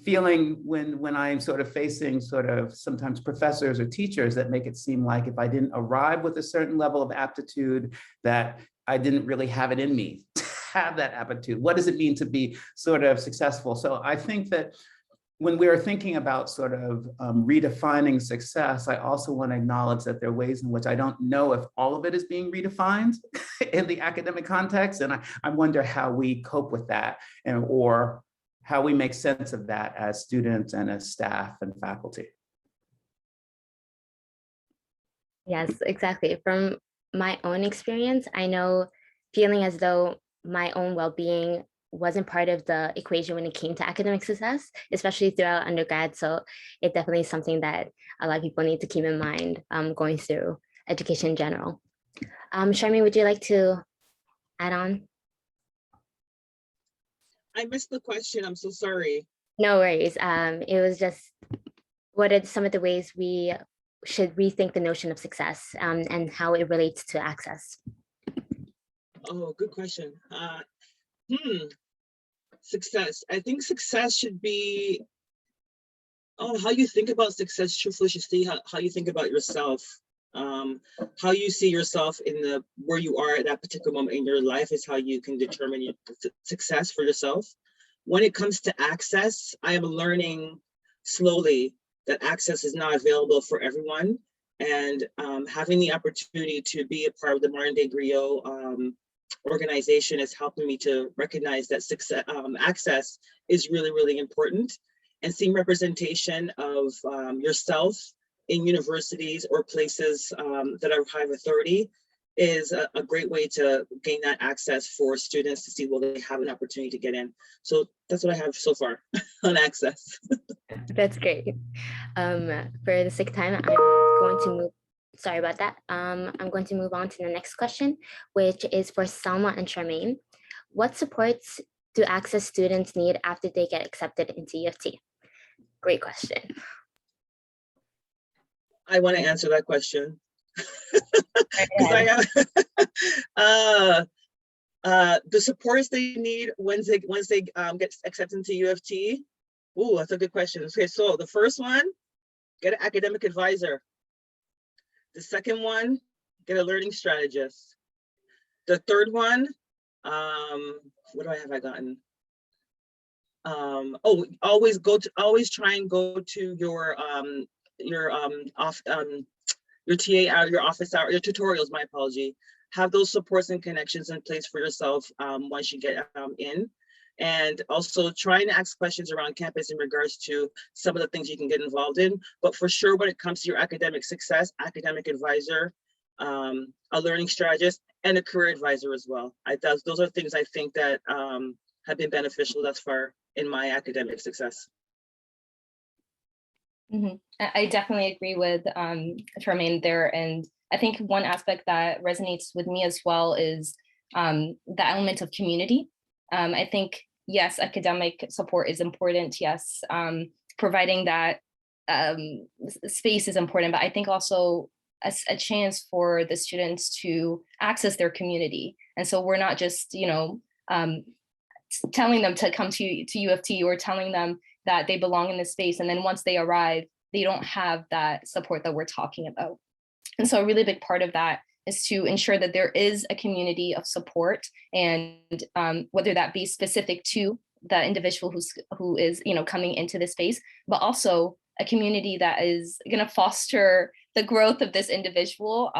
feeling when I'm sort of facing sort of sometimes professors or teachers that make it seem like if I didn't arrive with a certain level of aptitude, that I didn't really have it in me to have that aptitude. What does it mean to be sort of successful? So I think that when we are thinking about sort of redefining success, I also want to acknowledge that there are ways in which I don't know if all of it is being redefined in the academic context. And I wonder how we cope with that, and or how we make sense of that as students and as staff and faculty. Yes, exactly. From my own experience, I know feeling as though my own well-being wasn't part of the equation when it came to academic success, especially throughout undergrad. So it definitely is something that a lot of people need to keep in mind going through education in general. Charmaine, would you like to add on? I missed the question. I'm so sorry. No worries. It was just, what are some of the ways we should rethink the notion of success and how it relates to access? Oh, good question. Success. I think success should be, how you think about success truthfully should see how you think about yourself. How you see yourself in where you are at that particular moment in your life is how you can determine your success for yourself. When it comes to access, I am learning slowly that access is not available for everyone. And having the opportunity to be a part of the Modern Day Griot organization is helping me to recognize that success, access is really, really important. And seeing representation of yourself in universities or places that are high authority is a great way to gain that access for students to see, will they have an opportunity to get in. So that's what I have so far on access. That's great. For the sake of time, I'm going to move, sorry about that. I'm going to move on to the next question, which is for Salma and Charmaine. What supports do access students need after they get accepted into U of T? Great question. I want to answer that question. I have, the supports they need once they get accepted into U of T. Ooh, that's a good question. Okay, so the first one, get an academic advisor. The second one, get a learning strategist. The third one, what I gotten? Always try and go to your TA hour, your office hour, your tutorials, my apology. Have those supports and connections in place for yourself once you get in. and also trying to ask questions around campus in regards to some of the things you can get involved in. But for sure, when it comes to your academic success, academic advisor, a learning strategist, and a career advisor as well. Those are things I think that have been beneficial thus far in my academic success. I definitely agree with Charmaine there. And I think one aspect that resonates with me as well is the element of community. I think, yes, academic support is important. Yes, providing that space is important, but I think also a chance for the students to access their community. And so we're not just, telling them to come to U of T or telling them that they belong in this space. And then once they arrive, they don't have that support that we're talking about. And so a really big part of that is to ensure that there is a community of support, and whether that be specific to the individual who is coming into this space, but also a community that is going to foster the growth of this individual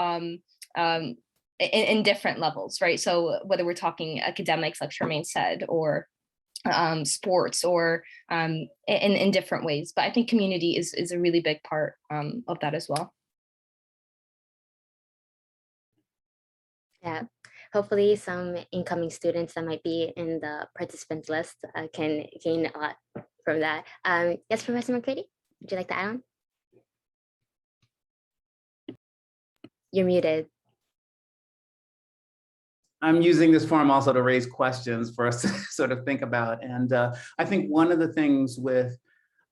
in different levels, right? So whether we're talking academics, like Charmaine said, or sports, or in different ways. But I think community is a really big part of that as well. Yeah, hopefully some incoming students that might be in the participants list can gain a lot from that. Yes, Professor McCready, would you like to add on? You're muted. I'm using this forum also to raise questions for us to sort of think about. And I think one of the things with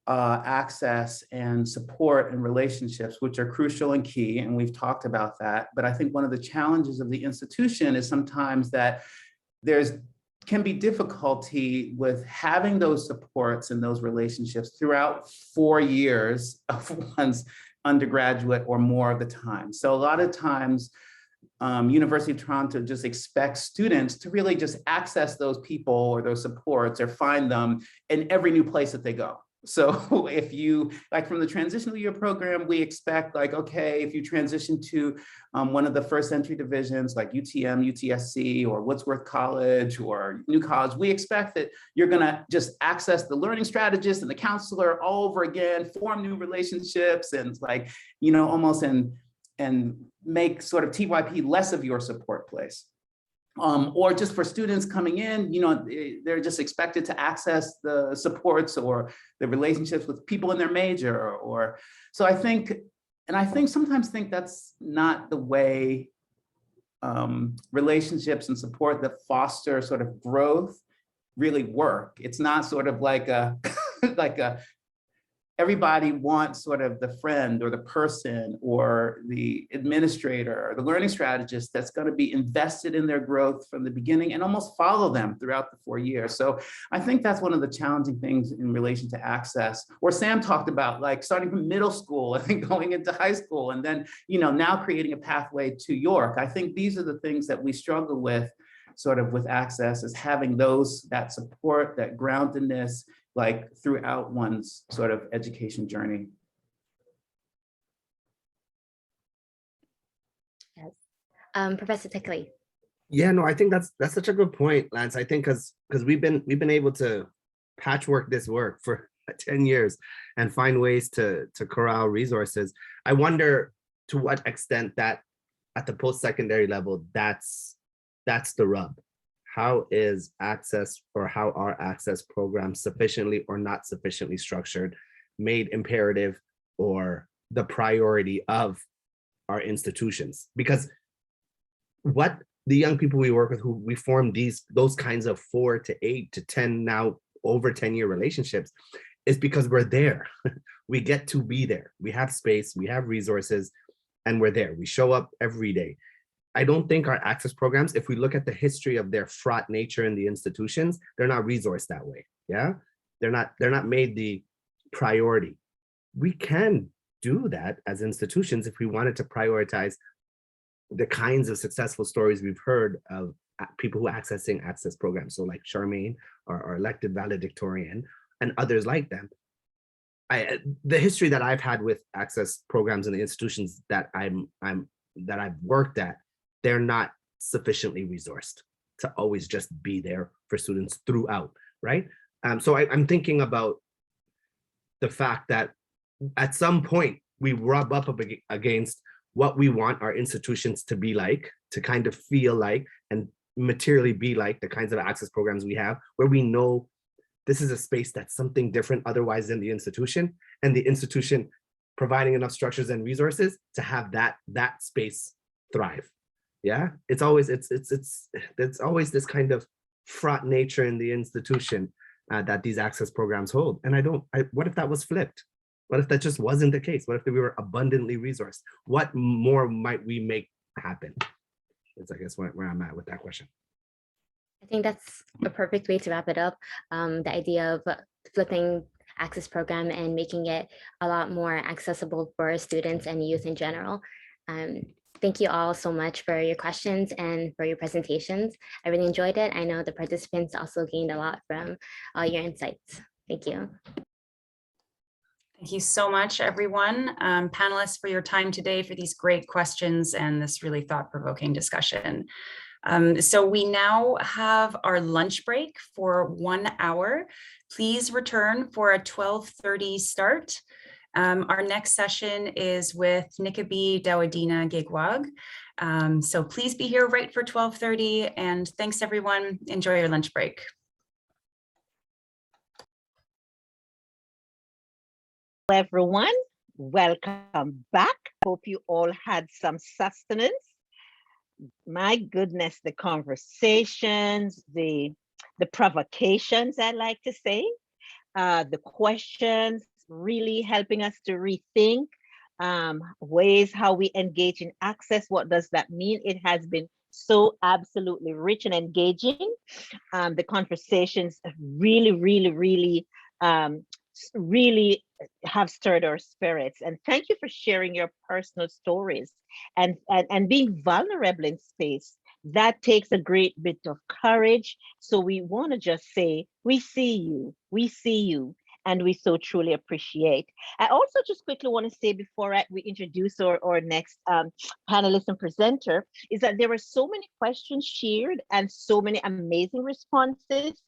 access and support and relationships, which are crucial and key, and we've talked about that, but I think one of the challenges of the institution is sometimes that can be difficulty with having those supports and those relationships throughout 4 years of one's undergraduate or more of the time. So a lot of times, University of Toronto just expects students to really just access those people or those supports or find them in every new place that they go. So if you, like from the transitional year program, we expect like, okay, if you transition to one of the first entry divisions like UTM, UTSC, or Woodsworth College or New College, we expect that you're gonna just access the learning strategist and the counselor all over again, form new relationships and like, almost and make sort of TYP less of your support place. Or just for students coming in, they're just expected to access the supports or the relationships with people in their major so I think sometimes that's not the way relationships and support that foster sort of growth really work. It's not sort of like everybody wants sort of the friend or the person or the administrator or the learning strategist that's going to be invested in their growth from the beginning and almost follow them throughout the 4 years. So I think that's one of the challenging things in relation to access, or Sam talked about, like starting from middle school and then going into high school and then, now creating a pathway to York. I think these are the things that we struggle with sort of with access, is having that support, that groundedness, like throughout one's sort of education journey. Yes. Professor Tickley. Yeah, no, I think that's such a good point, Lance. I think because we've been able to patchwork this work for 10 years and find ways to corral resources. I wonder to what extent that at the post-secondary level, that's the rub. How is access, or how are access programs sufficiently or not sufficiently structured, made imperative or the priority of our institutions? Because what the young people we work with, who we form those kinds of 4 to 8 to 10, now over 10-year relationships, is because we're there. We get to be there. We have space, we have resources, and we're there. We show up every day. I don't think our access programs, if we look at the history of their fraught nature in the institutions, they're not resourced that way. Yeah, they're not made the priority. We can do that as institutions if we wanted to prioritize the kinds of successful stories we've heard of people who are accessing access programs. So like Charmaine, or elected valedictorian, and others like them. The history that I've had with access programs in the institutions that I've worked at, they're not sufficiently resourced to always just be there for students throughout. right? So I'm thinking about the fact that at some point we rub up against what we want our institutions to be like, to kind of feel like and materially be like the kinds of access programs we have, where we know this is a space that's something different otherwise than the institution, and the institution providing enough structures and resources to have that space thrive. Yeah, it's always always this kind of fraught nature in the institution that these access programs hold. And what if that was flipped? What if that just wasn't the case? What if we were abundantly resourced? What more might we make happen? That's, I guess, where I'm at with that question. I think that's a perfect way to wrap it up. The idea of flipping access program and making it a lot more accessible for students and youth in general. Thank you all so much for your questions and for your presentations. I really enjoyed it. I know the participants also gained a lot from all your insights. Thank you. Thank you so much, everyone. Panelists, for your time today, for these great questions and this really thought-provoking discussion. So we now have our lunch break for 1 hour. Please return for a 12:30 start. Our next session is with Nikibii Dawadinna Giigwag. So please be here right for 12:30, and thanks everyone. Enjoy your lunch break. Hello, everyone. Welcome back. Hope you all had some sustenance. My goodness, the conversations, the provocations, I like to say, the questions really helping us to rethink ways how we engage in access. What does that mean? It has been so absolutely rich and engaging. The conversations really have stirred our spirits. And thank you for sharing your personal stories and being vulnerable in space. That takes a great bit of courage. So we want to just say, we see you, and we so truly appreciate. I also just quickly want to say before we introduce our next panelist and presenter, is that there were so many questions shared and so many amazing responses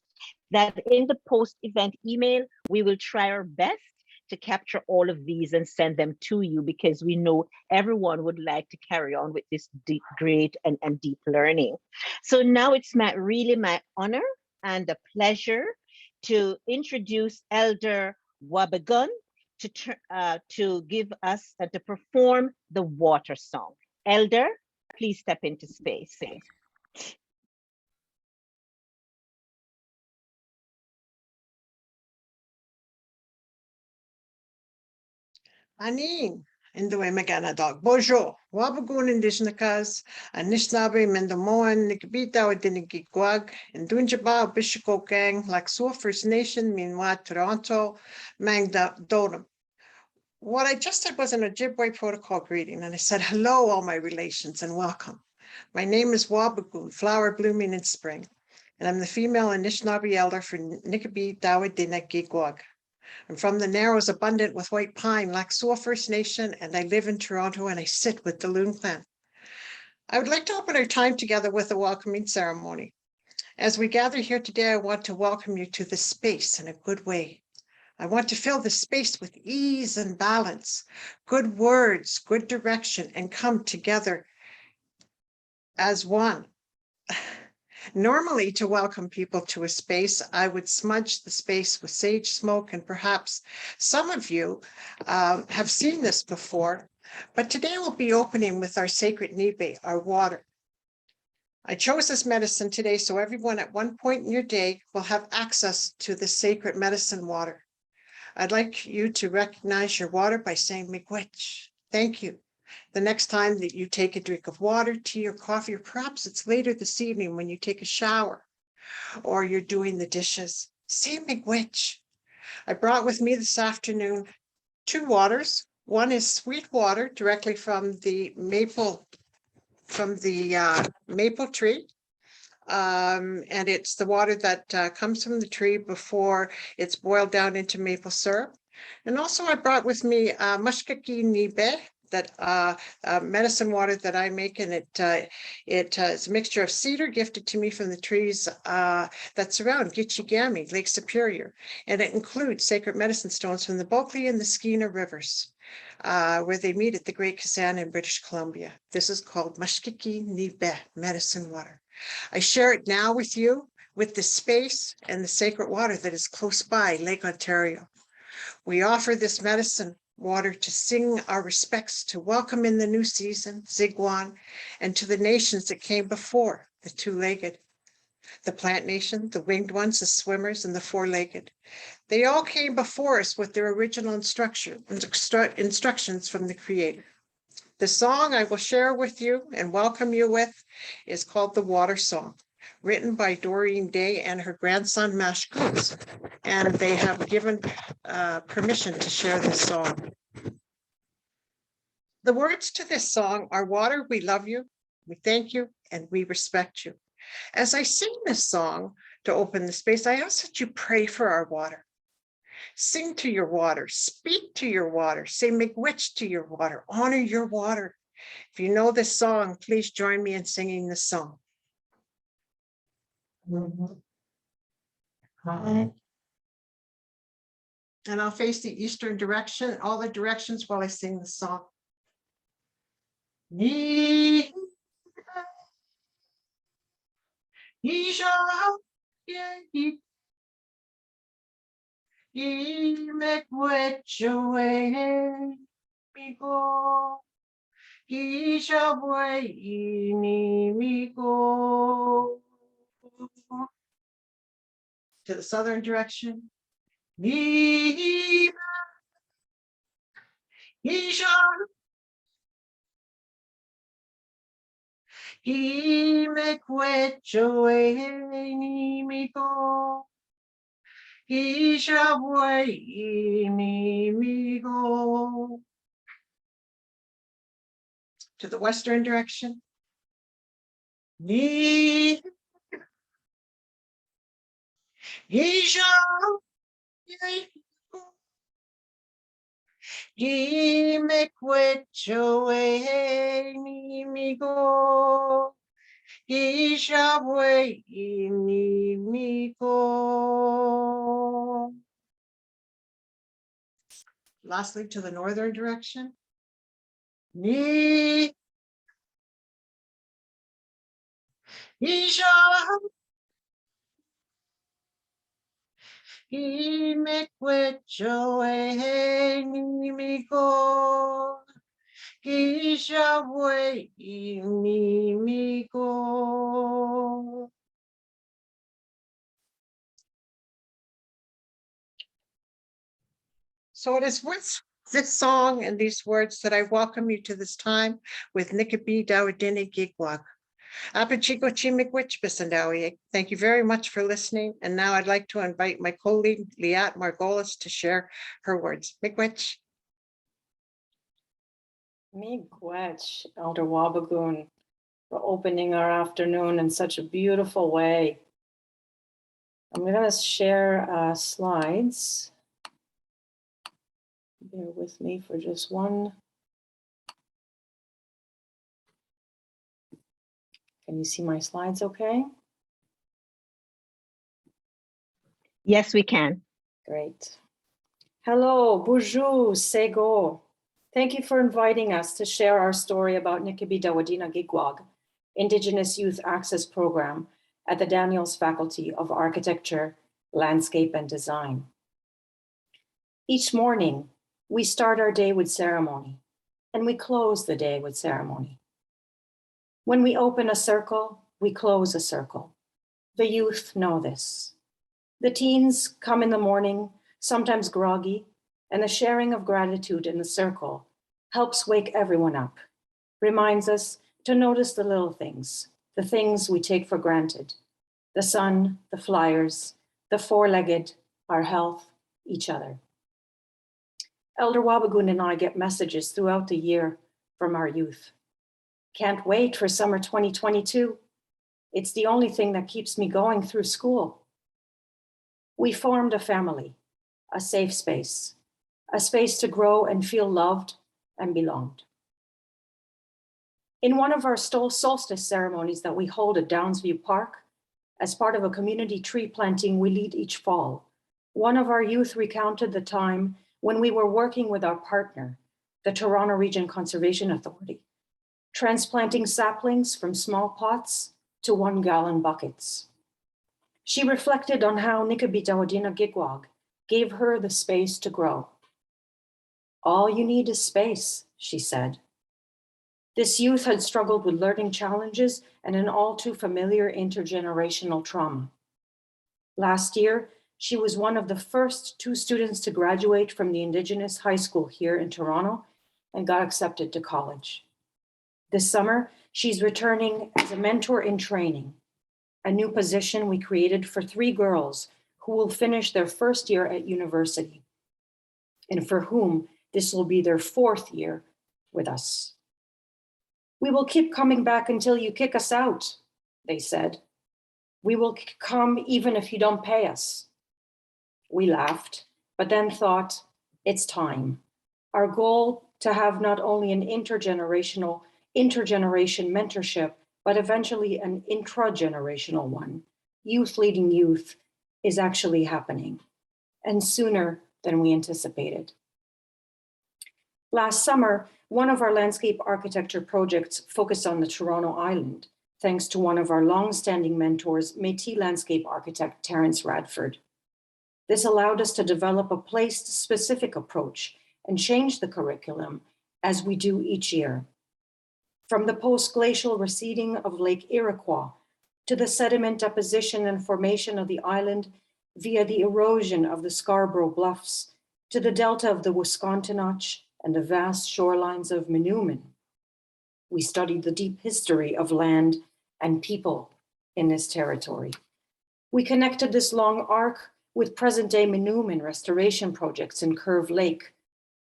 that in the post-event email, we will try our best to capture all of these and send them to you, because we know everyone would like to carry on with this great and deep learning. So now it's really my honor and a pleasure to introduce Elder Whabagoon to give us to perform the water song. Elder, please step into space. Anin, Indoe Magana Dog. Bonjour. Whabagoon Indigenous, Anishinaabe Mendomoan, Nikibii Dawadinna Giigwag, Indunjaba, Bishikogang, Laksua First Nation, Minwa, Toronto, Mangda Donum. What I just said was an Ojibwe protocol greeting, and I said, hello, all my relations, and welcome. My name is Whabagoon, flower blooming in spring, and I'm the female Anishinaabe elder for Nikibii Dawadinna Giigwag. I'm from the Narrows abundant with white pine, Laksua First Nation, and I live in Toronto and I sit with the Loon Clan. I would like to open our time together with a welcoming ceremony. As we gather here today, I want to welcome you to the space in a good way. I want to fill the space with ease and balance, good words, good direction, and come together as one. Normally, to welcome people to a space, I would smudge the space with sage smoke, and perhaps some of you have seen this before, but today we'll be opening with our sacred nibe, our water. I chose this medicine today so everyone at one point in your day will have access to the sacred medicine water. I'd like you to recognize your water by saying miigwech. Thank you. The next time that you take a drink of water, tea, or coffee, or perhaps it's later this evening when you take a shower or you're doing the dishes, say miigwech. I brought with me this afternoon 2 waters. One is sweet water directly from the maple tree. And it's the water that comes from the tree before it's boiled down into maple syrup. And also I brought with me mushkaki nibe. that medicine water that I make, and it's a mixture of cedar gifted to me from the trees that surround Gitchigami, Lake Superior, and it includes sacred medicine stones from the Bulkley and the Skeena rivers, where they meet at the Great Kazan in British Columbia. This is called Mashkiki Nibe medicine water. I share it now with you with the space and the sacred water that is close by Lake Ontario. We offer this medicine water to sing our respects, to welcome in the new season, Zigwan, and to the nations that came before, the two-legged, the plant nation, the winged ones, the swimmers, and the four-legged. They all came before us with their original instructions from the Creator. The song I will share with you and welcome you with is called The Water Song, written by Doreen Day and her grandson Mashkoos, and they have given permission to share this song. The words to this song are: water, we love you, we thank you, and we respect you. As I sing this song to open the space, I ask that you pray for our water. Sing to your water, speak to your water, say miigwech to your water, honor your water. If you know this song, please join me in singing this song. And I'll face the eastern direction, all the directions while I sing the song. To the southern direction. To the western direction. Lastly, to the northern direction. So it is with this song and these words that I welcome you to this time with Nikibii Dawadinna Giigwag. Thank you very much for listening. And now I'd like to invite my colleague, Liat Margolis, to share her words. Miigwech. Miigwech, Elder Whabagoon, for opening our afternoon in such a beautiful way. I'm going to share slides. Bear with me for just one. Can you see my slides okay? Yes, we can. Great. Hello, bonjour, sego. Thank you for inviting us to share our story about Nikibii Dawadinna Giigwag, Indigenous Youth Access Program at the Daniels Faculty of Architecture, Landscape and Design. Each morning, we start our day with ceremony, and we close the day with ceremony. When we open a circle, we close a circle. The youth know this. The teens come in the morning, sometimes groggy, and the sharing of gratitude in the circle helps wake everyone up, reminds us to notice the little things, the things we take for granted, the sun, the flyers, the four-legged, our health, each other. Elder Whabagoon and I get messages throughout the year from our youth. Can't wait for summer 2022. It's the only thing that keeps me going through school. We formed a family, a safe space, a space to grow and feel loved and belonged. In one of our solstice ceremonies that we hold at Downsview Park, as part of a community tree planting we lead each fall, one of our youth recounted the time when we were working with our partner, the Toronto Region Conservation Authority, transplanting saplings from small pots to 1-gallon buckets. She reflected on how Nikibii Dawadinna Giigwag gave her the space to grow. "All you need is space," she said. This youth had struggled with learning challenges and an all too familiar intergenerational trauma. Last year, she was one of the first 2 students to graduate from the Indigenous high school here in Toronto and got accepted to college. This summer, she's returning as a mentor in training, a new position we created for 3 girls who will finish their first year at university, and for whom this will be their 4th year with us. "We will keep coming back until you kick us out," they said. "We will come even if you don't pay us." We laughed, but then thought, it's time. Our goal to have not only an intergeneration mentorship, but eventually an intragenerational one, youth leading youth, is actually happening, and sooner than we anticipated. Last summer, one of our landscape architecture projects focused on the Toronto Island, thanks to one of our long-standing mentors, Métis landscape architect Terence Radford. This allowed us to develop a place-specific approach and change the curriculum as we do each year. From the post-glacial receding of Lake Iroquois to the sediment deposition and formation of the island via the erosion of the Scarborough Bluffs to the delta of the Wisconsinach and the vast shorelines of McEwen. We studied the deep history of land and people in this territory. We connected this long arc with present-day McEwen restoration projects in Curve Lake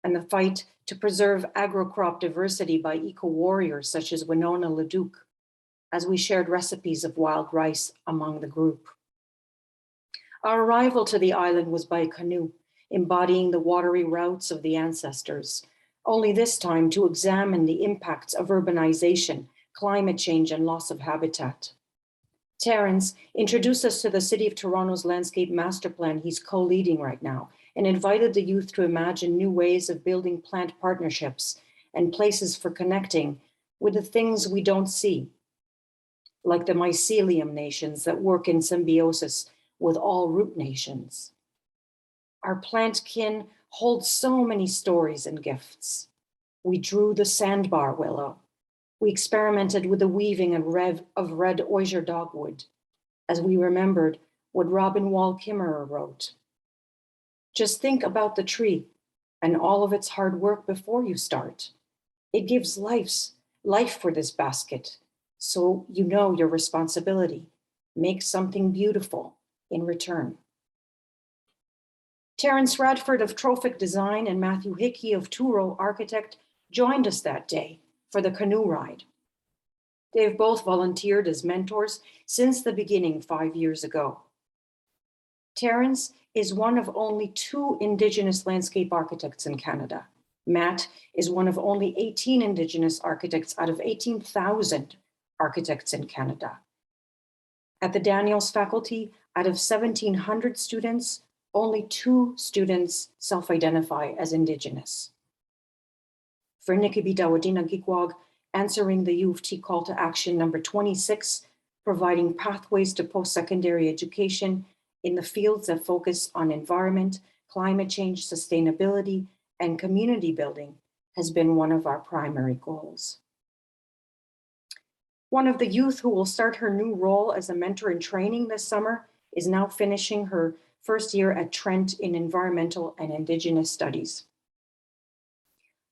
and the fight to preserve agrocrop diversity by eco-warriors such as Winona Leduc, as we shared recipes of wild rice among the group. Our arrival to the island was by canoe, embodying the watery routes of the ancestors, only this time to examine the impacts of urbanization, climate change, and loss of habitat. Terence introduced us to the City of Toronto's landscape master plan he's co-leading right now, and invited the youth to imagine new ways of building plant partnerships and places for connecting with the things we don't see, like the mycelium nations that work in symbiosis with all root nations. Our plant kin holds so many stories and gifts. We drew the sandbar willow. We experimented with the weaving of red osier dogwood, as we remembered what Robin Wall Kimmerer wrote. Just think about the tree and all of its hard work before you start. It gives life for this basket, so you know your responsibility. Make something beautiful in return. Terence Radford of Trophic Design and Matthew Hickey of Touro Architect joined us that day for the canoe ride. They've both volunteered as mentors since the beginning 5 years ago. Terence is one of only 2 Indigenous landscape architects in Canada. Matt is one of only 18 Indigenous architects out of 18,000 architects in Canada. At the Daniels faculty, out of 1,700 students, only 2 students self-identify as Indigenous. For Nikibii Dawadinna Giigwag, answering the U of T call to action number 26, providing pathways to post-secondary education in the fields that focus on environment, climate change, sustainability, and community building has been one of our primary goals. One of the youth who will start her new role as a mentor in training this summer is now finishing her first year at Trent in environmental and Indigenous studies.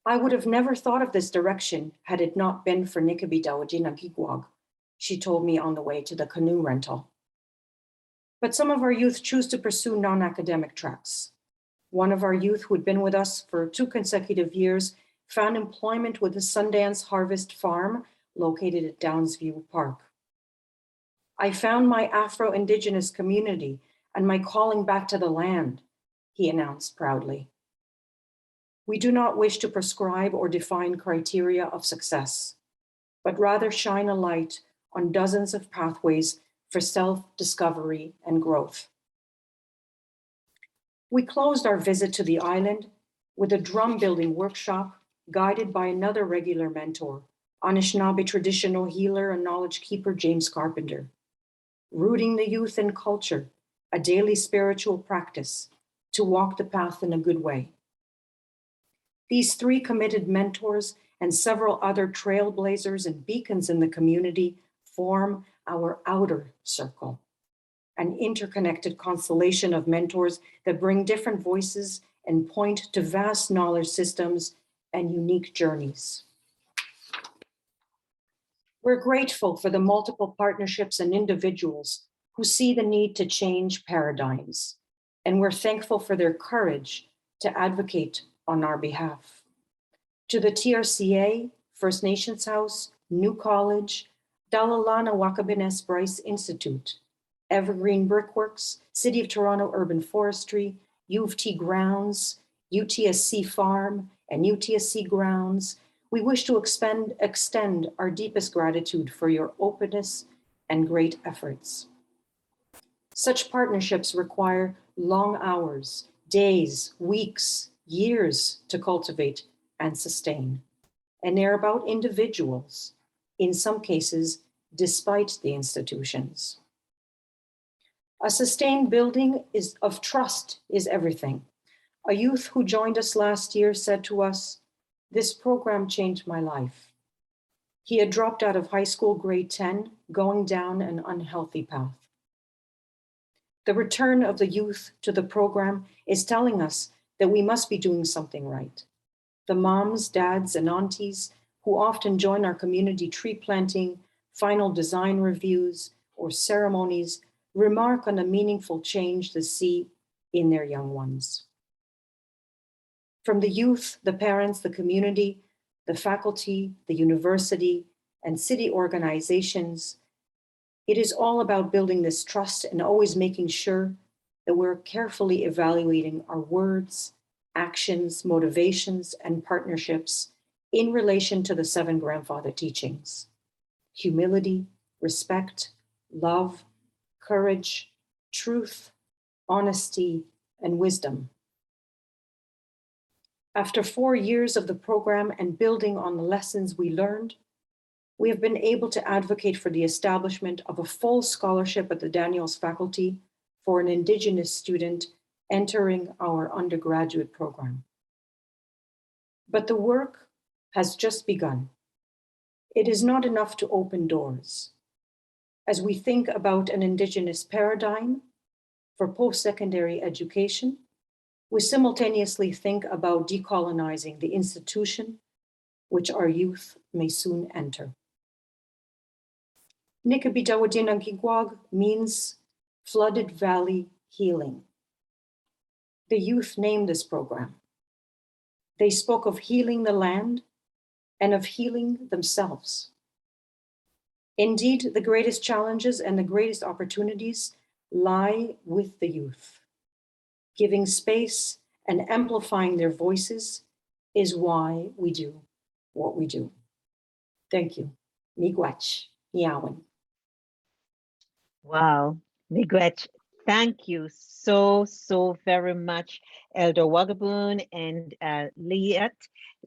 I would have never thought of this direction had it not been for Nikibii Dawadinna Giigwag, she told me on the way to the canoe rental. But some of our youth choose to pursue non-academic tracks. One of our youth who had been with us for 2 consecutive years found employment with the Sundance Harvest Farm located at Downsview Park. I found my Afro-Indigenous community and my calling back to the land, he announced proudly. We do not wish to prescribe or define criteria of success, but rather shine a light on dozens of pathways for self-discovery and growth. We closed our visit to the island with a drum building workshop guided by another regular mentor, Anishinaabe traditional healer and knowledge keeper, James Carpenter. Rooting the youth in culture, a daily spiritual practice to walk the path in a good way. These three committed mentors and several other trailblazers and beacons in the community form our outer circle, an interconnected constellation of mentors that bring different voices and point to vast knowledge systems and unique journeys. We're grateful for the multiple partnerships and individuals who see the need to change paradigms, and we're thankful for their courage to advocate on our behalf. To the TRCA, First Nations House, New College, Dalalana Wakabines Bryce Institute, Evergreen Brickworks, City of Toronto Urban Forestry, U of T Grounds, UTSC Farm, and UTSC Grounds, we wish to extend our deepest gratitude for your openness and great efforts. Such partnerships require long hours, days, weeks, years to cultivate and sustain. And they're about individuals, in some cases, despite the institutions. A sustained building of trust is everything. A youth who joined us last year said to us, "This program changed my life." He had dropped out of high school grade 10, going down an unhealthy path. The return of the youth to the program is telling us that we must be doing something right. The moms, dads, and aunties who often join our community tree planting, final design reviews, or ceremonies remark on the meaningful change they see in their young ones. From the youth, the parents, the community, the faculty, the university, and city organizations, it is all about building this trust and always making sure that we're carefully evaluating our words, actions, motivations, and partnerships in relation to the 7 grandfather teachings: humility, respect, love, courage, truth, honesty, and wisdom. After 4 years of the program and building on the lessons we learned, we have been able to advocate for the establishment of a full scholarship at the Daniels faculty for an Indigenous student entering our undergraduate program. But the work has just begun. It is not enough to open doors. As we think about an Indigenous paradigm for post-secondary education, we simultaneously think about decolonizing the institution which our youth may soon enter. Nikibii Dawadinna Giigwag means flooded valley healing. The youth named this program. They spoke of healing the land and of healing themselves. Indeed, the greatest challenges and the greatest opportunities lie with the youth. Giving space and amplifying their voices is why we do what we do. Thank you. Miigwech, Miawan. Wow, Miigwech, thank you so very much, Elder Whabagoon and Liat.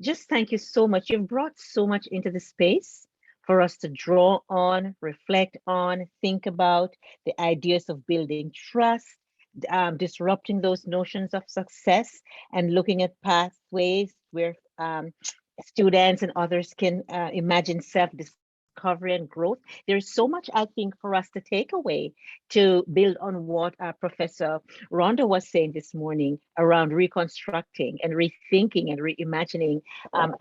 Just thank you so much. You've brought so much into the space for us to draw on, reflect on, think about the ideas of building trust, disrupting those notions of success, and looking at pathways where students and others can imagine self-discovery and growth. There's so much, I think, for us to take away to build on what Professor Rhonda was saying this morning around reconstructing and rethinking and reimagining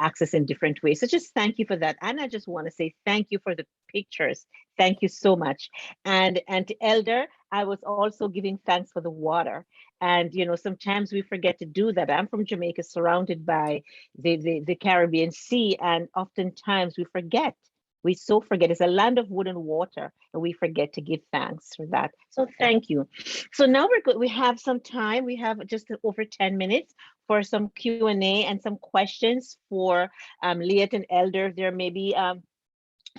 access in different ways. So just thank you for that. And I just want to say thank you for the pictures. Thank you so much. And to Elder, I was also giving thanks for the water. And, you know, sometimes we forget to do that. I'm from Jamaica, surrounded by the Caribbean Sea. And oftentimes we forget. We so forget. It's a land of wood and water, and we forget to give thanks for that. So thank you. So now we're good. We have some time. We have just over 10 minutes for some Q&A and some questions for Liat and Elder. There may be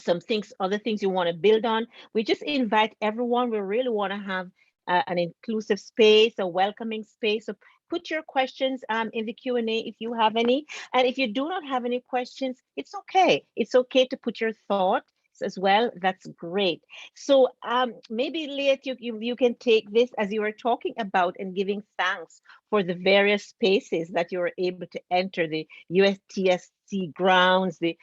other things you want to build on. We just invite everyone. We really want to have an inclusive space, a welcoming space. So put your questions in the Q&A if you have any. And if you do not have any questions, it's okay. It's okay to put your thoughts as well. That's great. So maybe Liat, you can take this as you were talking about and giving thanks for the various spaces that you were able to enter, the USTSC grounds, the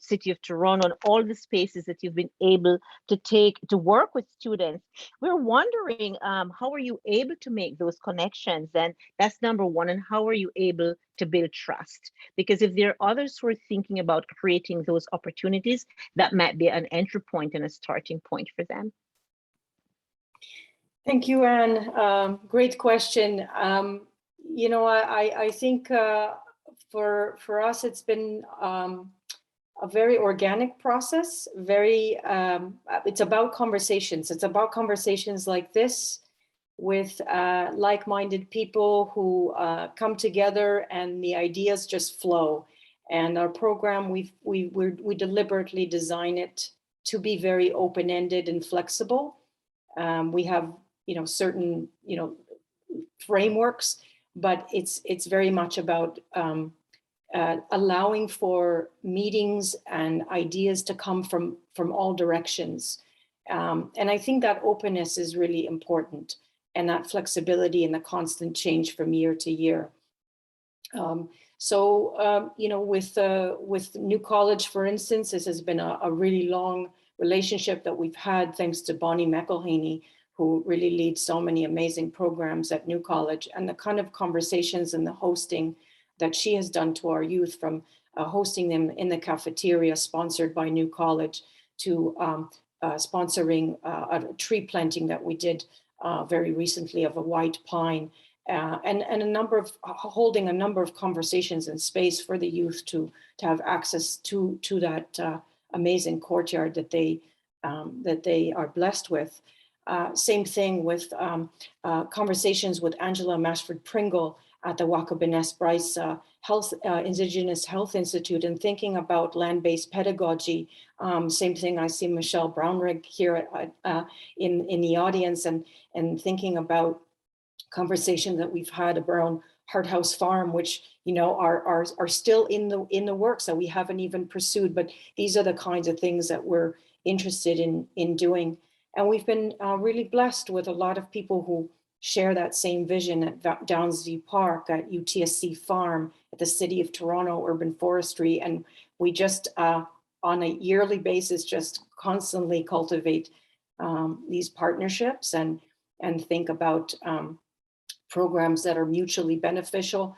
City of Toronto, and all the spaces that you've been able to take to work with students. We're wondering, how are you able to make those connections? And that's number one. And how are you able to build trust? Because if there are others who are thinking about creating those opportunities, that might be an entry point and a starting point for them. Thank you, Anne. Great question. You know, I think for us, it's been a very organic process. It's about conversations. It's about conversations like this with like-minded people who come together, and the ideas just flow. And our program, we deliberately design it to be very open-ended and flexible. We have certain frameworks, but it's very much about allowing for meetings and ideas to come from all directions. And I think that openness is really important, and that flexibility and the constant change from year to year. With New College, for instance, this has been a really long relationship that we've had, thanks to Bonnie McElhaney, who really leads so many amazing programs at New College, and the kind of conversations and the hosting that she has done to our youth, from hosting them in the cafeteria sponsored by New College, to sponsoring a tree planting that we did very recently of a white pine, and holding a number of conversations in space for the youth to have access to that amazing courtyard that they are blessed with. Same thing with conversations with Angela Mashford Pringle at the Wakabiness Bryce Indigenous Health Institute, and thinking about land-based pedagogy. Same thing, I see Michelle Brownrigg here in the audience, and thinking about conversations that we've had around Hart House Farm, which are still in the works that we haven't even pursued, but these are the kinds of things that we're interested in doing. And we've been really blessed with a lot of people who share that same vision at Downsview Park, at UTSC Farm, at the City of Toronto Urban Forestry. And we just, on a yearly basis, just constantly cultivate these partnerships and think about programs that are mutually beneficial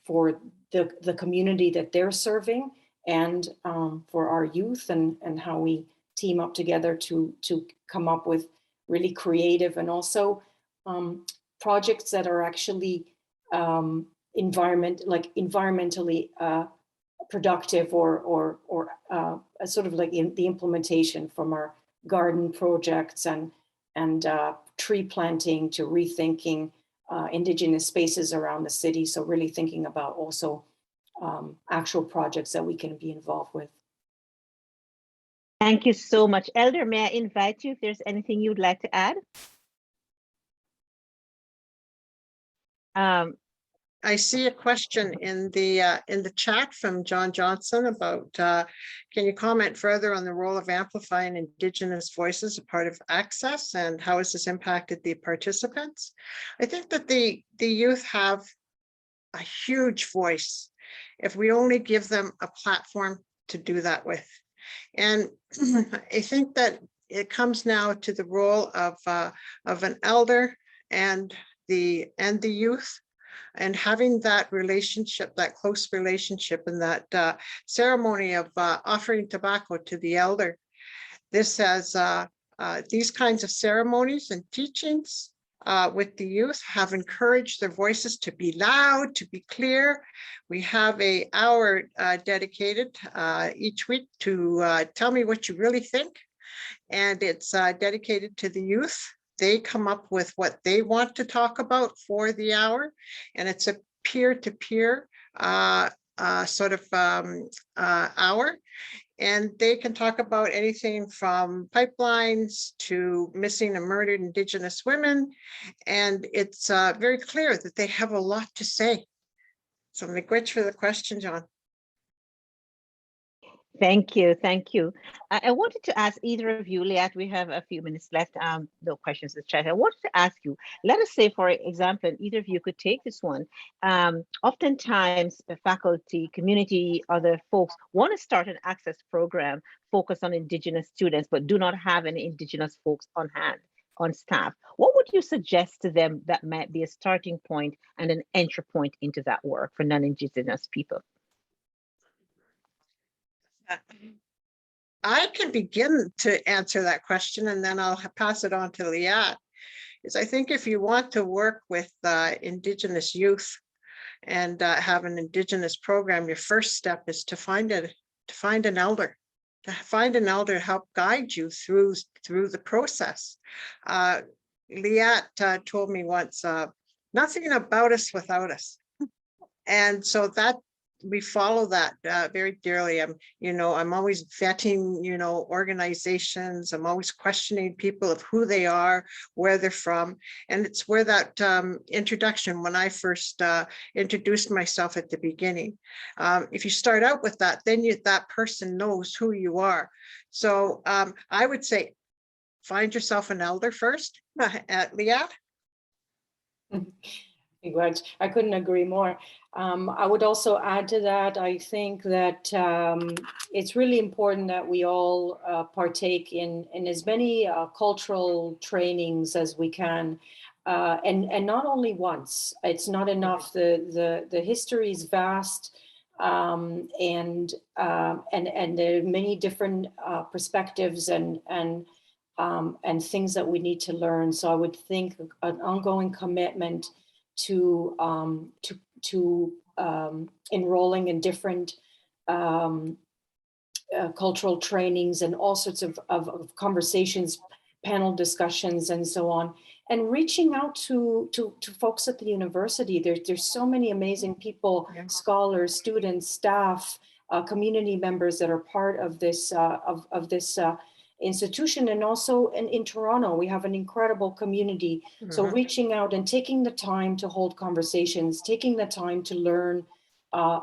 for the community that they're serving, and for our youth, and how we team up together to come up with really creative and also projects that are actually environmentally productive, or sort of like the implementation, from our garden projects and tree planting to rethinking Indigenous spaces around the city. So really thinking about also actual projects that we can be involved with. Thank you so much. Elder, may I invite you if there's anything you'd like to add? I see a question in the chat from John Johnson about, can you comment further on the role of amplifying Indigenous voices as part of access, and how has this impacted the participants? I think that the youth have a huge voice if we only give them a platform to do that with. And I think that it comes now to the role of an elder and the youth, and having that relationship, that close relationship, and that ceremony of offering tobacco to the elder. This has these kinds of ceremonies and teachings with the youth have encouraged their voices to be loud, to be clear. We have an hour dedicated each week to tell me what you really think. And it's dedicated to the youth. They come up with what they want to talk about for the hour. And it's a peer-to-peer sort of hour. And they can talk about anything from pipelines to missing and murdered Indigenous women. And it's very clear that they have a lot to say. So miigwech for the question, John. Thank you, thank you. I wanted to ask either of you, Liat, we have a few minutes left, no questions in the chat. I wanted to ask you, let us say, for example, either of you could take this one. Oftentimes, the faculty, community, other folks want to start an access program focused on Indigenous students, but do not have any Indigenous folks on hand, on staff. What would you suggest to them that might be a starting point and an entry point into that work for non-Indigenous people? I can begin to answer that question and then I'll pass it on to Liat. I think if you want to work with Indigenous youth and have an Indigenous program, your first step is to find an elder, to help guide you through the process. Liat told me once, nothing about us without us. And so that we follow that very dearly. I'm always vetting, organizations. I'm always questioning people of who they are, where they're from. And it's where that introduction, when I first introduced myself at the beginning, if you start out with that, then that person knows who you are. So I would say, find yourself an elder first. Liat? I couldn't agree more. I would also add to that, I think that it's really important that we all partake in as many cultural trainings as we can, and not only once. It's not enough. The history is vast, and there are many different perspectives and things that we need to learn. So I would think an ongoing commitment to enrolling in different cultural trainings and all sorts of conversations, panel discussions, and so on, and reaching out to folks at the university. There's so many amazing people, scholars, students, staff, community members that are part of this institution. And also in Toronto, we have an incredible community. So reaching out and taking the time to hold conversations, taking the time to learn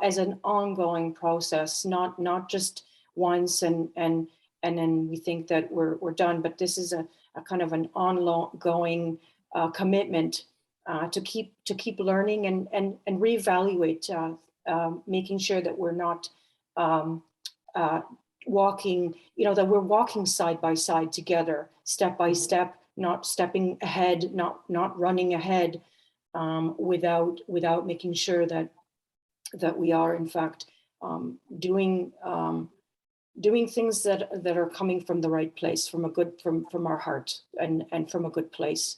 as an ongoing process, not just once and then we think that we're done, but this is a kind of an ongoing commitment to keep learning and reevaluate, making sure that we're not walking, that we're walking side by side together, step by step, not stepping ahead, not running ahead, without making sure that we are in fact doing things that are coming from the right place, from our heart and from a good place.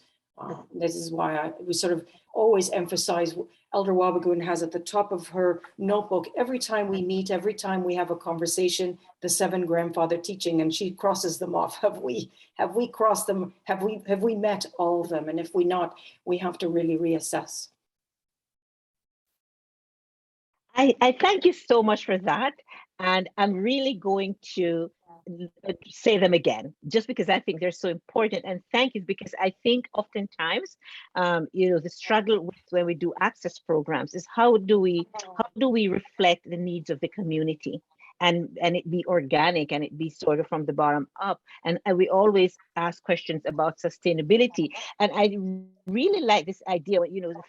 This is why we sort of always emphasize, Elder Whabagoon has at the top of her notebook, every time we meet, every time we have a conversation, the 7 grandfather teaching, and she crosses them off. Have we crossed them? Have we met all of them? And if we not, we have to really reassess. I thank you so much for that. And I'm really going to say them again, just because I think they're so important. And thank you, because I think oftentimes, the struggle when we do access programs is how do we reflect the needs of the community? And it be organic and it be sort of from the bottom up. And we always ask questions about sustainability. And I really like this idea,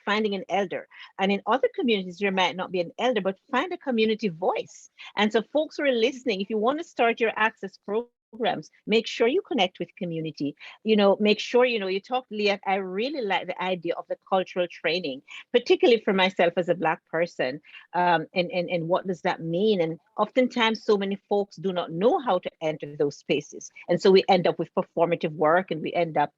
finding an elder. And in other communities, there might not be an elder, but find a community voice. And so folks who are listening, if you want to start your access programs, make sure you connect with community. Make sure, you talk, Liat, I really like the idea of the cultural training, particularly for myself as a Black person. And what does that mean? And oftentimes so many folks do not know how to enter those spaces. And so we end up with performative work, and we end up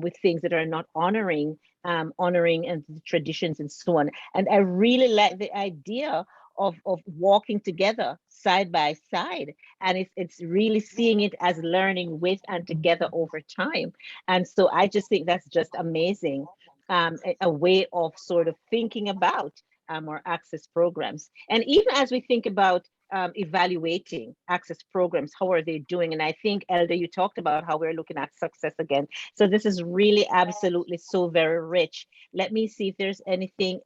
with things that are not honoring and the traditions and so on. And I really like the idea of walking together side by side, and it's really seeing it as learning with and together over time. And so I just think that's just amazing, a way of sort of thinking about our access programs. And even as we think about evaluating access programs? How are they doing? And I think, Elder, you talked about how we're looking at success again. So this is really absolutely so very rich. Let me see if there's anything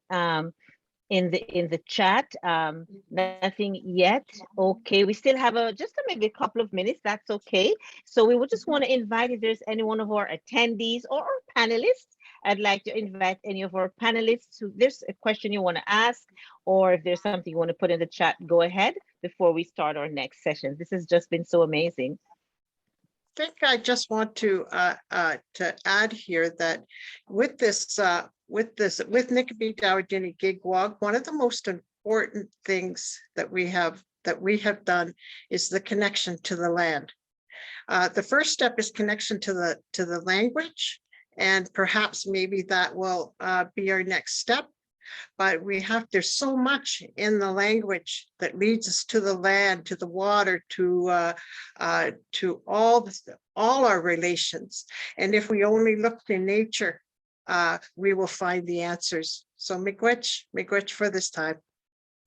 in the chat. Nothing yet. Okay, we still have just maybe a couple of minutes. That's okay. So we would just want to invite, if there's any one of our attendees or panelists, I'd like to invite any of our panelists who there's a question you want to ask, or if there's something you want to put in the chat, go ahead before we start our next session. This has just been so amazing. I think I just want to add here that with Nikibii Dawadinna Giigwag, one of the most important things that we have done is the connection to the land. The first step is connection to the language, and perhaps maybe that will be our next step. But there's so much in the language that leads us to the land, to the water, to all our relations. And if we only look to nature, we will find the answers. So miigwech for this time.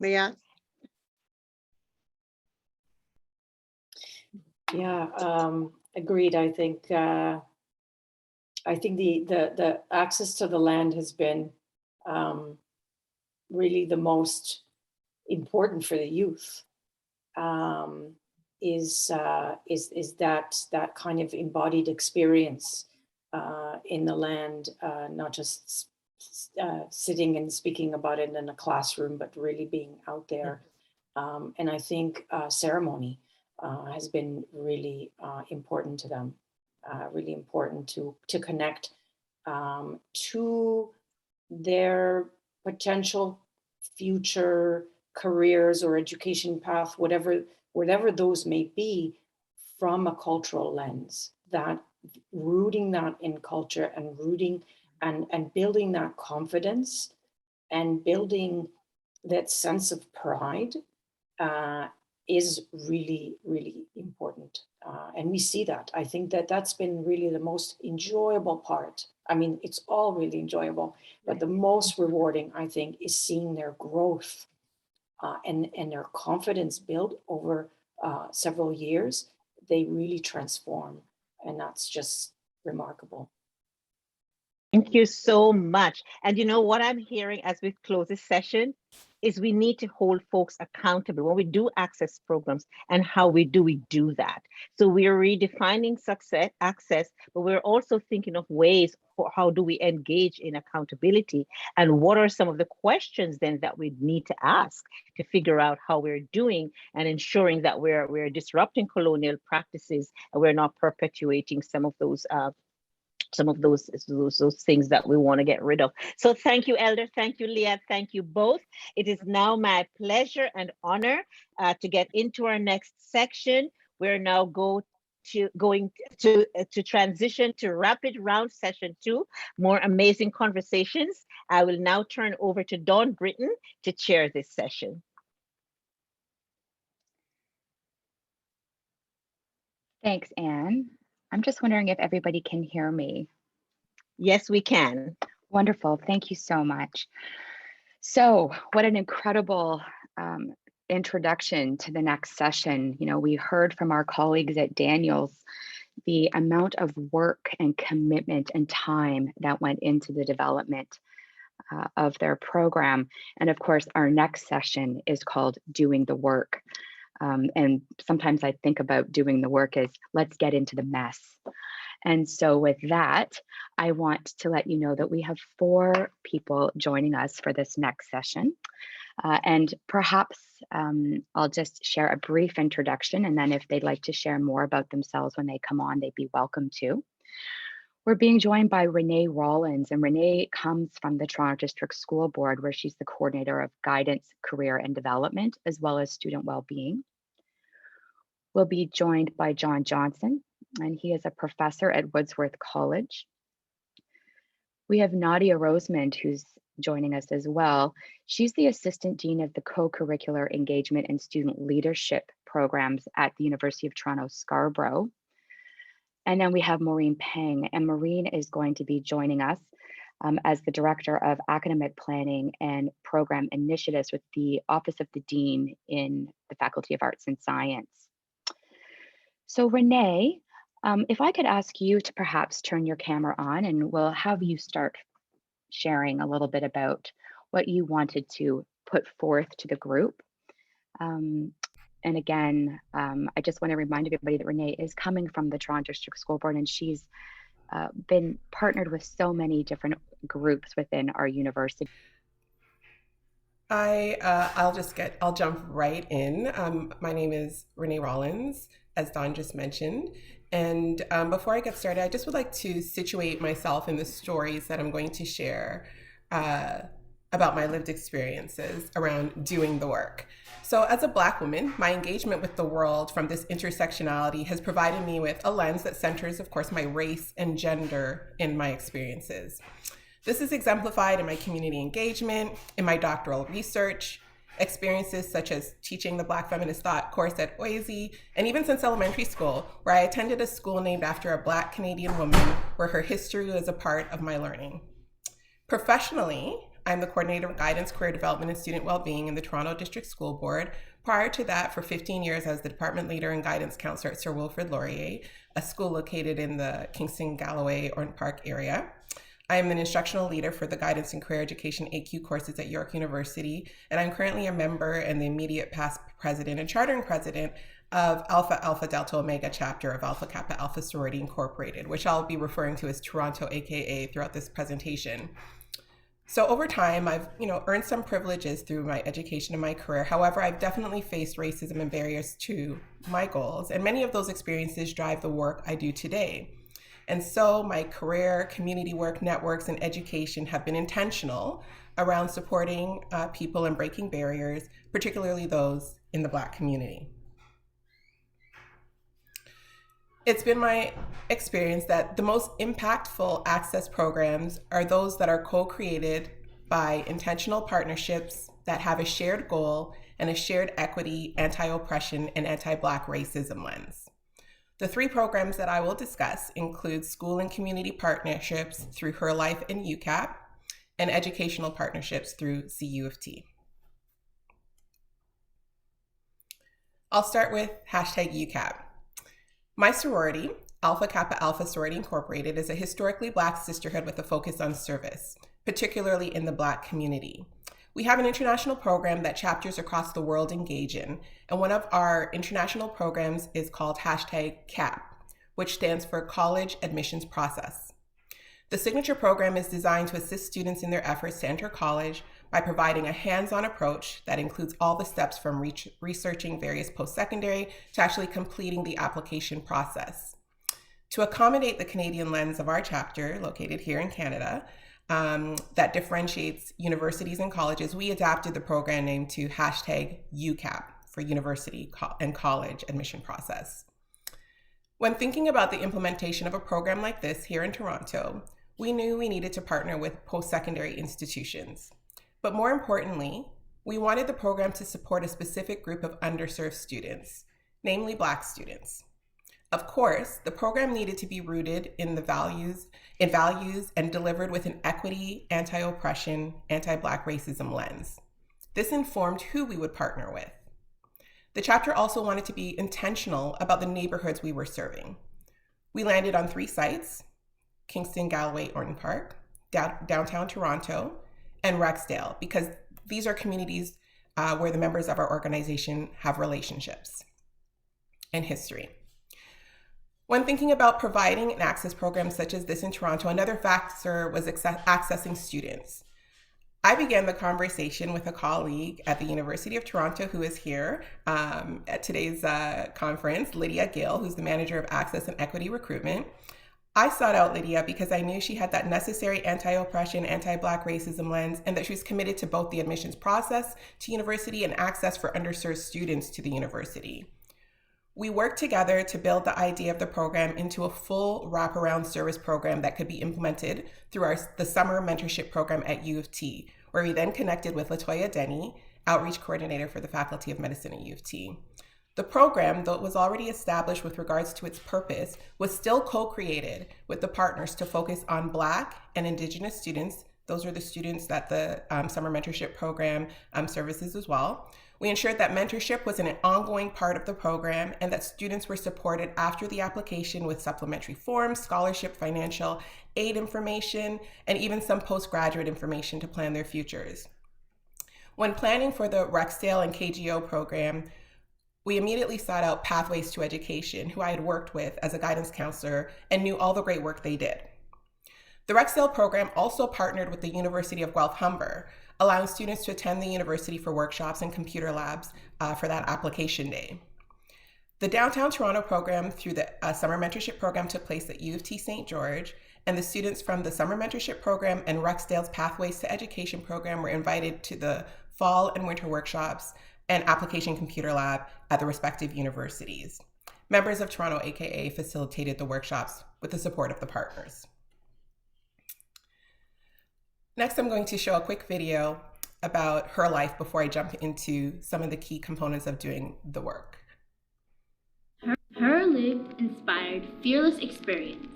Liat? Yeah, agreed. I think the access to the land has been really the most important for the youth. Is that kind of embodied experience in the land, not just sitting and speaking about it in a classroom, but really being out there. And I think ceremony has been really important to them, really important to connect to their potential future careers or education path, whatever those may be, from a cultural lens, that rooting that in culture and rooting and building that confidence and building that sense of pride is really, really important. And we see that. I think that's been really the most enjoyable part. I mean, it's all really enjoyable, but the most rewarding, I think, is seeing their growth and their confidence build over several years. They really transform, and that's just remarkable. Thank you so much. And you know what I'm hearing as we close this session is we need to hold folks accountable when we do access programs, and how we do that. So we are redefining access, but we're also thinking of ways for how do we engage in accountability, and what are some of the questions then that we need to ask to figure out how we're doing and ensuring that we're disrupting colonial practices and we're not perpetuating some of those things that we want to get rid of. So thank you, Elder. Thank you, Liat. Thank you both. It is now my pleasure and honor to get into our next section. We're now going to transition to rapid round session 2, more amazing conversations. I will now turn over to Dawn Britton to chair this session. Thanks, Anne. I'm just wondering if everybody can hear me. Yes, we can. Wonderful. Thank you so much. So what an incredible introduction to the next session. You know, we heard from our colleagues at Daniels the amount of work and commitment and time that went into the development of their program. And of course, our next session is called Doing the Work. And sometimes I think about doing the work as let's get into the mess. And so with that, I want to let you know that we have 4 people joining us for this next session. And perhaps I'll just share a brief introduction, and then if they'd like to share more about themselves when they come on, they'd be welcome to. We're being joined by Renee Rollins, and Renee comes from the Toronto District School Board, where she's the coordinator of guidance, career and development, as well as student well-being. We'll be joined by John Johnson, and he is a professor at Wordsworth College. We have Nadia Rosemond, who's joining us as well. She's the Assistant Dean of the Co-Curricular Engagement and Student Leadership Programs at the University of Toronto, Scarborough. And then we have Maureen Pang, and Maureen is going to be joining us as the Director of Academic Planning and Program Initiatives with the Office of the Dean in the Faculty of Arts and Science. So Renee, if I could ask you to perhaps turn your camera on, and we'll have you start sharing a little bit about what you wanted to put forth to the group. And again, I just want to remind everybody that Renee is coming from the Toronto District School Board, and she's been partnered with so many different groups within our university. I'll jump right in. My name is Renee Rollins, as Don just mentioned. And before I get started, I just would like to situate myself in the stories that I'm going to share about my lived experiences around doing the work. So as a Black woman, my engagement with the world from this intersectionality has provided me with a lens that centers, of course, my race and gender in my experiences. This is exemplified in my community engagement, in my doctoral research, experiences such as teaching the Black Feminist Thought course at OISE, and even since elementary school, where I attended a school named after a Black Canadian woman, where her history was a part of my learning. Professionally, I'm the coordinator of guidance, career development, and student well-being in the Toronto District School Board. Prior to that, for 15 years, I was the department leader and guidance counselor at Sir Wilfrid Laurier, a school located in the Kingston, Galloway, Oran Park area. I am an instructional leader for the guidance and career education AQ courses at York University, and I'm currently a member and the immediate past president and chartering president of Alpha Alpha Delta Omega chapter of Alpha Kappa Alpha Sorority Incorporated, which I'll be referring to as Toronto, AKA, throughout this presentation. So over time, I've earned some privileges through my education and my career. However, I've definitely faced racism and barriers to my goals, and many of those experiences drive the work I do today. And so my career, community work, networks, and education have been intentional around supporting people and breaking barriers, particularly those in the Black community. It's been my experience that the most impactful access programs are those that are co-created by intentional partnerships that have a shared goal and a shared equity, anti-oppression, and anti-Black racism lens. The three programs that I will discuss include school and community partnerships through Her Life and UCAP, and educational partnerships through CU of T. I'll start with #UCAP. My sorority, Alpha Kappa Alpha Sorority Incorporated, is a historically Black sisterhood with a focus on service, particularly in the Black community. We have an international program that chapters across the world engage in, and one of our international programs is called #CAP, which stands for College Admissions Process. The signature program is designed to assist students in their efforts to enter college by providing a hands-on approach that includes all the steps from researching various post-secondary to actually completing the application process. To accommodate the Canadian lens of our chapter, located here in Canada, that differentiates universities and colleges, we adapted the program name to #UCAP for University and College Admission Process. When thinking about the implementation of a program like this here in Toronto, we knew we needed to partner with post-secondary institutions. But more importantly, we wanted the program to support a specific group of underserved students, namely Black students. Of course, the program needed to be rooted in values and delivered with an equity, anti-oppression, anti-Black racism lens. This informed who we would partner with. The chapter also wanted to be intentional about the neighborhoods we were serving. We landed on 3 sites: Kingston, Galloway, Oran Park, downtown Toronto, and Rexdale, because these are communities where the members of our organization have relationships and history. When thinking about providing an access program such as this in Toronto, another factor was accessing students. I began the conversation with a colleague at the University of Toronto who is here at today's conference, Lydia Gill, who's the manager of access and equity recruitment. I sought out Lydia because I knew she had that necessary anti-oppression, anti-Black racism lens, and that she was committed to both the admissions process to university and access for underserved students to the university. We worked together to build the idea of the program into a full wraparound service program that could be implemented through the summer mentorship program at U of T, where we then connected with Latoya Denny, outreach coordinator for the Faculty of Medicine at U of T. The program, though it was already established with regards to its purpose, was still co-created with the partners to focus on Black and Indigenous students. Those are the students that the Summer Mentorship Program services as well. We ensured that mentorship was an ongoing part of the program and that students were supported after the application with supplementary forms, scholarship, financial aid information, and even some postgraduate information to plan their futures. When planning for the Rexdale and KGO program, we immediately sought out Pathways to Education, who I had worked with as a guidance counselor and knew all the great work they did. The Rexdale program also partnered with the University of Guelph Humber, allowing students to attend the university for workshops and computer labs for that application day. The Downtown Toronto program through the Summer Mentorship Program took place at U of T St. George, and the students from the Summer Mentorship Program and Rexdale's Pathways to Education program were invited to the fall and winter workshops and application computer lab at the respective universities. Members of Toronto AKA facilitated the workshops with the support of the partners. Next, I'm going to show a quick video about her life before I jump into some of the key components of doing the work. Her Lived Inspired Fearless Experience,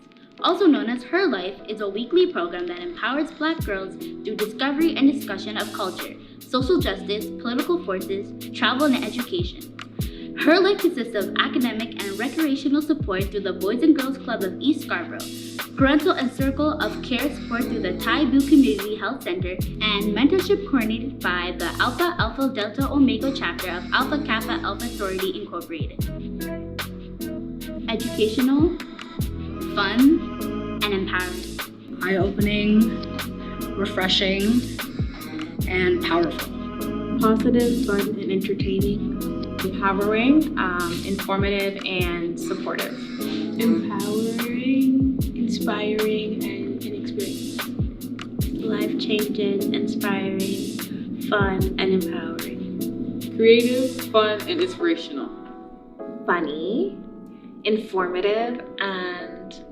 also known as Her Life, is a weekly program that empowers Black girls through discovery and discussion of culture, social justice, political forces, travel, and education. Her Life consists of academic and recreational support through the Boys and Girls Club of East Scarborough, parental and circle of care support through the Taibu Community Health Center, and mentorship coordinated by the Alpha Alpha Delta Omega chapter of Alpha Kappa Alpha Sorority Incorporated. Educational, fun, and empowering. Eye-opening, refreshing, and powerful. Positive, fun, and entertaining. Empowering, informative, and supportive. Empowering, inspiring, and inexperienced. Life-changing, inspiring, fun, and empowering. Creative, fun, and inspirational. Funny, informative, and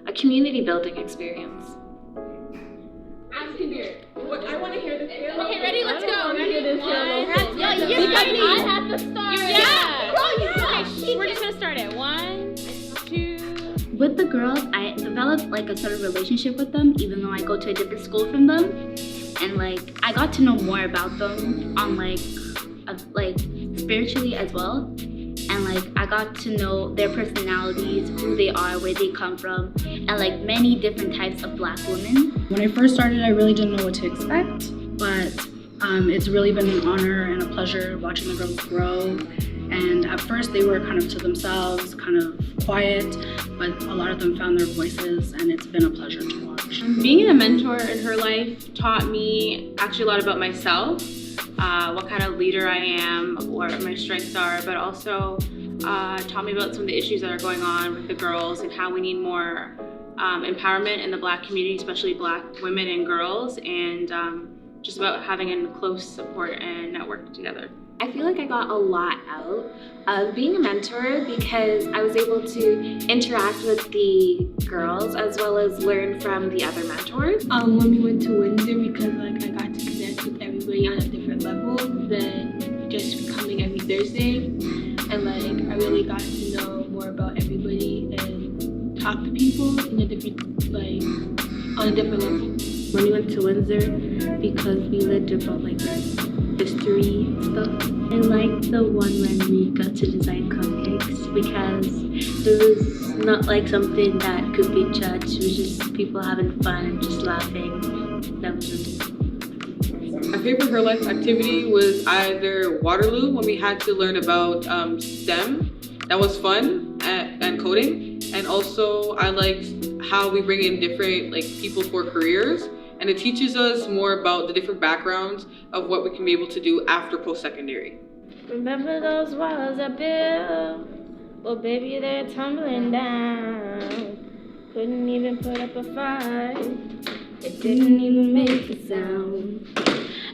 a community building experience. I want to hear this. Okay, ready? Let's go. Ready? You're starting. I have to start. Yeah. Okay, we're just gonna start it. 1, 2. With the girls, I developed like a sort of relationship with them, even though I go to a different school from them, and like I got to know more about them on like spiritually as well. And like I got to know their personalities, who they are, where they come from, and like many different types of Black women. When I first started, I really didn't know what to expect, but it's really been an honor and a pleasure watching the girls grow. And at first they were kind of to themselves, kind of quiet, but a lot of them found their voices, and it's been a pleasure to watch. Being a mentor in Her Life taught me actually a lot about myself, what kind of leader I am, what my strengths are, but also taught me about some of the issues that are going on with the girls and how we need more empowerment in the Black community, especially Black women and girls, and just about having a close support and network together. I feel like I got a lot out of being a mentor because I was able to interact with the girls as well as learn from the other mentors. When we went to Windsor, because like I got to connect with everybody on a different level than just coming every Thursday, and like I really got to know more about everybody and talk to people in a different on a different level. When we went to Windsor, because we learned about like history and stuff. I liked the one when we got to design cupcakes because it was not like something that could be judged. It was just people having fun and just laughing. That was really My favorite Her Life activity was either Waterloo, when we had to learn about STEM. That was fun, and coding. And also I liked how we bring in different people for careers. And it teaches us more about the different backgrounds of what we can be able to do after post-secondary. Remember those walls I built? Well, baby, they're tumbling down. Couldn't even put up a fight. It didn't even make a sound.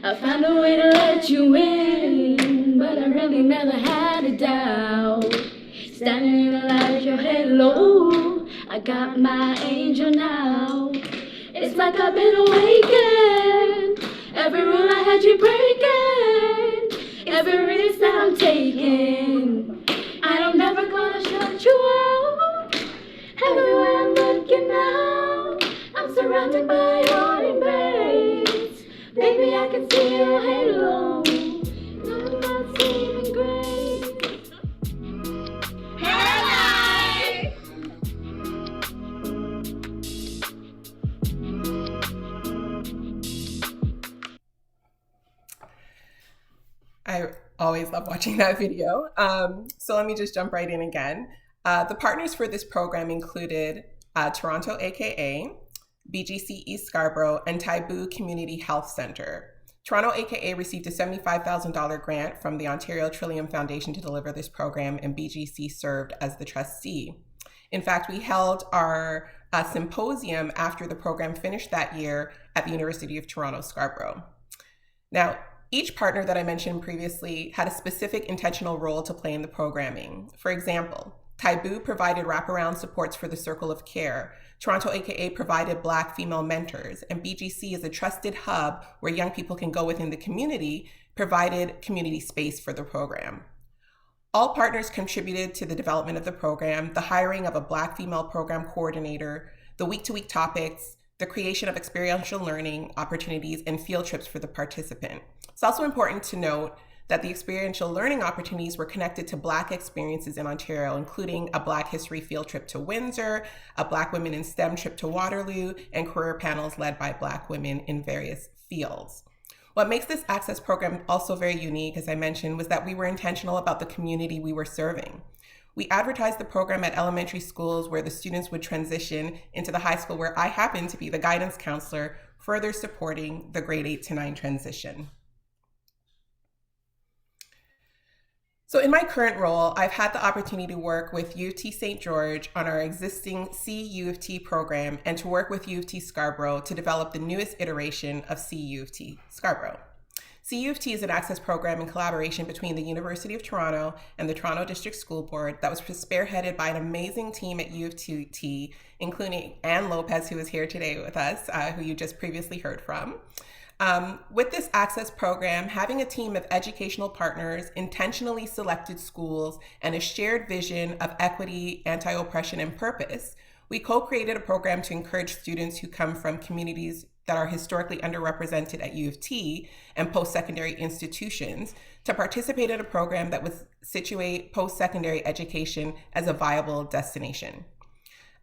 I found a way to let you in, but I really never had a doubt. Standing in the light of your halo, I got my angel now. It's like I've been awakened. Every rule I had you breaking, every risk that I'm taking. you out. Everywhere I'm looking now, I'm surrounded by your embrace. Baby, I can see your halo. No, not saving grace. Hey! I always love watching that video. So let me just jump right in again. The partners for this program included Toronto AKA, BGC East Scarborough, and Taibu Community Health Center. Toronto AKA received a $75,000 grant from the Ontario Trillium Foundation to deliver this program, and BGC served as the trustee. In fact, we held our symposium after the program finished that year at the University of Toronto, Scarborough. Now, each partner that I mentioned previously had a specific intentional role to play in the programming. For example, Taibu provided wraparound supports for the Circle of Care. Toronto AKA provided Black female mentors, and BGC is a trusted hub where young people can go within the community, provided community space for the program. All partners contributed to the development of the program, the hiring of a Black female program coordinator, the week-to-week topics, the creation of experiential learning opportunities, and field trips for the participant. It's also important to note that the experiential learning opportunities were connected to Black experiences in Ontario, including a Black history field trip to Windsor, a Black women in STEM trip to Waterloo, and career panels led by Black women in various fields. What makes this Access program also very unique, as I mentioned, was that we were intentional about the community we were serving. We advertised the program at elementary schools where the students would transition into the high school where I happen to be the guidance counselor, further supporting the grade 8 to 9 transition. So in my current role, I've had the opportunity to work with U of T St. George on our existing CU of T program and to work with U of T Scarborough to develop the newest iteration of CU of T Scarborough. CU of T is an access program in collaboration between the University of Toronto and the Toronto District School Board that was spearheaded by an amazing team at U of T, including Ann Lopez, who is here today with us, who you just previously heard from. With this access program, having a team of educational partners, intentionally selected schools, and a shared vision of equity, anti-oppression, and purpose, we co-created a program to encourage students who come from communities that are historically underrepresented at U of T and post-secondary institutions to participate in a program that would situate post-secondary education as a viable destination.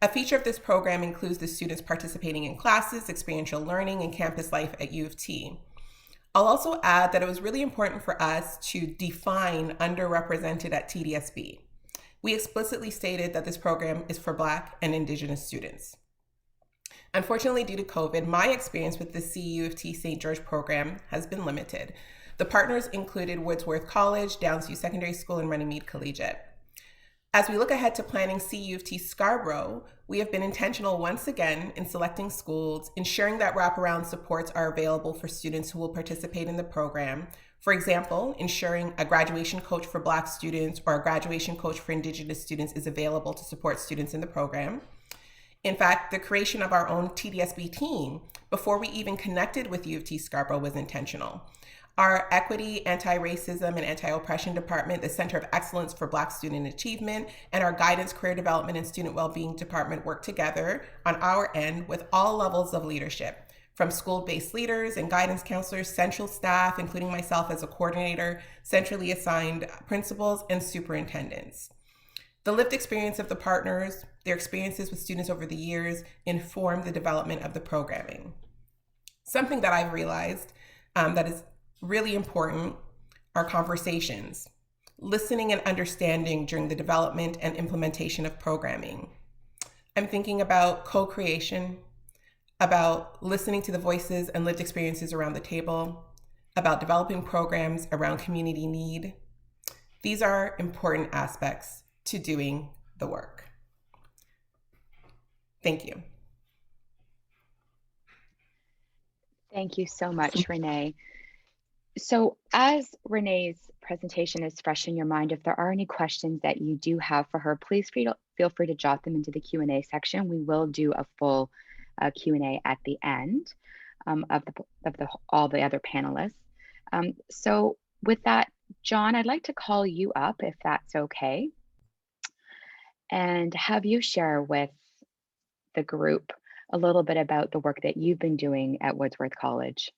A feature of this program includes the students participating in classes, experiential learning, and campus life at U of T. I'll also add that it was really important for us to define underrepresented at TDSB. We explicitly stated that this program is for Black and Indigenous students. Unfortunately, due to COVID, my experience with the CU of T St. George program has been limited. The partners included Wordsworth College, Downsview Secondary School, and Runnymede Collegiate. As we look ahead to planning CU of T Scarborough, we have been intentional once again in selecting schools, ensuring that wraparound supports are available for students who will participate in the program. For example, ensuring a graduation coach for Black students or a graduation coach for Indigenous students is available to support students in the program. In fact, the creation of our own TDSB team before we even connected with U of T Scarborough was intentional. Our Equity, Anti-Racism, and Anti-Oppression Department, the Center of Excellence for Black Student Achievement, and our Guidance, Career Development, and Student Wellbeing Department work together on our end with all levels of leadership, from school-based leaders and guidance counselors, central staff, including myself as a coordinator, centrally assigned principals, and superintendents. The lived experience of the partners, their experiences with students over the years, inform the development of the programming. Something that I've realized that is really important are conversations, listening and understanding during the development and implementation of programming. I'm thinking about co-creation, about listening to the voices and lived experiences around the table, about developing programs around community need. These are important aspects to doing the work. Thank you. Thank you so much, Renee. So as Renee's presentation is fresh in your mind, if there are any questions that you do have for her, please feel free to jot them into the Q&A section. We will do a full Q&A at the end of all the other panelists. So with that, John, I'd like to call you up if that's okay. and have you share with the group a little bit about the work that you've been doing at Wordsworth College.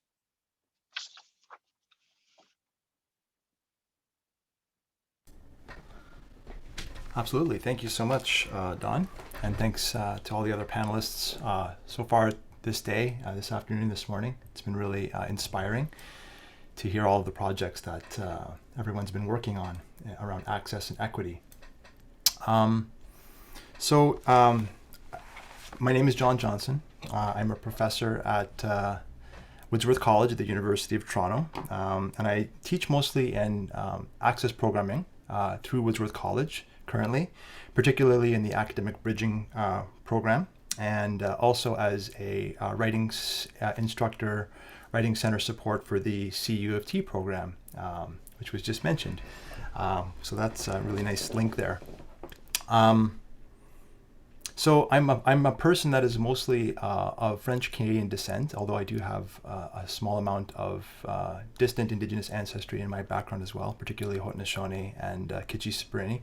Absolutely. Thank you so much, Dawn. And thanks to all the other panelists so far this day, this afternoon, this morning. It's been really inspiring to hear all of the projects that everyone's been working on around access and equity. My name is John Johnson. I'm a professor at Wordsworth College at the University of Toronto, and I teach mostly in access programming through Wordsworth College currently, particularly in the academic bridging program, and also as a writing instructor, writing center support for the CU of T program, which was just mentioned. So that's a really nice link there. So I'm a person that is mostly of French Canadian descent, although I do have a small amount of distant Indigenous ancestry in my background as well, particularly Haudenosaunee and Kichi-Sprinny.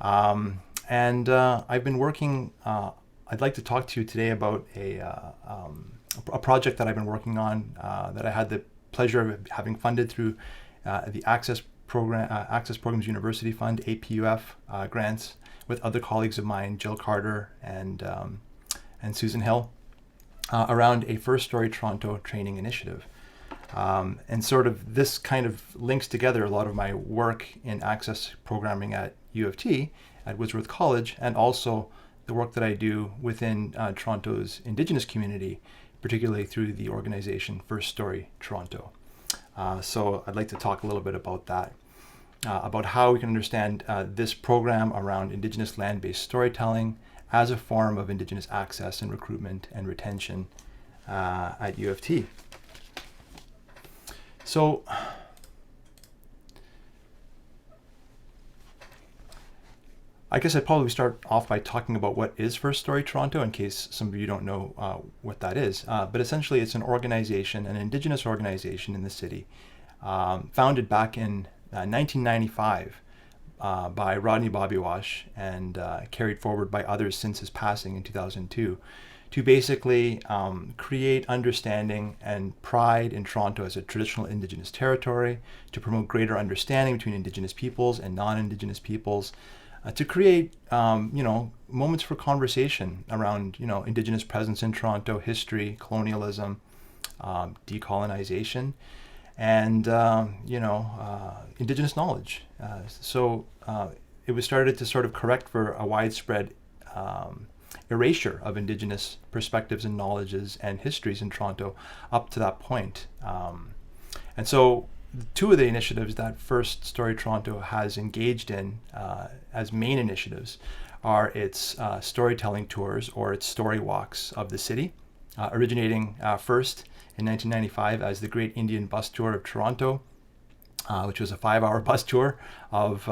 I've been working. I'd like to talk to you today about a project that I've been working on that I had the pleasure of having funded through the Access Programs University Fund, APUF grants, with other colleagues of mine, Jill Carter and Susan Hill, around a First Story Toronto training initiative. And sort of this kind of links together a lot of my work in access programming at U of T, at Wordsworth College, and also the work that I do within Toronto's Indigenous community, particularly through the organization First Story Toronto. So I'd like to talk a little bit about that. About how we can understand this program around Indigenous land-based storytelling as a form of Indigenous access and recruitment and retention at U of T. So I guess I'd probably start off by talking about what is First Story Toronto, in case some of you don't know what that is. But essentially it's an organization, an Indigenous organization in the city, founded back in 1995 by Rodney Bobby-Wash and carried forward by others since his passing in 2002, to basically create understanding and pride in Toronto as a traditional Indigenous territory, to promote greater understanding between Indigenous peoples and non-Indigenous peoples, to create moments for conversation around Indigenous presence in Toronto, history, colonialism, decolonization, and Indigenous knowledge. So it was started to sort of correct for a widespread erasure of Indigenous perspectives and knowledges and histories in Toronto up to that point. And so two of the initiatives that First Story Toronto has engaged in as main initiatives are its storytelling tours, or its story walks of the city, originating first in 1995 as the Great Indian Bus Tour of Toronto, which was a 5-hour bus tour of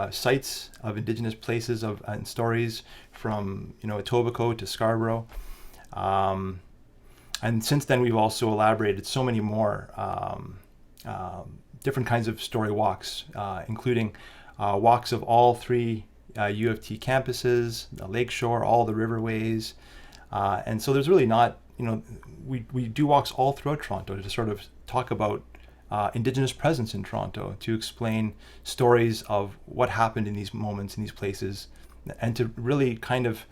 sites of Indigenous places and stories from Etobicoke to Scarborough. And since then we've also elaborated so many more different kinds of story walks, including walks of all 3 U of T campuses, the lakeshore, all the riverways. And so there's really not, we do walks all throughout Toronto to sort of talk about Indigenous presence in Toronto, to explain stories of what happened in these moments, in these places, and to really kind of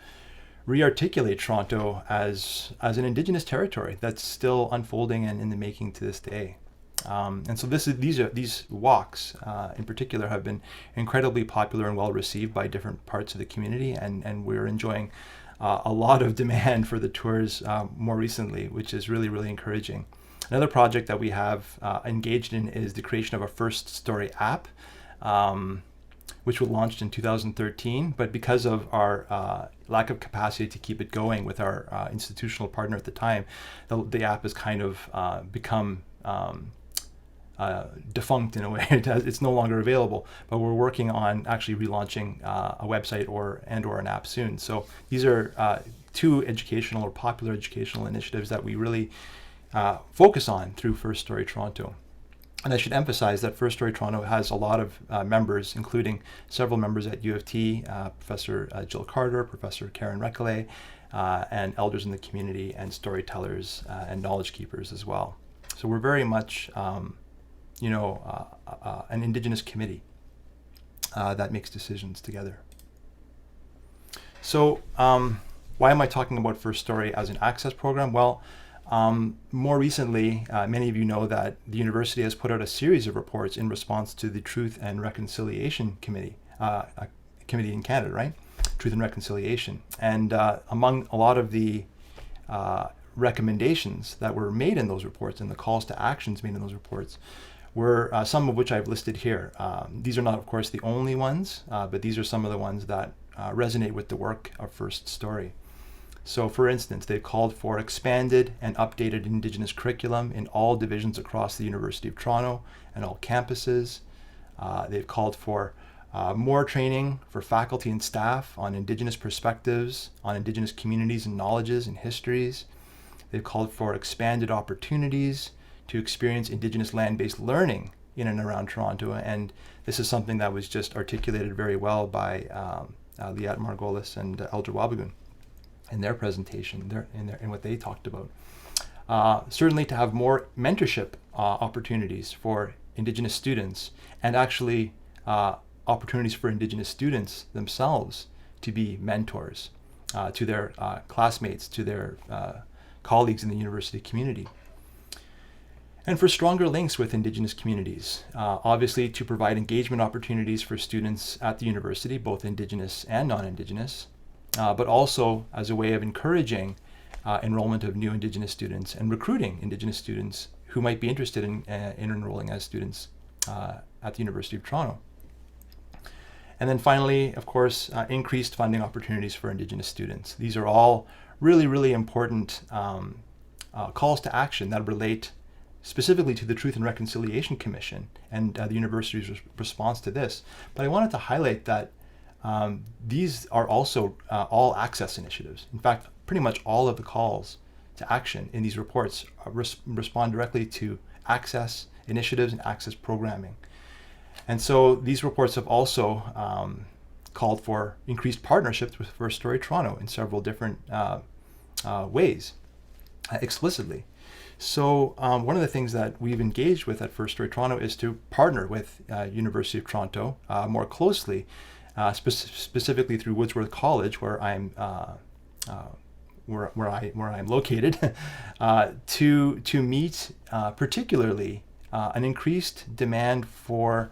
re-articulate Toronto as an Indigenous territory that's still unfolding and in the making to this day. And so these walks in particular have been incredibly popular and well received by different parts of the community, and we're enjoying a lot of demand for the tours more recently, which is really, really encouraging. Another project that we have engaged in is the creation of a First Story app, which was launched in 2013, but because of our lack of capacity to keep it going with our institutional partner at the time, the app has kind of become defunct in a way. It's no longer available, but we're working on actually relaunching a website or an app soon. So these are 2 educational or popular educational initiatives that we really focus on through First Story Toronto. And I should emphasize that First Story Toronto has a lot of members, including several members at U of T, Professor Jill Carter, Professor Karen Regehr, and elders in the community and storytellers and knowledge keepers as well. So we're very much, an Indigenous committee that makes decisions together. So why am I talking about First Story as an access program? Well, more recently, many of you know that the university has put out a series of reports in response to the Truth and Reconciliation Committee, a committee in Canada, right? Truth and Reconciliation. And among a lot of the recommendations that were made in those reports and the calls to actions made in those reports were some of which I've listed here. These are not, of course, the only ones, but these are some of the ones that resonate with the work of First Story. So, for instance, they've called for expanded and updated Indigenous curriculum in all divisions across the University of Toronto and all campuses. They've called for more training for faculty and staff on Indigenous perspectives, on Indigenous communities and knowledges and histories. They've called for expanded opportunities to experience Indigenous land-based learning in and around Toronto. And this is something that was just articulated very well by Liat Margolis and Elder Whabagoon in their presentation, in what they talked about. Certainly to have more mentorship opportunities for Indigenous students, and actually opportunities for Indigenous students themselves to be mentors to their classmates, to their colleagues in the university community. And for stronger links with Indigenous communities, obviously to provide engagement opportunities for students at the university, both Indigenous and non-Indigenous, but also as a way of encouraging enrollment of new Indigenous students and recruiting Indigenous students who might be interested in enrolling as students at the University of Toronto. And then finally, of course, increased funding opportunities for Indigenous students. These are all really, really important calls to action that relate specifically to the Truth and Reconciliation Commission and the university's response to this. But I wanted to highlight that these are also all access initiatives. In fact, pretty much all of the calls to action in these reports respond directly to access initiatives and access programming. And so these reports have also called for increased partnerships with First Story Toronto in several different ways, explicitly. So one of the things that we've engaged with at First Story Toronto is to partner with University of Toronto more closely, specifically through Woodsworth College, where I'm where I'm located, to meet particularly an increased demand for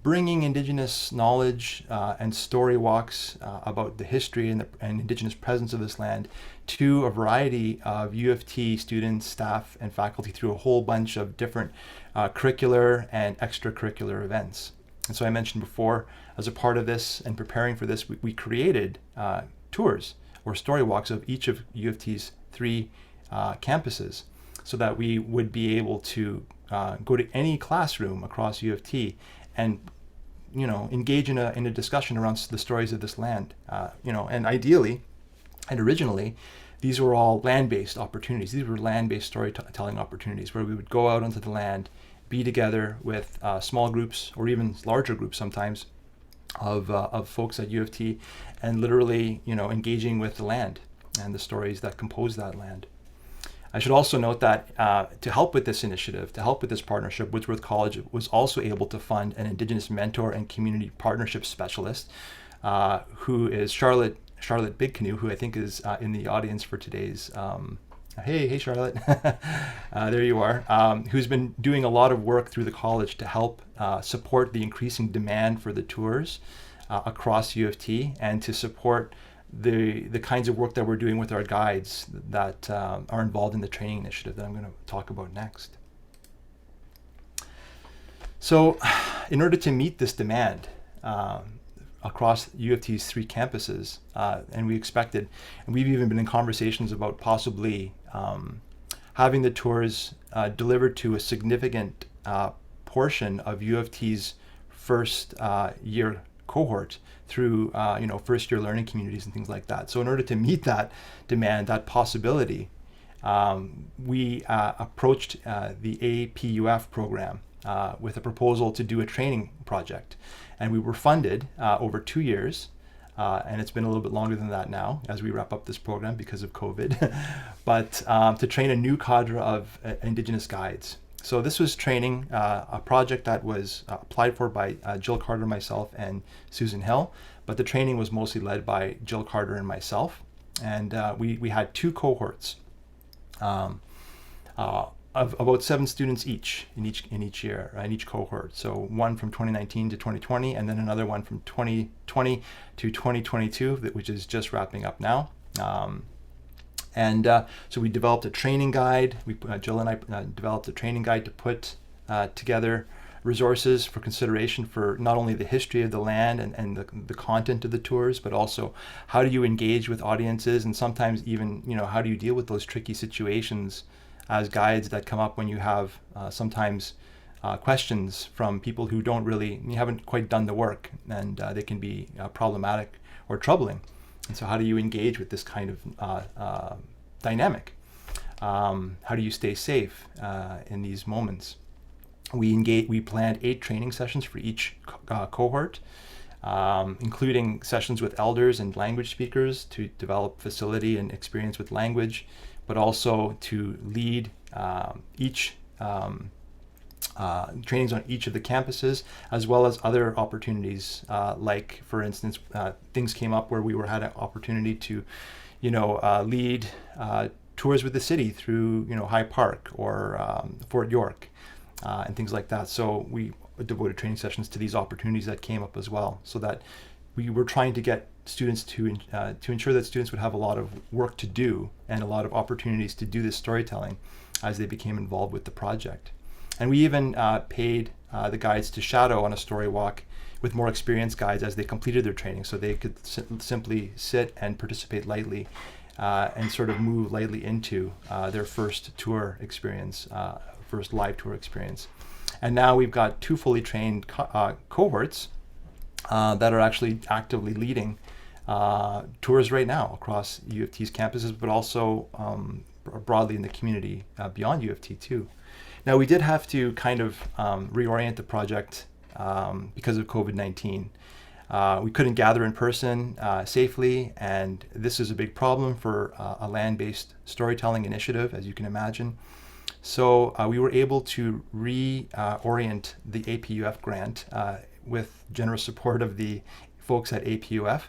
bringing Indigenous knowledge and story walks about the history and Indigenous presence of this land to a variety of U of T students, staff, and faculty through a whole bunch of different curricular and extracurricular events. And so I mentioned before, as a part of this and preparing for this, we created tours or story walks of each of U of T's 3 campuses, so that we would be able to go to any classroom across U of T and engage in a discussion around the stories of this land. And ideally and originally, these were all land-based opportunities. These were land-based storytelling opportunities where we would go out onto the land, be together with small groups or even larger groups sometimes of folks at U of T, and literally engaging with the land and the stories that compose that land. I should also note that to help with this initiative, to help with this partnership, Woodsworth College was also able to fund an Indigenous mentor and community partnership specialist, who is Charlotte Big Canoe, who I think is in the audience for today's. Hey Charlotte, there you are. Who's been doing a lot of work through the college to help support the increasing demand for the tours across U of T, and to support the kinds of work that we're doing with our guides that are involved in the training initiative that I'm going to talk about next. So in order to meet this demand across U of T's 3 campuses, and we expected, and we've even been in conversations about possibly having the tours delivered to a significant portion of U of T's first year cohort through first year learning communities and things like that. So in order to meet that demand, that possibility, we approached the APUF program with a proposal to do a training project. And we were funded over 2 years. And it's been a little bit longer than that now as we wrap up this program because of COVID, but to train a new cadre of Indigenous guides. So this was training, a project that was applied for by Jill Carter, myself, and Susan Hill, but the training was mostly led by Jill Carter and myself. And we had 2 cohorts of about 7 students each in each year, in each cohort. So one from 2019 to 2020, and then another one from 2020 to 2022, which is just wrapping up now. So we developed a training guide. Jill and I developed a training guide to put together resources for consideration for not only the history of the land and the content of the tours, but also how do you engage with audiences, and sometimes even, how do you deal with those tricky situations as guides that come up when you have sometimes questions from people who you haven't quite done the work, and they can be problematic or troubling. And so how do you engage with this kind of dynamic? How do you stay safe in these moments? We planned 8 training sessions for each cohort, including sessions with elders and language speakers to develop facility and experience with language, but also to lead each trainings on each of the campuses, as well as other opportunities, like, for instance, things came up where we had an opportunity to, lead tours with the city through, High Park or Fort York, and things like that. So we devoted training sessions to these opportunities that came up as well, so that we were trying to get students to ensure that students would have a lot of work to do and a lot of opportunities to do this storytelling as they became involved with the project. And we even paid the guides to shadow on a story walk with more experienced guides as they completed their training, so they could simply sit and participate lightly and sort of move lightly into their first tour experience, first live tour experience. And now we've got 2 fully trained cohorts that are actually actively leading tours right now across U of T's campuses, but also broadly in the community beyond U of T too. Now, we did have to kind of reorient the project because of COVID-19. We couldn't gather in person safely, and this is a big problem for a land-based storytelling initiative, as you can imagine. So we were able to reorient the APUF grant with generous support of the folks at APUF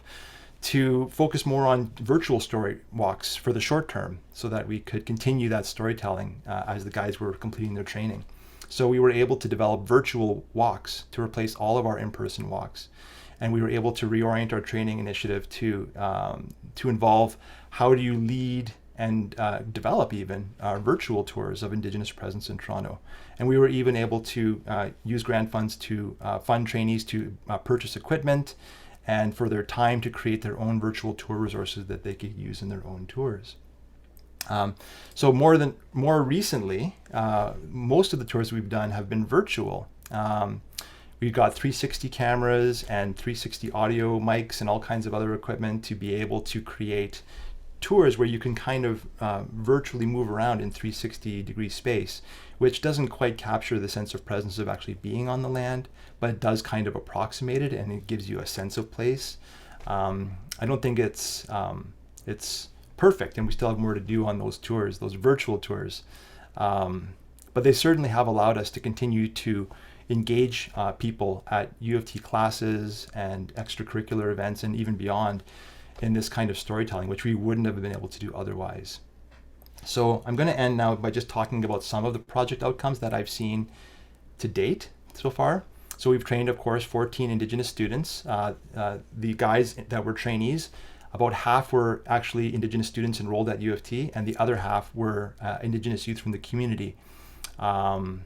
to focus more on virtual story walks for the short term, so that we could continue that storytelling as the guides were completing their training. So we were able to develop virtual walks to replace all of our in-person walks. And we were able to reorient our training initiative to involve how do you lead and develop even virtual tours of Indigenous presence in Toronto. And we were even able to use grant funds to fund trainees to purchase equipment and for their time to create their own virtual tour resources that they could use in their own tours. So more recently, most of the tours we've done have been virtual. We've got 360 cameras and 360 audio mics and all kinds of other equipment to be able to create tours where you can kind of virtually move around in 360-degree space, which doesn't quite capture the sense of presence of actually being on the land, but it does kind of approximate it, and it gives you a sense of place. I don't think it's perfect, and we still have more to do on those tours, those virtual tours. But they certainly have allowed us to continue to engage people at U of T classes and extracurricular events and even beyond in this kind of storytelling, which we wouldn't have been able to do otherwise. So I'm going to end now by just talking about some of the project outcomes that I've seen to date so far. So we've trained, of course, 14 Indigenous students. The guys that were trainees, about half were actually Indigenous students enrolled at U of T, and the other half were Indigenous youth from the community, who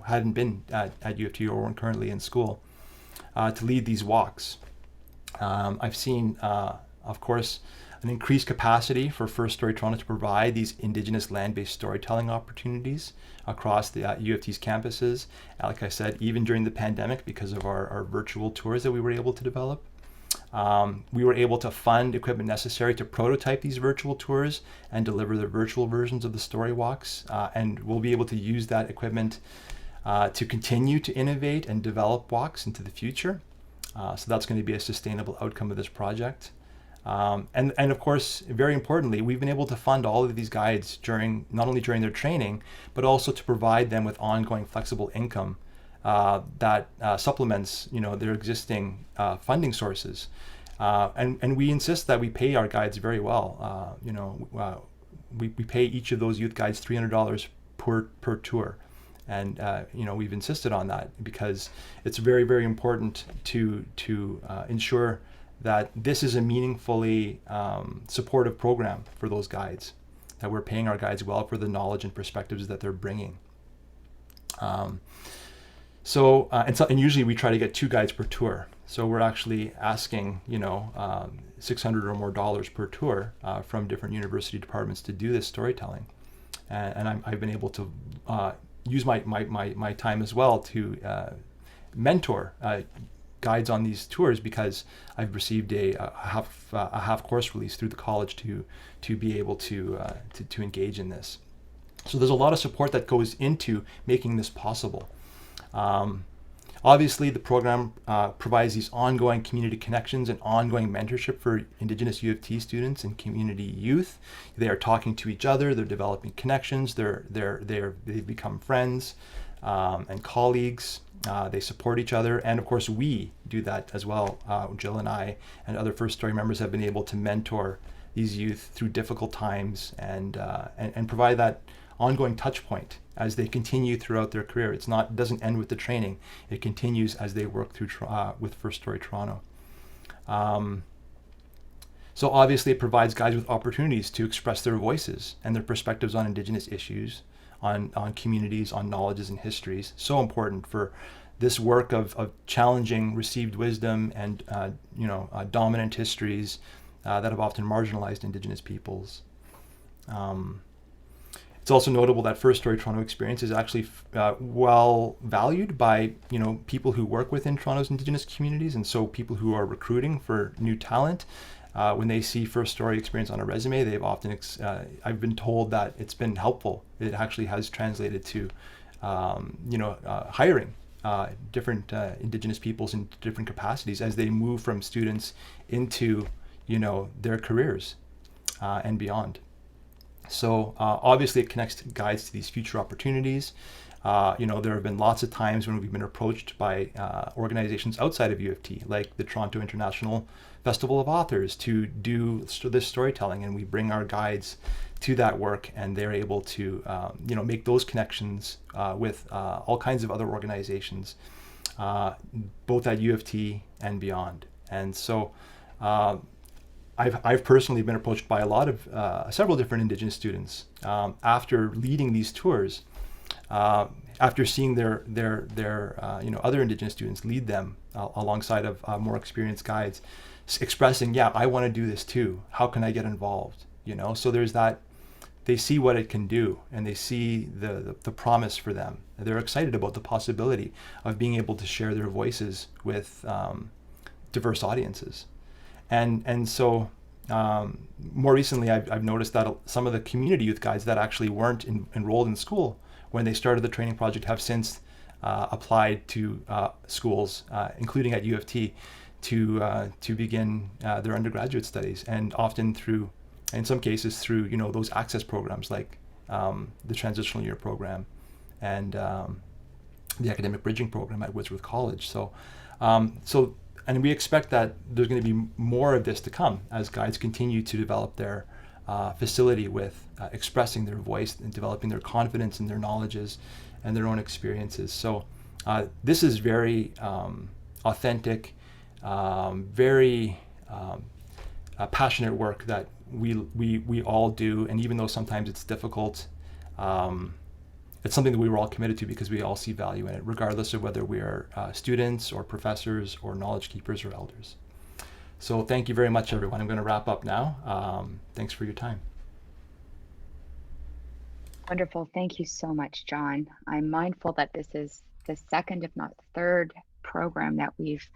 hadn't been at U of T or weren't currently in school, to lead these walks. I've seen, of course, an increased capacity for First Story Toronto to provide these Indigenous land-based storytelling opportunities across the U of T's campuses. Like I said, even during the pandemic, because of our virtual tours that we were able to develop. We were able to fund equipment necessary to prototype these virtual tours and deliver the virtual versions of the story walks. And we'll be able to use that equipment to continue to innovate and develop walks into the future. So that's going to be a sustainable outcome of this project. And of course, very importantly, we've been able to fund all of these guides not only during their training, but also to provide them with ongoing flexible income that supplements, their existing funding sources. And we insist that we pay our guides very well. We pay each of those youth guides $300 per tour. And we've insisted on that because it's very, very important to ensure that this is a meaningfully supportive program for those guides, that we're paying our guides well for the knowledge and perspectives that they're bringing. And usually we try to get 2 guides per tour. So we're actually asking, $600 or more per tour from different university departments to do this storytelling. And I've been able to use my time as well to mentor guides on these tours, because I've received a half course release through the college to be able to engage in this. So there's a lot of support that goes into making this possible. Obviously, the program provides these ongoing community connections and ongoing mentorship for Indigenous U of T students and community youth. They are talking to each other, they're developing connections, they've become friends and colleagues. They support each other, and of course we do that as well. Jill and I and other First Story members have been able to mentor these youth through difficult times and provide that ongoing touch point as they continue throughout their career. It doesn't end with the training. It continues as they work through with First Story Toronto. So obviously it provides guides with opportunities to express their voices and their perspectives on Indigenous issues, on communities, on knowledges and histories. So important for this work of challenging received wisdom and dominant histories that have often marginalized Indigenous peoples. It's also notable that First Story Toronto experience is actually well valued by people who work within Toronto's Indigenous communities, and so people who are recruiting for new talent. When they see First Story experience on a resume, they've often I've been told that it's been helpful. It actually has translated to hiring different Indigenous peoples in different capacities as they move from students into their careers and beyond. So obviously it connects guides to these future opportunities. There have been lots of times when we've been approached by organizations outside of U of T, like the Toronto International Festival of Authors, to do this storytelling, and we bring our guides to that work, and they're able to make those connections with all kinds of other organizations, both at U of T and beyond. And so I've personally been approached by a lot of several different Indigenous students after leading these tours, after seeing their other Indigenous students lead them alongside of more experienced guides, expressing, yeah, I want to do this too. How can I get involved? So there's that. They see what it can do, and they see the promise for them. They're excited about the possibility of being able to share their voices with diverse audiences. And so more recently, I've noticed that some of the community youth guides that actually weren't enrolled in school when they started the training project have since applied to schools, including at U of T, to begin their undergraduate studies, and often in some cases through those access programs like the Transitional Year Program and the Academic Bridging Program at Woodsworth College. And we expect that there's going to be more of this to come as guides continue to develop their facility with expressing their voice and developing their confidence in their knowledges and their own experiences. So this is very authentic, very passionate work that we all do. And even though sometimes it's difficult, it's something that we were all committed to because we all see value in it, regardless of whether we are students or professors or knowledge keepers or elders. So thank you very much, everyone. I'm going to wrap up now. Thanks for your time. Wonderful. Thank you so much, John. I'm mindful that this is the second, if not third, program that we've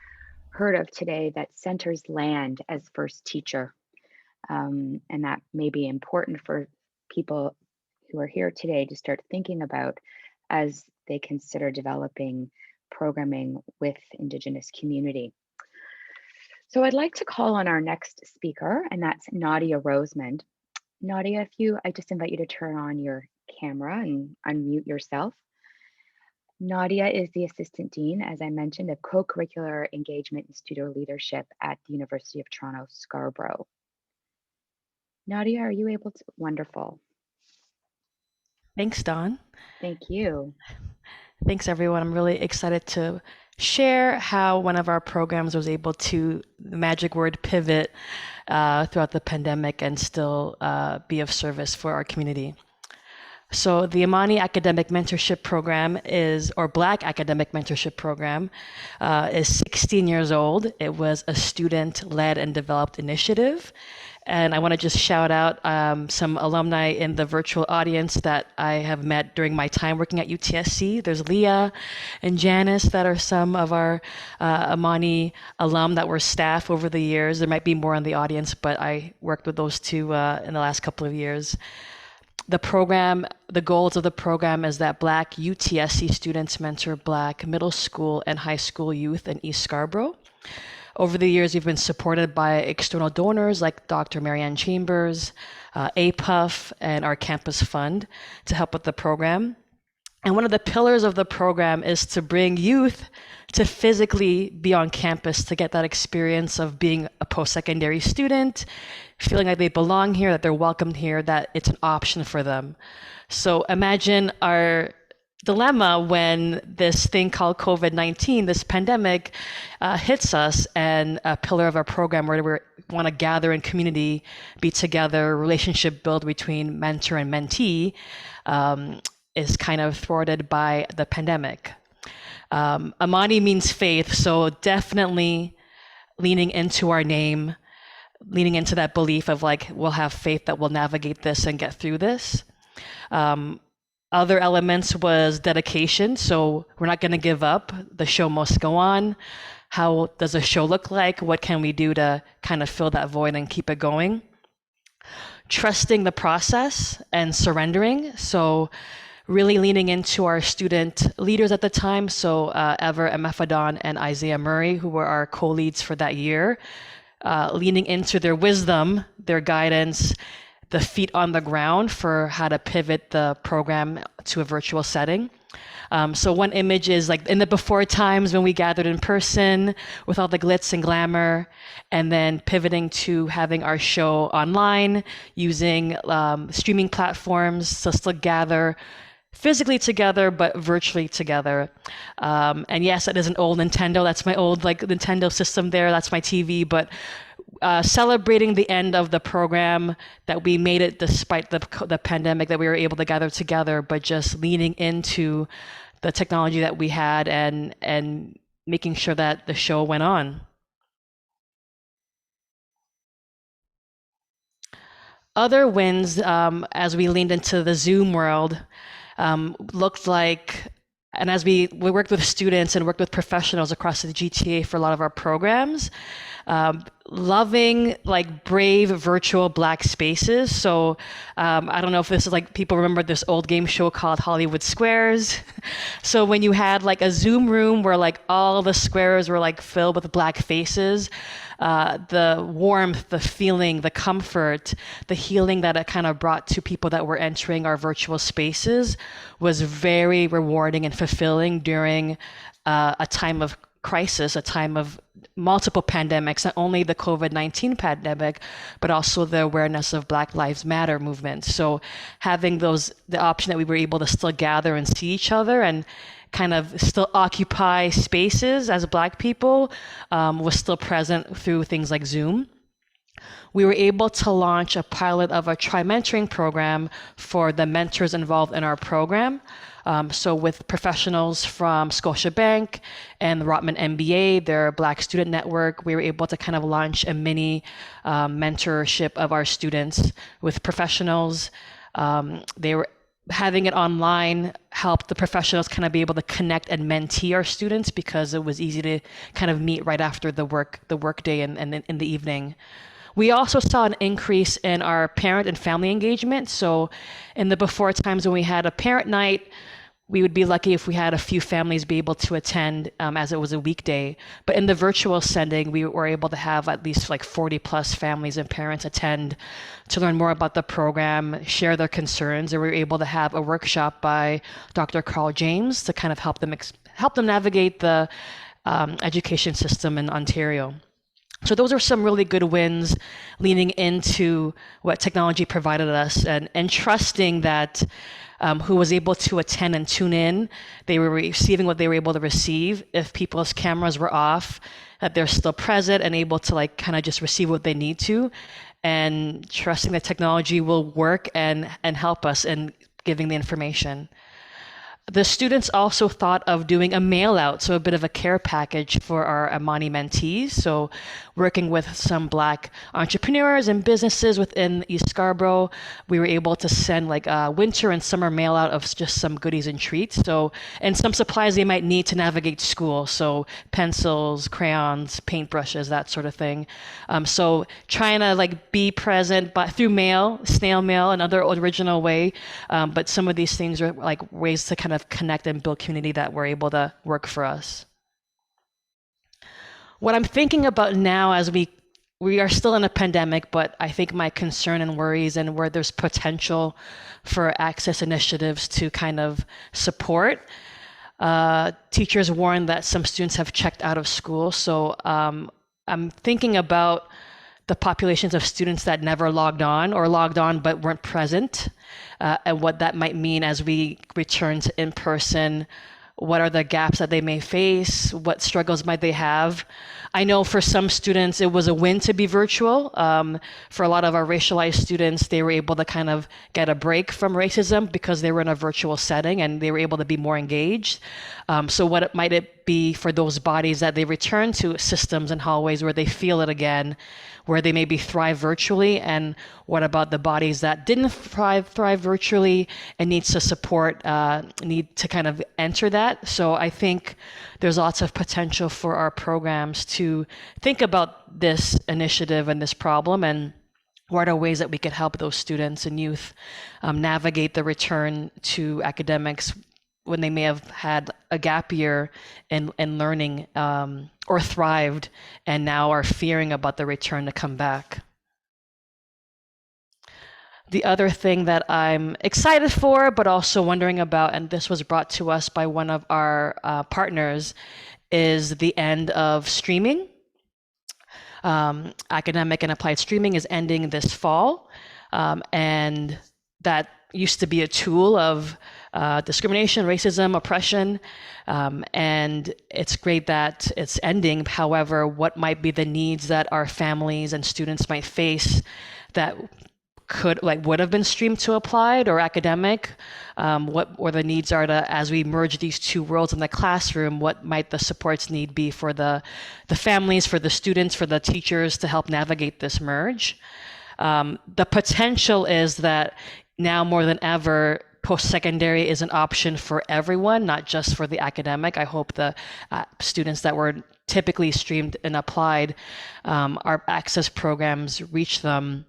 heard of today that centers land as first teacher. And that may be important for people who are here today to start thinking about as they consider developing programming with Indigenous community. So I'd like to call on our next speaker, and that's Nadia Rosemond. Nadia, I just invite you to turn on your camera and unmute yourself. Nadia is the Assistant Dean, as I mentioned, of Co-Curricular Engagement and Studio Leadership at the University of Toronto, Scarborough. Nadia, are you able to? Wonderful. Thanks, Dawn. Thank you. Thanks, everyone. I'm really excited to share how one of our programs was able to, the magic word, pivot throughout the pandemic and still be of service for our community. So the Amani Academic Mentorship Program or Black Academic Mentorship Program is 16 years old. It was a student-led and developed initiative. And I want to just shout out some alumni in the virtual audience that I have met during my time working at UTSC. There's Leah and Janice that are some of our Amani alum that were staff over the years. There might be more in the audience, but I worked with those two in the last couple of years. The goals of the program is that Black UTSC students mentor Black middle school and high school youth in East Scarborough. Over the years, we've been supported by external donors like Dr. Marianne Chambers, APUF, and our campus fund to help with the program. And one of the pillars of the program is to bring youth to physically be on campus to get that experience of being a post-secondary student, feeling like they belong here, that they're welcomed here, that it's an option for them. So imagine our dilemma when this thing called COVID-19, this pandemic, hits us, and a pillar of our program where we want to gather in community, be together, relationship build between mentor and mentee, is kind of thwarted by the pandemic. Amani means faith, so definitely leaning into our name, leaning into that belief of like, we'll have faith that we'll navigate this and get through this. Other elements was dedication. So we're not going to give up. The show must go on. How does a show look like? What can we do to kind of fill that void and keep it going? Trusting the process and surrendering. So really leaning into our student leaders at the time. So Ever Emefadon and Isaiah Murray, who were our co-leads for that year, leaning into their wisdom, their guidance, the feet on the ground for how to pivot the program to a virtual setting. So one image is like in the before times when we gathered in person with all the glitz and glamour, and then pivoting to having our show online, using streaming platforms to still gather physically together, but virtually together. And yes, it is an old Nintendo. That's my old Nintendo system there. That's my TV, but celebrating the end of the program, that we made it despite the pandemic, that we were able to gather together, but just leaning into the technology that we had and making sure that the show went on. Other wins, as we leaned into the Zoom world, looked like, and as we worked with students and worked with professionals across the GTA for a lot of our programs, loving like brave virtual Black spaces. So I don't know if this is like, people remember this old game show called Hollywood Squares. So when you had like a Zoom room where like all the squares were like filled with Black faces, the warmth, the feeling, the comfort, the healing that it kind of brought to people that were entering our virtual spaces was very rewarding and fulfilling during a time of crisis, a time of multiple pandemics, not only the COVID-19 pandemic, but also the awareness of Black Lives Matter movement. So having the option that we were able to still gather and see each other and kind of still occupy spaces as Black people was still present through things like Zoom. We were able to launch a pilot of a tri-mentoring program for the mentors involved in our program. So with professionals from Scotiabank and the Rotman MBA, their Black student network, we were able to kind of launch a mini mentorship of our students with professionals. They were having it online, helped the professionals kind of be able to connect and mentee our students because it was easy to kind of meet right after the work day and in the evening. We also saw an increase in our parent and family engagement. So in the before times when we had a parent night, we would be lucky if we had a few families be able to attend as it was a weekday. But in the virtual setting, we were able to have at least like 40 plus families and parents attend to learn more about the program, share their concerns. And we were able to have a workshop by Dr. Carl James to kind of help them navigate the education system in Ontario. So those are some really good wins leaning into what technology provided us and trusting that who was able to attend and tune in, they were receiving what they were able to receive. If people's cameras were off, that they're still present and able to like kind of just receive what they need to, and trusting that technology will work and help us in giving the information. The students also thought of doing a mail out, so a bit of a care package for our Amani mentees. So working with some Black entrepreneurs and businesses within East Scarborough, we were able to send like a winter and summer mail out of just some goodies and treats. So, and some supplies they might need to navigate school. So pencils, crayons, paintbrushes, that sort of thing. So trying to like be present, but through mail, snail mail, another original way. But some of these things are like ways to kind of connect and build community that were able to work for us. What I'm thinking about now as we are still in a pandemic, but I think my concern and worries and where there's potential for access initiatives to kind of support. Teachers warn that some students have checked out of school. So I'm thinking about the populations of students that never logged on or logged on but weren't present, and what that might mean as we return to in-person. What are the gaps that they may face? What struggles might they have? I know for some students, it was a win to be virtual. For a lot of our racialized students, they were able to kind of get a break from racism because they were in a virtual setting and they were able to be more engaged. So what might it be for those bodies that they return to systems and hallways where they feel it again, where they maybe thrive virtually? And what about the bodies that didn't thrive virtually and needs to support, need to kind of enter that? So I think there's lots of potential for our programs to think about this initiative and this problem, and what are ways that we could help those students and youth navigate the return to academics when they may have had a gap year in learning or thrived and now are fearing about the return to come back. The other thing that I'm excited for, but also wondering about, and this was brought to us by one of our partners, is the end of streaming. Academic and applied streaming is ending this fall, and that used to be a tool of discrimination, racism, oppression, and it's great that it's ending. However, what might be the needs that our families and students might face that would have been streamed to applied or academic? What the needs are to, as we merge these two worlds in the classroom, what might the supports need be for the families, for the students, for the teachers to help navigate this merge? The potential is that now more than ever, post-secondary is an option for everyone, not just for the academic. I hope the students that were typically streamed and applied, our access programs reach them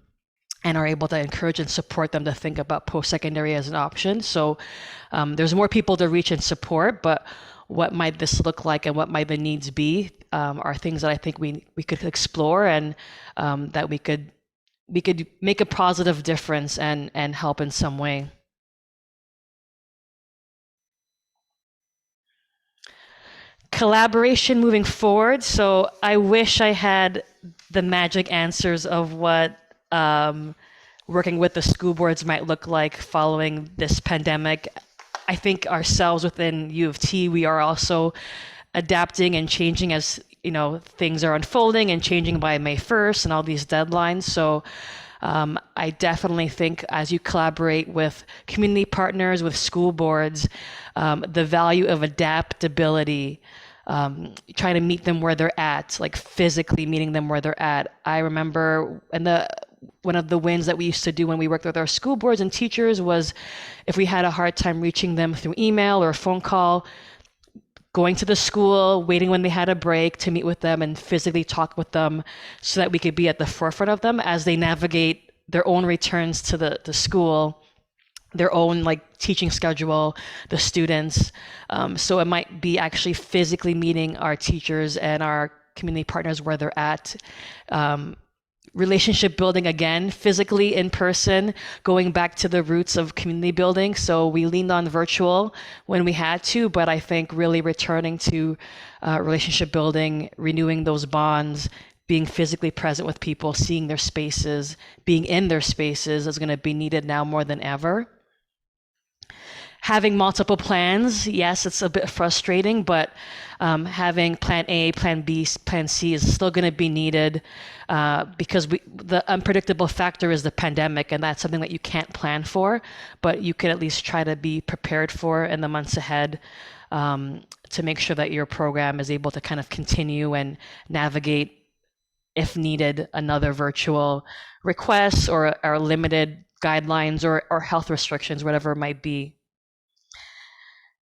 and are able to encourage and support them to think about post-secondary as an option. So there's more people to reach and support, but what might this look like and what might the needs be are things that I think we could explore, and that we could make a positive difference and help in some way. Collaboration moving forward. So I wish I had the magic answers of what working with the school boards might look like following this pandemic. I think ourselves within U of T, we are also adapting and changing as things are unfolding and changing by May 1st and all these deadlines. So I definitely think as you collaborate with community partners, with school boards, the value of adaptability, trying to meet them where they're at, like physically meeting them where they're at. I remember one of the wins that we used to do when we worked with our school boards and teachers was if we had a hard time reaching them through email or a phone call, going to the school, waiting when they had a break to meet with them and physically talk with them so that we could be at the forefront of them as they navigate their own returns to the school, their own like teaching schedule, the students. So it might be actually physically meeting our teachers and our community partners where they're at. Relationship building again, physically in person, going back to the roots of community building. So we leaned on virtual when we had to, but I think really returning to relationship building, renewing those bonds, being physically present with people, seeing their spaces, being in their spaces is going to be needed now more than ever. Having multiple plans, yes, it's a bit frustrating, but having plan A, plan B, plan C is still going to be needed because the unpredictable factor is the pandemic, and that's something that you can't plan for, but you can at least try to be prepared for in the months ahead to make sure that your program is able to kind of continue and navigate, if needed, another virtual request or limited guidelines or health restrictions, whatever it might be.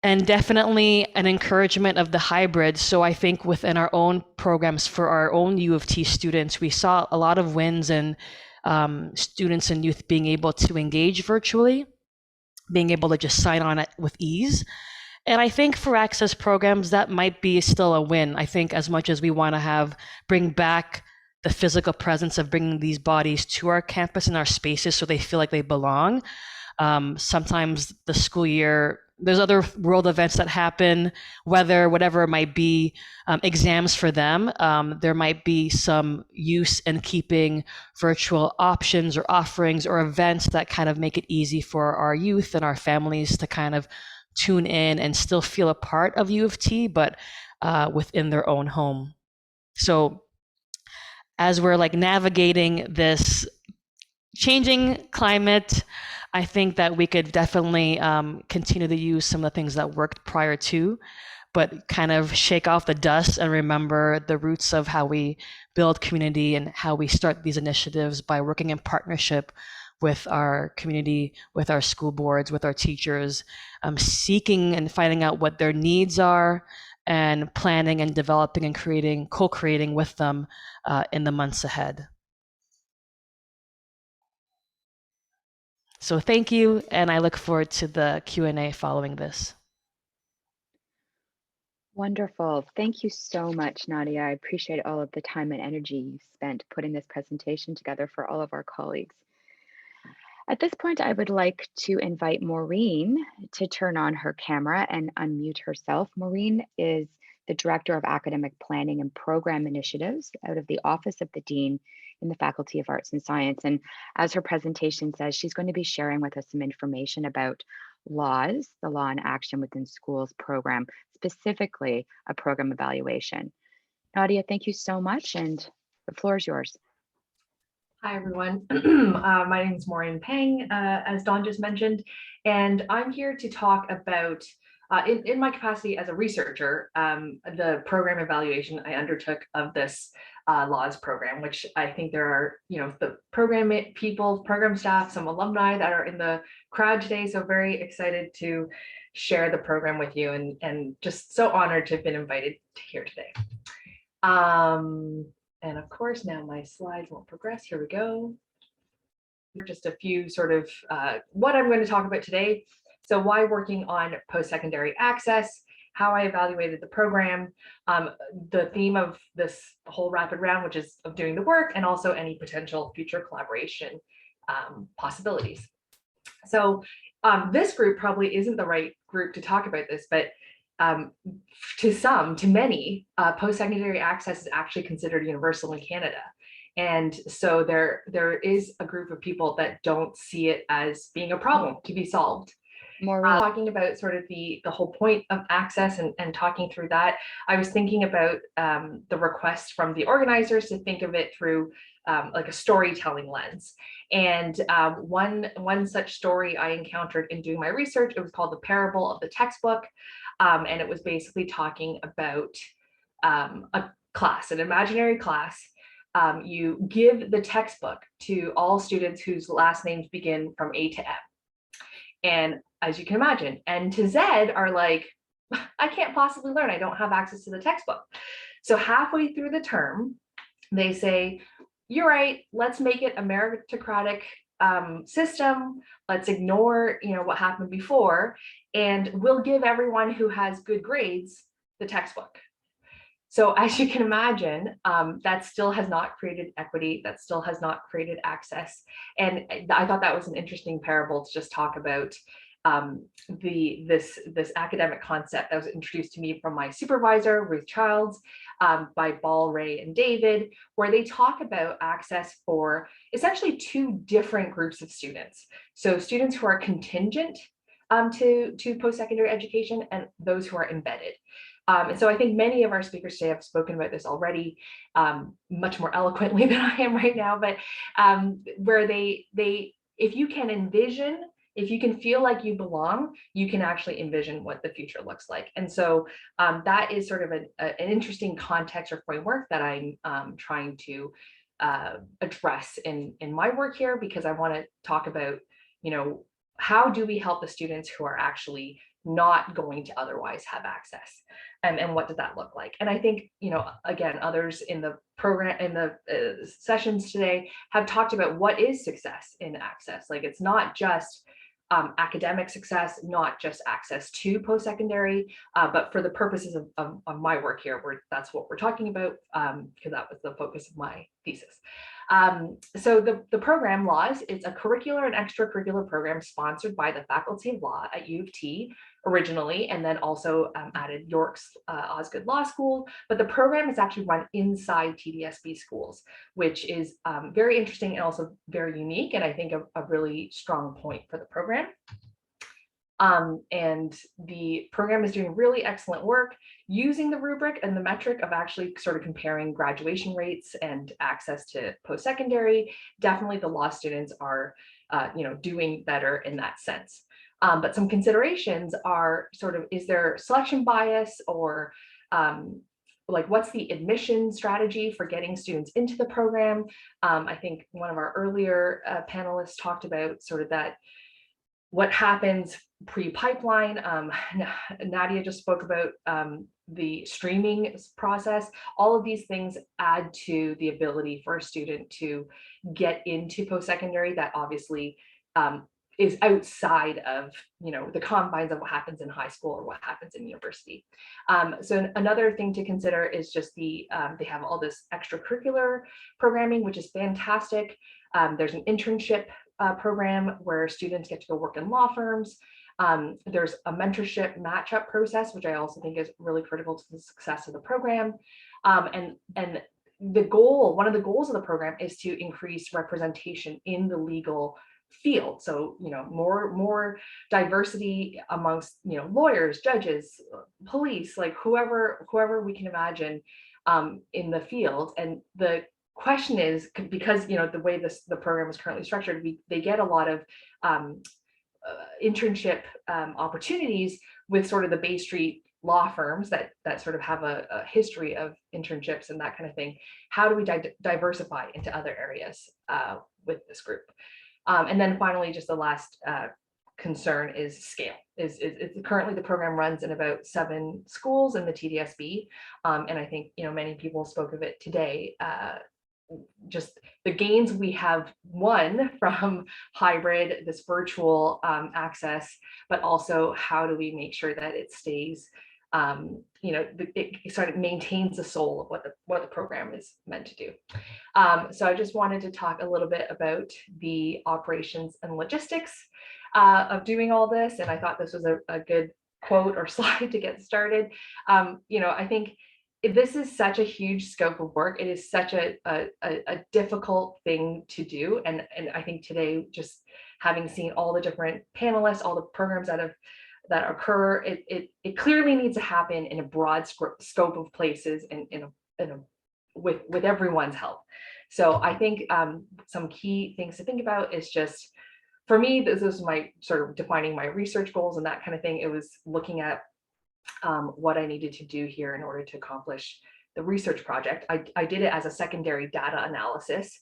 And definitely an encouragement of the hybrid. So I think within our own programs for our own U of T students, we saw a lot of wins in students and youth being able to engage virtually, being able to just sign on it with ease. And I think for access programs, that might be still a win. I think as much as we want to bring back the physical presence of bringing these bodies to our campus and our spaces so they feel like they belong, sometimes the school year, there's other world events that happen, weather, whatever it might be, exams for them. There might be some use in keeping virtual options or offerings or events that kind of make it easy for our youth and our families to kind of tune in and still feel a part of U of T, but within their own home. So as we're like navigating this changing climate, I think that we could definitely continue to use some of the things that worked prior to, but kind of shake off the dust and remember the roots of how we build community and how we start these initiatives by working in partnership with our community, with our school boards, with our teachers, seeking and finding out what their needs are and planning and developing and co-creating with them in the months ahead. So thank you, and I look forward to the Q&A following this. Wonderful. Thank you so much, Nadia. I appreciate all of the time and energy you spent putting this presentation together for all of our colleagues. At this point, I would like to invite Maureen to turn on her camera and unmute herself. Maureen is the Director of Academic Planning and Program Initiatives out of the Office of the Dean in the Faculty of Arts and Science. And as her presentation says, she's going to be sharing with us some information about laws, the Law in Action Within Schools program, specifically a program evaluation. Nadia, thank you so much, and the floor is yours. Hi, everyone. My name is Maureen Pang, as Dawn just mentioned, and I'm here to talk about, in my capacity as a researcher, the program evaluation I undertook of this laws program, which I think there are, the program people, program staff, some alumni that are in the crowd today. So very excited to share the program with you and just so honored to have been invited to here today. And of course, now my slides won't progress. Here we go. Just a few sort of what I'm going to talk about today. So why working on post-secondary access, how I evaluated the program, the theme of this whole rapid round, which is of doing the work, and also any potential future collaboration possibilities. So this group probably isn't the right group to talk about this, but to many, post-secondary access is actually considered universal in Canada. And so there is a group of people that don't see it as being a problem to be solved. Talking about sort of the whole point of access and talking through that, I was thinking about the request from the organizers to think of it through like a storytelling lens. And one such story I encountered in doing my research, it was called The Parable of the Textbook. And it was basically talking about a class, an imaginary class you give the textbook to all students whose last names begin from A to M. And as you can imagine, N to Z are like, I can't possibly learn. I don't have access to the textbook. So halfway through the term, they say, you're right, let's make it a meritocratic system. Let's ignore, what happened before, and we'll give everyone who has good grades the textbook. So as you can imagine, that still has not created equity, that still has not created access. And I thought that was an interesting parable to just talk about this academic concept that was introduced to me from my supervisor, Ruth Childs, by Ball, Ray, and David, where they talk about access for essentially two different groups of students. So students who are contingent to post-secondary education and those who are embedded. And so I think many of our speakers today have spoken about this already, much more eloquently than I am right now, but where if you can envision, if you can feel like you belong, you can actually envision what the future looks like. And so that is sort of an interesting context or framework that I'm trying to address in my work here, because I want to talk about, how do we help the students who are actually not going to otherwise have access, and what does that look like? And I think, again, others in the program, in the sessions today have talked about what is success in access. Like, it's not just academic success, not just access to post-secondary, but for the purposes of my work here, that's what we're talking about, because that was the focus of my thesis. So the program Laws, it's a curricular and extracurricular program sponsored by the Faculty of Law at U of T originally, and then also added York's Osgoode Law School. But the program is actually run inside TDSB schools, which is very interesting and also very unique, and I think a really strong point for the program. And the program is doing really excellent work using the rubric and the metric of actually sort of comparing graduation rates and access to post-secondary. Definitely the law students are, doing better in that sense. But some considerations are sort of, is there selection bias, or like, what's the admission strategy for getting students into the program? I think one of our earlier panelists talked about sort of that, what happens pre-pipeline. Nadia just spoke about the streaming process. All of these things add to the ability for a student to get into post-secondary that obviously is outside of the confines of what happens in high school or what happens in university. So another thing to consider is just they have all this extracurricular programming, which is fantastic. There's an internship program where students get to go work in law firms. There's a mentorship match-up process, which I also think is really critical to the success of the program. And the goal, one of the goals of the program is to increase representation in the legal field. So, more diversity amongst, lawyers, judges, police, like whoever we can imagine in the field. And the question is, because the way the program is currently structured, they get a lot of internship opportunities with sort of the Bay Street law firms that sort of have a history of internships and that kind of thing. How do we diversify into other areas with this group? And then finally, just the last concern is scale. Is currently the program runs in about 7 schools in the TDSB, and I think many people spoke of it today. Just the gains we have won from hybrid, this virtual access, but also how do we make sure that it stays, it sort of maintains the soul of what the program is meant to do. So I just wanted to talk a little bit about the operations and logistics of doing all this, and I thought this was a good quote or slide to get started. I think this is such a huge scope of work. It is such a difficult thing to do. And I think today, just having seen all the different panelists, all the programs that occur, it clearly needs to happen in a broad scope of places and with everyone's help. So I think some key things to think about is just, for me, this is my sort of defining my research goals and that kind of thing. It was looking at what I needed to do here in order to accomplish the research project. I did it as a secondary data analysis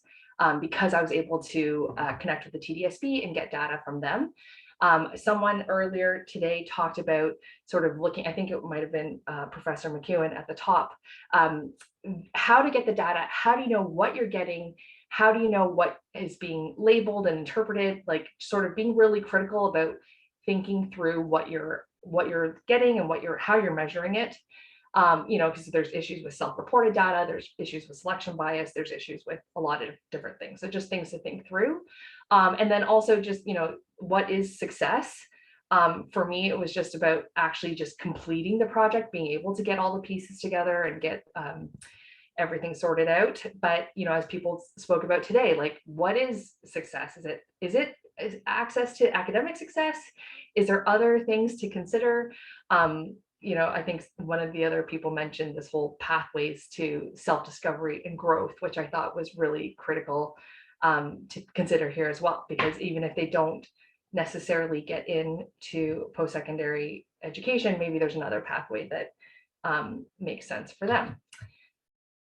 because I was able to connect with the TDSB and get data from them. Someone earlier today talked about sort of looking, I think it might have been Professor McEwen at the top, how to get the data, how do you know what you're getting, how do you know what is being labeled and interpreted, like sort of being really critical about thinking through what you're getting and how you're measuring it. Because there's issues with self-reported data, there's issues with selection bias, there's issues with a lot of different things. So just things to think through. And then also just, what is success? For me, it was just about actually just completing the project, being able to get all the pieces together and get everything sorted out. But, as people spoke about today, like, what is success? Is access to academic success? Is there other things to consider? I think one of the other people mentioned this whole pathways to self-discovery and growth, which I thought was really critical to consider here as well, because even if they don't necessarily get into post-secondary education, maybe there's another pathway that makes sense for them.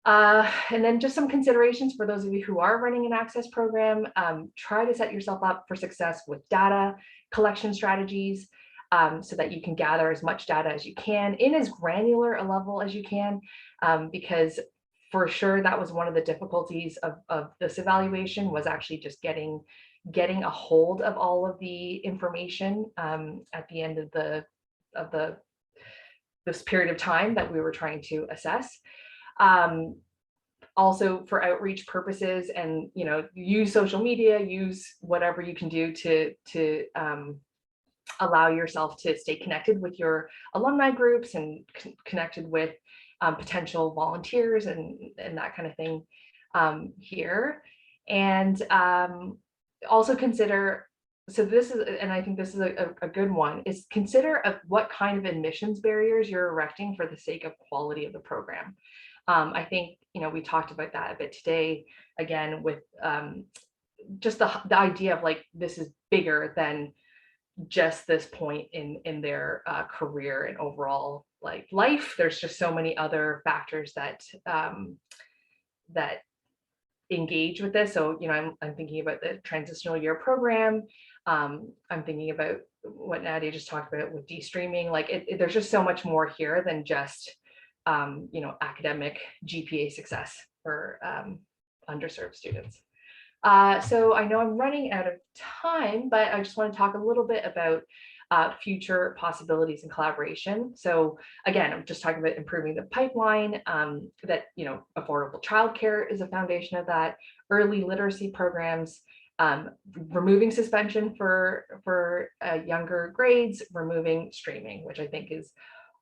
And then just some considerations for those of you who are running an access program. Try to set yourself up for success with data collection strategies, so that you can gather as much data as you can in as granular a level as you can, because for sure that was one of the difficulties of this evaluation, was actually just getting a hold of all of the information at the end of this period of time that we were trying to assess. Also for outreach purposes, and use social media, use whatever you can do to allow yourself to stay connected with your alumni groups and connected with potential volunteers and that kind of thing here. And also consider, so this is, and I think this is a good one, is consider what kind of admissions barriers you're erecting for the sake of quality of the program. I think, we talked about that a bit today, again, with just the idea of like, this is bigger than just this point in their career and overall like life. There's just so many other factors that that engage with this. So I'm thinking about the transitional year program. I'm thinking about what Nadia just talked about with de-streaming. Like there's just so much more here than just academic GPA success for underserved students. So I know I'm running out of time, but I just want to talk a little bit about future possibilities and collaboration. So again, I'm just talking about improving the pipeline, that, affordable childcare is a foundation of that, early literacy programs, removing suspension for younger grades, removing streaming, which I think is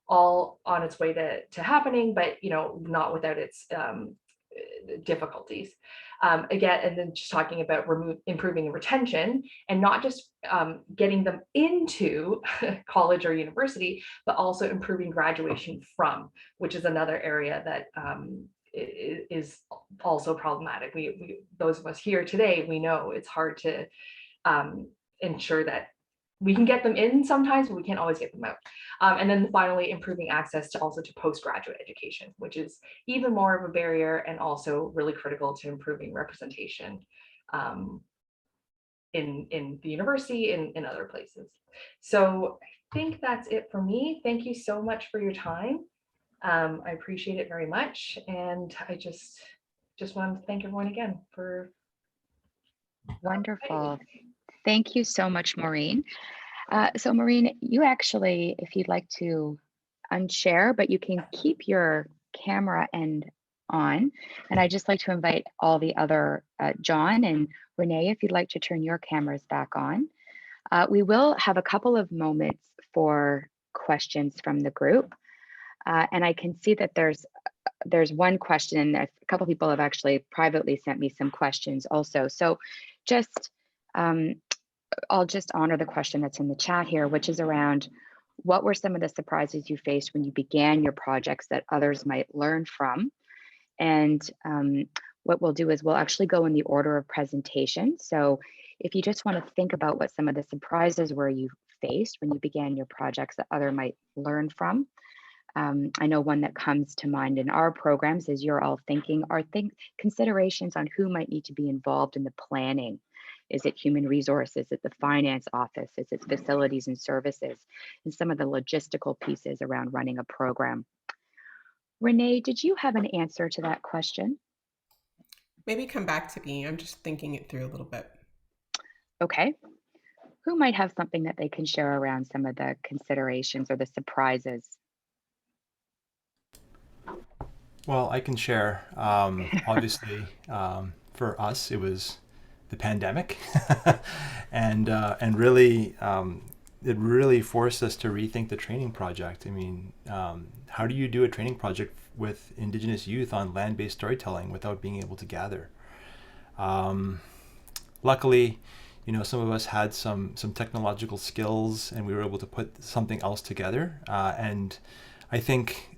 all on its way to happening, but, not without its difficulties. Again, and then just talking about improving retention, and not just getting them into college or university, but also improving graduation from, which is another area that is also problematic. We those of us here today, we know it's hard to ensure that we can get them in sometimes, but we can't always get them out. And then finally, improving access to postgraduate education, which is even more of a barrier and also really critical to improving representation in the university and in other places. So I think that's it for me. Thank you so much for your time. I appreciate it very much. And I just wanted to thank everyone again for. Wonderful. Thank you so much, Maureen. So Maureen, you actually, if you'd like to unshare, but you can keep your camera on. And I'd just like to invite all the other, John and Renee, if you'd like to turn your cameras back on. We will have a couple of moments for questions from the group. And I can see that there's one question, a couple people have actually privately sent me some questions also. So just, I'll just honor the question that's in the chat here, which is around what were some of the surprises you faced when you began your projects that others might learn from? And what we'll do is we'll actually go in the order of presentation. So if you just want to think about what some of the surprises were you faced when you began your projects that others might learn from, I know one that comes to mind in our programs as you're all thinking are considerations on who might need to be involved in the planning. Is it human resources? Is it the finance office? Is it facilities and services? And some of the logistical pieces around running a program. Renee, did you have an answer to that question? Maybe come back to me. I'm just thinking it through a little bit. Okay. Who might have something that they can share around some of the considerations or the surprises? Well, I can share. Obviously, for us, it was the pandemic, and really, it really forced us to rethink the training project. I mean, how do you do a training project with Indigenous youth on land-based storytelling without being able to gather? Luckily, you know, some of us had some technological skills, and we were able to put something else together. And I think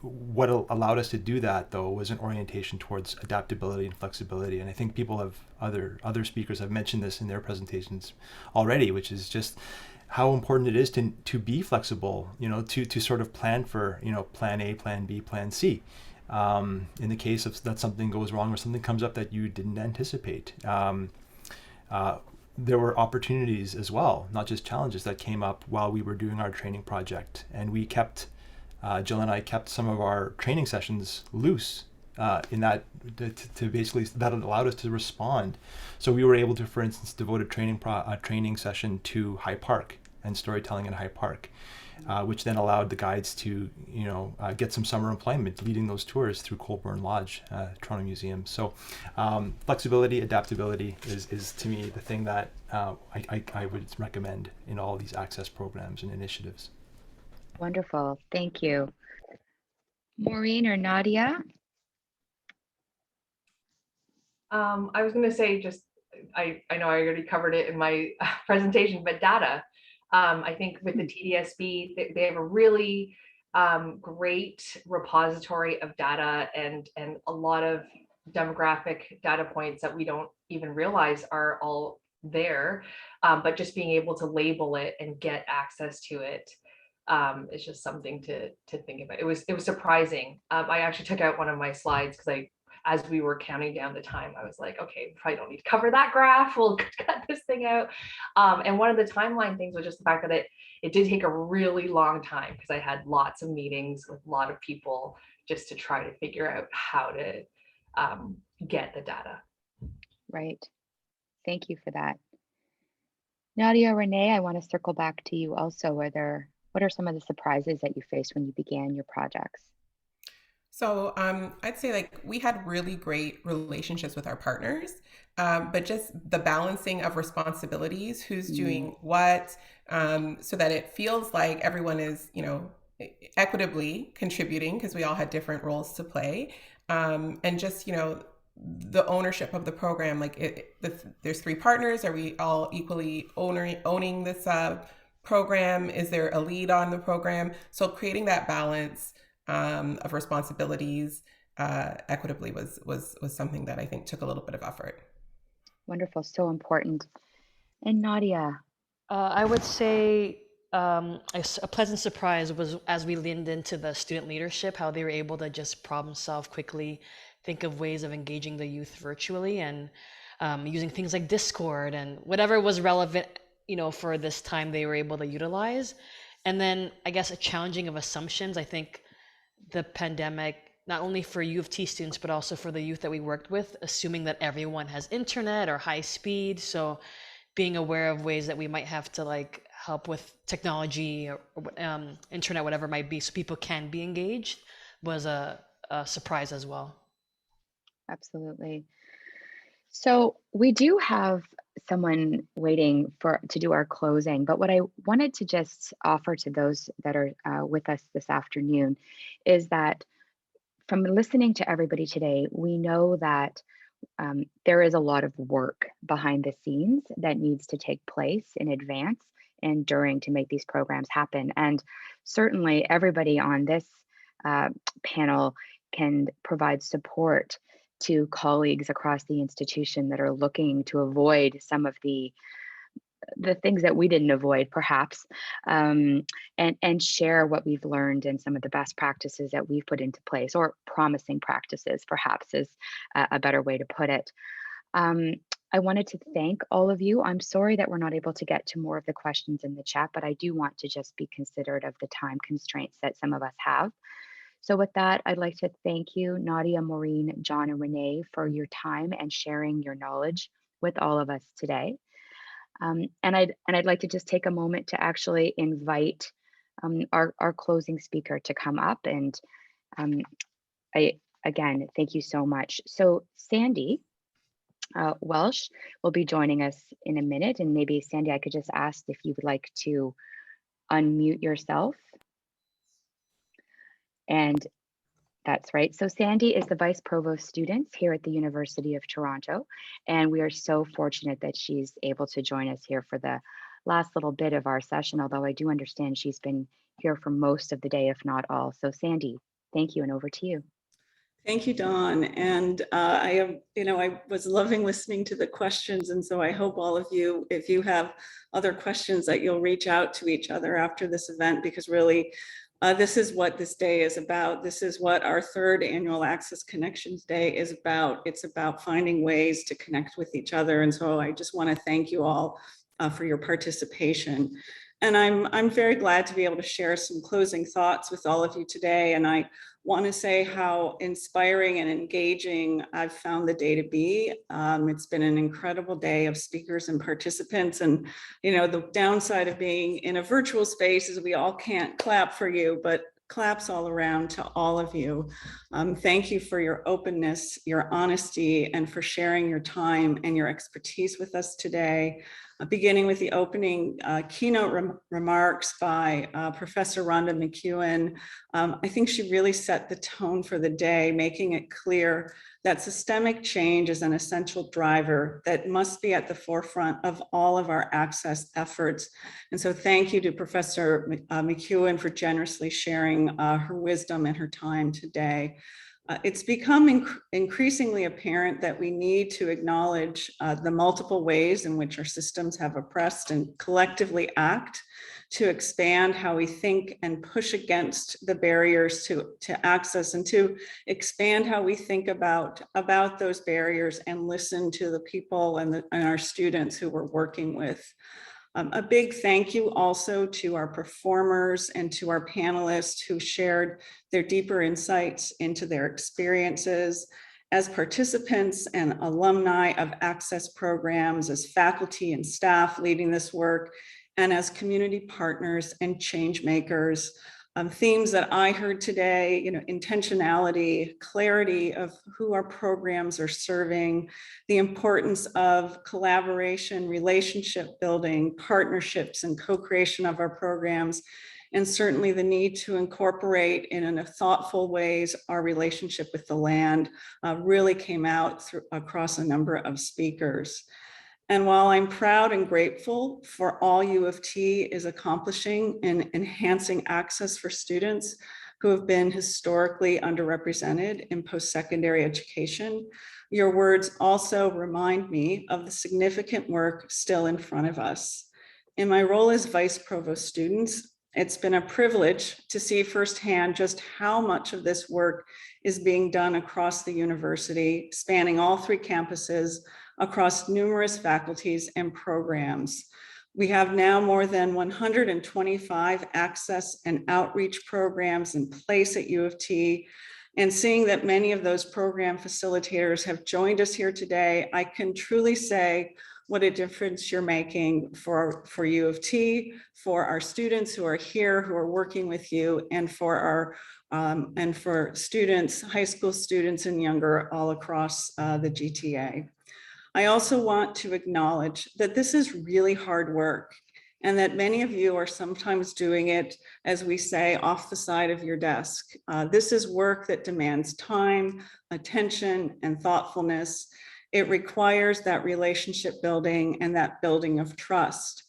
what allowed us to do that, though, was an orientation towards adaptability and flexibility. And I think people have, other speakers have mentioned this in their presentations already, which is just how important it is to be flexible, you know, to sort of plan for, you know, plan A, plan B, plan C. In the case of that something goes wrong or something comes up that you didn't anticipate. There were opportunities as well, not just challenges that came up while we were doing our training project. And we kept, Jill and I kept some of our training sessions loose in that to basically, that allowed us to respond. So we were able to, for instance, devote a training session to High Park and storytelling in High Park, which then allowed the guides to, you know, get some summer employment leading those tours through Colborne Lodge, Toronto Museum. So flexibility, adaptability is to me the thing that I would recommend in all these access programs and initiatives. Wonderful, thank you. Maureen or Nadia? I was going to say, just I know I already covered it in my presentation, but data. I think with the TDSB, they have a really great repository of data and a lot of demographic data points that we don't even realize are all there. But just being able to label it and get access to it is just something to think about. It was surprising. I actually took out one of my slides because as we were counting down the time, I was like, okay, we probably don't need to cover that graph. We'll cut this thing out. And one of the timeline things was just the fact that it did take a really long time because I had lots of meetings with a lot of people just to try to figure out how to get the data. Right. Thank you for that. Nadia, Renee, I want to circle back to you also. What are some of the surprises that you faced when you began your projects? So I'd say like we had really great relationships with our partners, but just the balancing of responsibilities, who's doing what, so that it feels like everyone is, you know, equitably contributing because we all had different roles to play. And just, you know, the ownership of the program, like there's 3 partners. Are we all equally owning this program? Is there a lead on the program? So creating that balance of responsibilities equitably was something that I think took a little bit of effort. Wonderful, so important. And Nadia? I would say a pleasant surprise was as we leaned into the student leadership, how they were able to just problem solve quickly, think of ways of engaging the youth virtually and using things like Discord and whatever was relevant, you know, for this time they were able to utilize. And then I guess a challenging of assumptions. I think the pandemic, not only for U of T students, but also for the youth that we worked with, assuming that everyone has internet or high speed. So being aware of ways that we might have to like help with technology or internet, whatever it might be, so people can be engaged was a surprise as well. Absolutely. So we do have someone waiting to do our closing, but what I wanted to just offer to those that are with us this afternoon is that from listening to everybody today, we know that there is a lot of work behind the scenes that needs to take place in advance and during to make these programs happen. And certainly everybody on this panel can provide support to colleagues across the institution that are looking to avoid some of the the things that we didn't avoid, perhaps, and share what we've learned and some of the best practices that we've put into place, or promising practices, perhaps, is a better way to put it. I wanted to thank all of you. I'm sorry that we're not able to get to more of the questions in the chat, but I do want to just be considerate of the time constraints that some of us have. So with that, I'd like to thank you, Nadia, Maureen, John, and Renee, for your time and sharing your knowledge with all of us today. And I'd like to just take a moment to actually invite our closing speaker to come up. And again, thank you so much. So Sandy Welsh will be joining us in a minute. And maybe Sandy, I could just ask if you would like to unmute yourself. And that's right. So Sandy is the Vice-Provost student here at the University of Toronto. And we are so fortunate that she's able to join us here for the last little bit of our session, although I do understand she's been here for most of the day, if not all. So Sandy, thank you, and over to you. Thank you, Dawn. And I was loving listening to the questions. And so I hope all of you, if you have other questions, that you'll reach out to each other after this event, because really, this is what this day is about. This is what our third annual Access Connections Day is about. It's about finding ways to connect with each other. And so I just want to thank you all for your participation. And I'm very glad to be able to share some closing thoughts with all of you today. And I want to say how inspiring and engaging I've found the day to be. It's been an incredible day of speakers and participants. And, the downside of being in a virtual space is we all can't clap for you, but claps all around to all of you. Thank you for your openness, your honesty, and for sharing your time and your expertise with us today. Beginning with the opening keynote remarks by Professor Rhonda McEwan. I think she really set the tone for the day, making it clear that systemic change is an essential driver that must be at the forefront of all of our access efforts. And so thank you to Professor McEwan for generously sharing her wisdom and her time today. It's become increasingly apparent that we need to acknowledge the multiple ways in which our systems have oppressed and collectively act to expand how we think and push against the barriers to access, and to expand how we think about those barriers and listen to the people and our students who we're working with. A big thank you also to our performers and to our panelists who shared their deeper insights into their experiences as participants and alumni of access programs, as faculty and staff leading this work, and as community partners and change makers. Themes that I heard today, intentionality, clarity of who our programs are serving, the importance of collaboration, relationship building, partnerships, and co-creation of our programs, and certainly the need to incorporate in a thoughtful ways our relationship with the land really came out across a number of speakers. And while I'm proud and grateful for all U of T is accomplishing in enhancing access for students who have been historically underrepresented in post-secondary education, your words also remind me of the significant work still in front of us. In my role as Vice-Provost students, it's been a privilege to see firsthand just how much of this work is being done across the university, spanning all three campuses, across numerous faculties and programs. We have now more than 125 access and outreach programs in place at U of T. And seeing that many of those program facilitators have joined us here today, I can truly say what a difference you're making for U of T, for our students who are here, who are working with you, and for students, high school students and younger all across the GTA. I also want to acknowledge that this is really hard work, and that many of you are sometimes doing it, as we say, off the side of your desk. This is work that demands time, attention, and thoughtfulness. It requires that relationship building and that building of trust.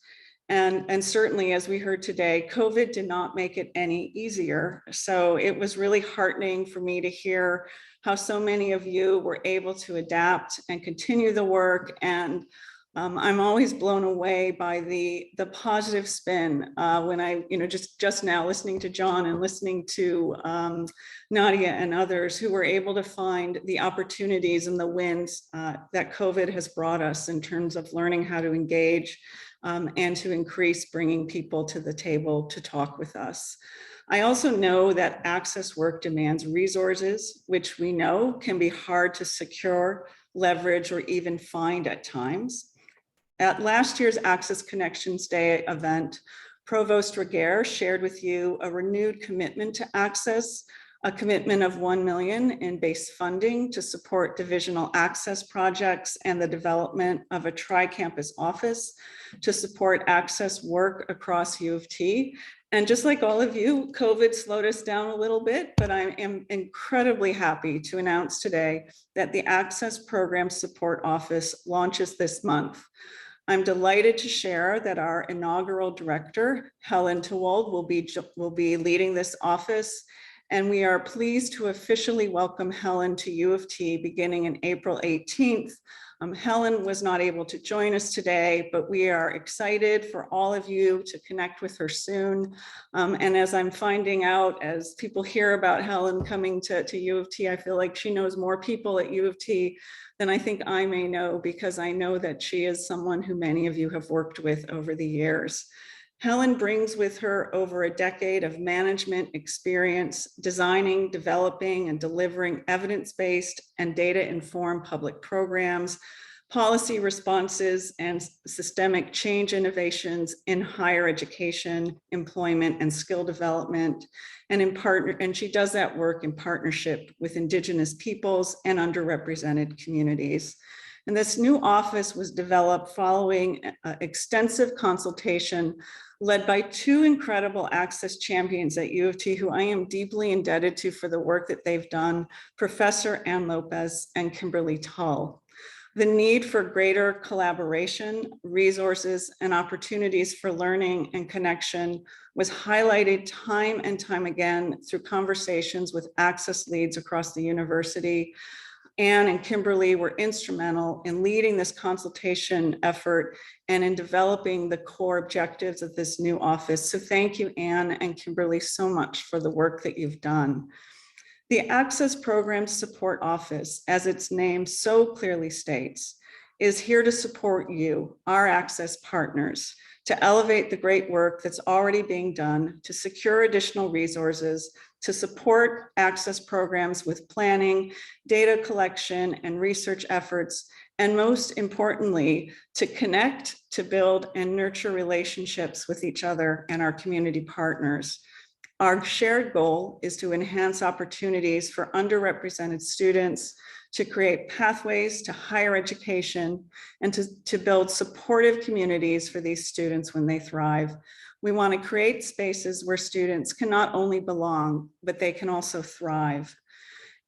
And certainly, as we heard today, COVID did not make it any easier. So it was really heartening for me to hear how so many of you were able to adapt and continue the work. And I'm always blown away by the positive spin when I, just now listening to John and listening to Nadia and others who were able to find the opportunities and the wins that COVID has brought us in terms of learning how to engage and to increase bringing people to the table to talk with us. I also know that access work demands resources, which we know can be hard to secure, leverage, or even find at times. At last year's Access Connections Day event, Provost Regehr shared with you a renewed commitment to access, a commitment of $1 million in base funding to support divisional access projects and the development of a tri-campus office to support access work across U of T. And just like all of you, COVID slowed us down a little bit, but I am incredibly happy to announce today that the Access Program Support Office launches this month. I'm delighted to share that our inaugural director, Helen Tewald, will be leading this office, and we are pleased to officially welcome Helen to U of T beginning in April 18th. Helen was not able to join us today, but we are excited for all of you to connect with her soon. And as I'm finding out, as people hear about Helen coming to U of T, I feel like she knows more people at U of T than I think I may know, because I know that she is someone who many of you have worked with over the years. Helen brings with her over a decade of management experience designing, developing, and delivering evidence-based and data-informed public programs, policy responses, and systemic change innovations in higher education, employment, and skill development. And she does that work in partnership with Indigenous peoples and underrepresented communities. And this new office was developed following extensive consultation led by two incredible access champions at U of T, who I am deeply indebted to for the work that they've done, Professor Ann Lopez and Kimberly Tull. The need for greater collaboration, resources, and opportunities for learning and connection was highlighted time and time again through conversations with access leads across the university. Anne and Kimberly were instrumental in leading this consultation effort and in developing the core objectives of this new office. So thank you, Anne and Kimberly, so much for the work that you've done. The Access Program Support Office, as its name so clearly states, is here to support you, our access partners, to elevate the great work that's already being done, to secure additional resources, to support access programs with planning, data collection, and research efforts, and most importantly, to connect, to build, and nurture relationships with each other and our community partners. Our shared goal is to enhance opportunities for underrepresented students, to create pathways to higher education, and to build supportive communities for these students when they thrive. We want to create spaces where students can not only belong, but they can also thrive.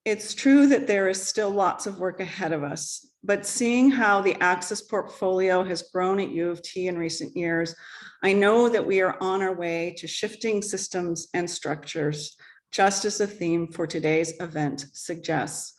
It's true that there is still lots of work ahead of us, but seeing how the access portfolio has grown at U of T in recent years, I know that we are on our way to shifting systems and structures, just as the theme for today's event suggests.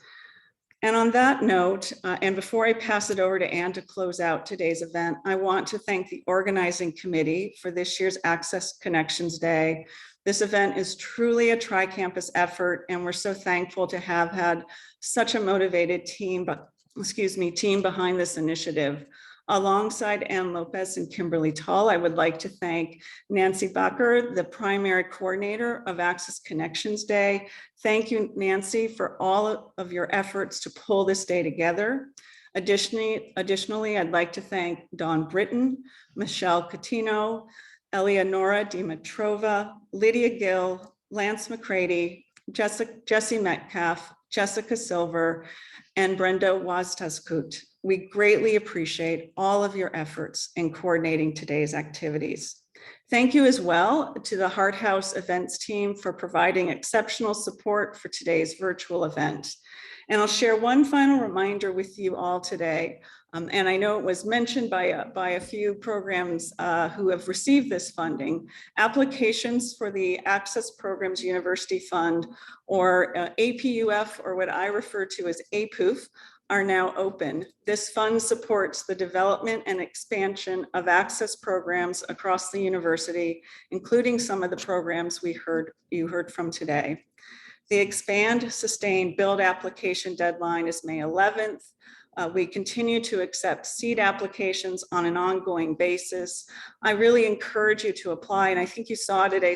And on that note, and before I pass it over to Anne to close out today's event, I want to thank the organizing committee for this year's Access Connections Day. This event is truly a tri-campus effort, and we're so thankful to have had such a motivated team behind this initiative. Alongside Ann Lopez and Kimberly Tull, I would like to thank Nancy Bucker, the primary coordinator of Access Connections Day. Thank you, Nancy, for all of your efforts to pull this day together. Additionally, I'd like to thank Dawn Britton, Michelle Catino, Eleonora Dimitrova, Lydia Gill, Lance McCready, Jesse Metcalf, Jessica Silver, and Brenda Waztaskut. We greatly appreciate all of your efforts in coordinating today's activities. Thank you as well to the Hart House events team for providing exceptional support for today's virtual event. And I'll share one final reminder with you all today. And I know it was mentioned by a few programs who have received this funding. Applications for the Access Programs University Fund, or APUF, or what I refer to as APUF, are now open. This fund supports the development and expansion of access programs across the university, including some of the programs you heard from today. The Expand, Sustain, Build application deadline is May 11th. We continue to accept seed applications on an ongoing basis. I really encourage you to apply, and I think you saw today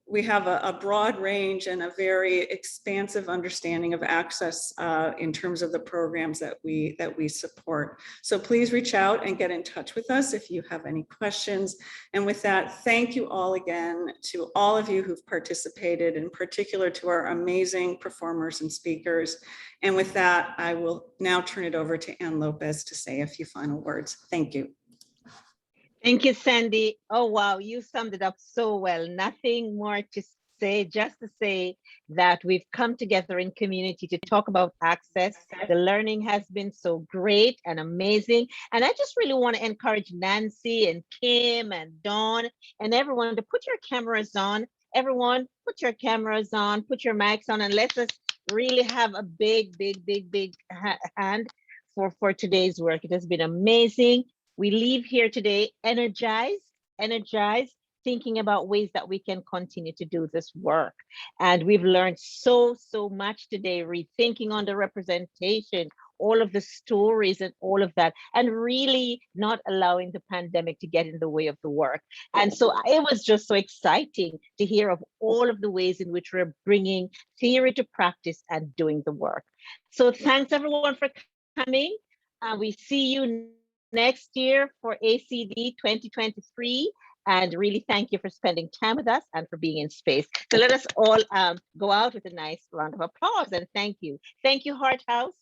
we have a broad range and a very expansive understanding of access in terms of the programs that we support. So please reach out and get in touch with us if you have any questions. And with that, thank you all again to all of you who've participated, in particular to our amazing performers and speakers. And with that, I will now turn it over to Ann Lopez to say a few final words. Thank you. Thank you, Sandy. Oh, wow, you summed it up so well. Nothing more to say, just to say that we've come together in community to talk about access. The learning has been so great and amazing. And I just really want to encourage Nancy and Kim and Dawn and everyone to put your cameras on. Everyone, put your cameras on, put your mics on, and let us really have a big hand for today's work. It has been amazing. We leave here today energized, thinking about ways that we can continue to do this work. And we've learned so much today, rethinking underrepresentation, all of the stories and all of that, and really not allowing the pandemic to get in the way of the work. And so it was just so exciting to hear of all of the ways in which we're bringing theory to practice and doing the work. So thanks everyone for coming. We see you next year for ACD 2023. And really thank you for spending time with us and for being in space. So let us all go out with a nice round of applause and thank you. Thank you, Heart House.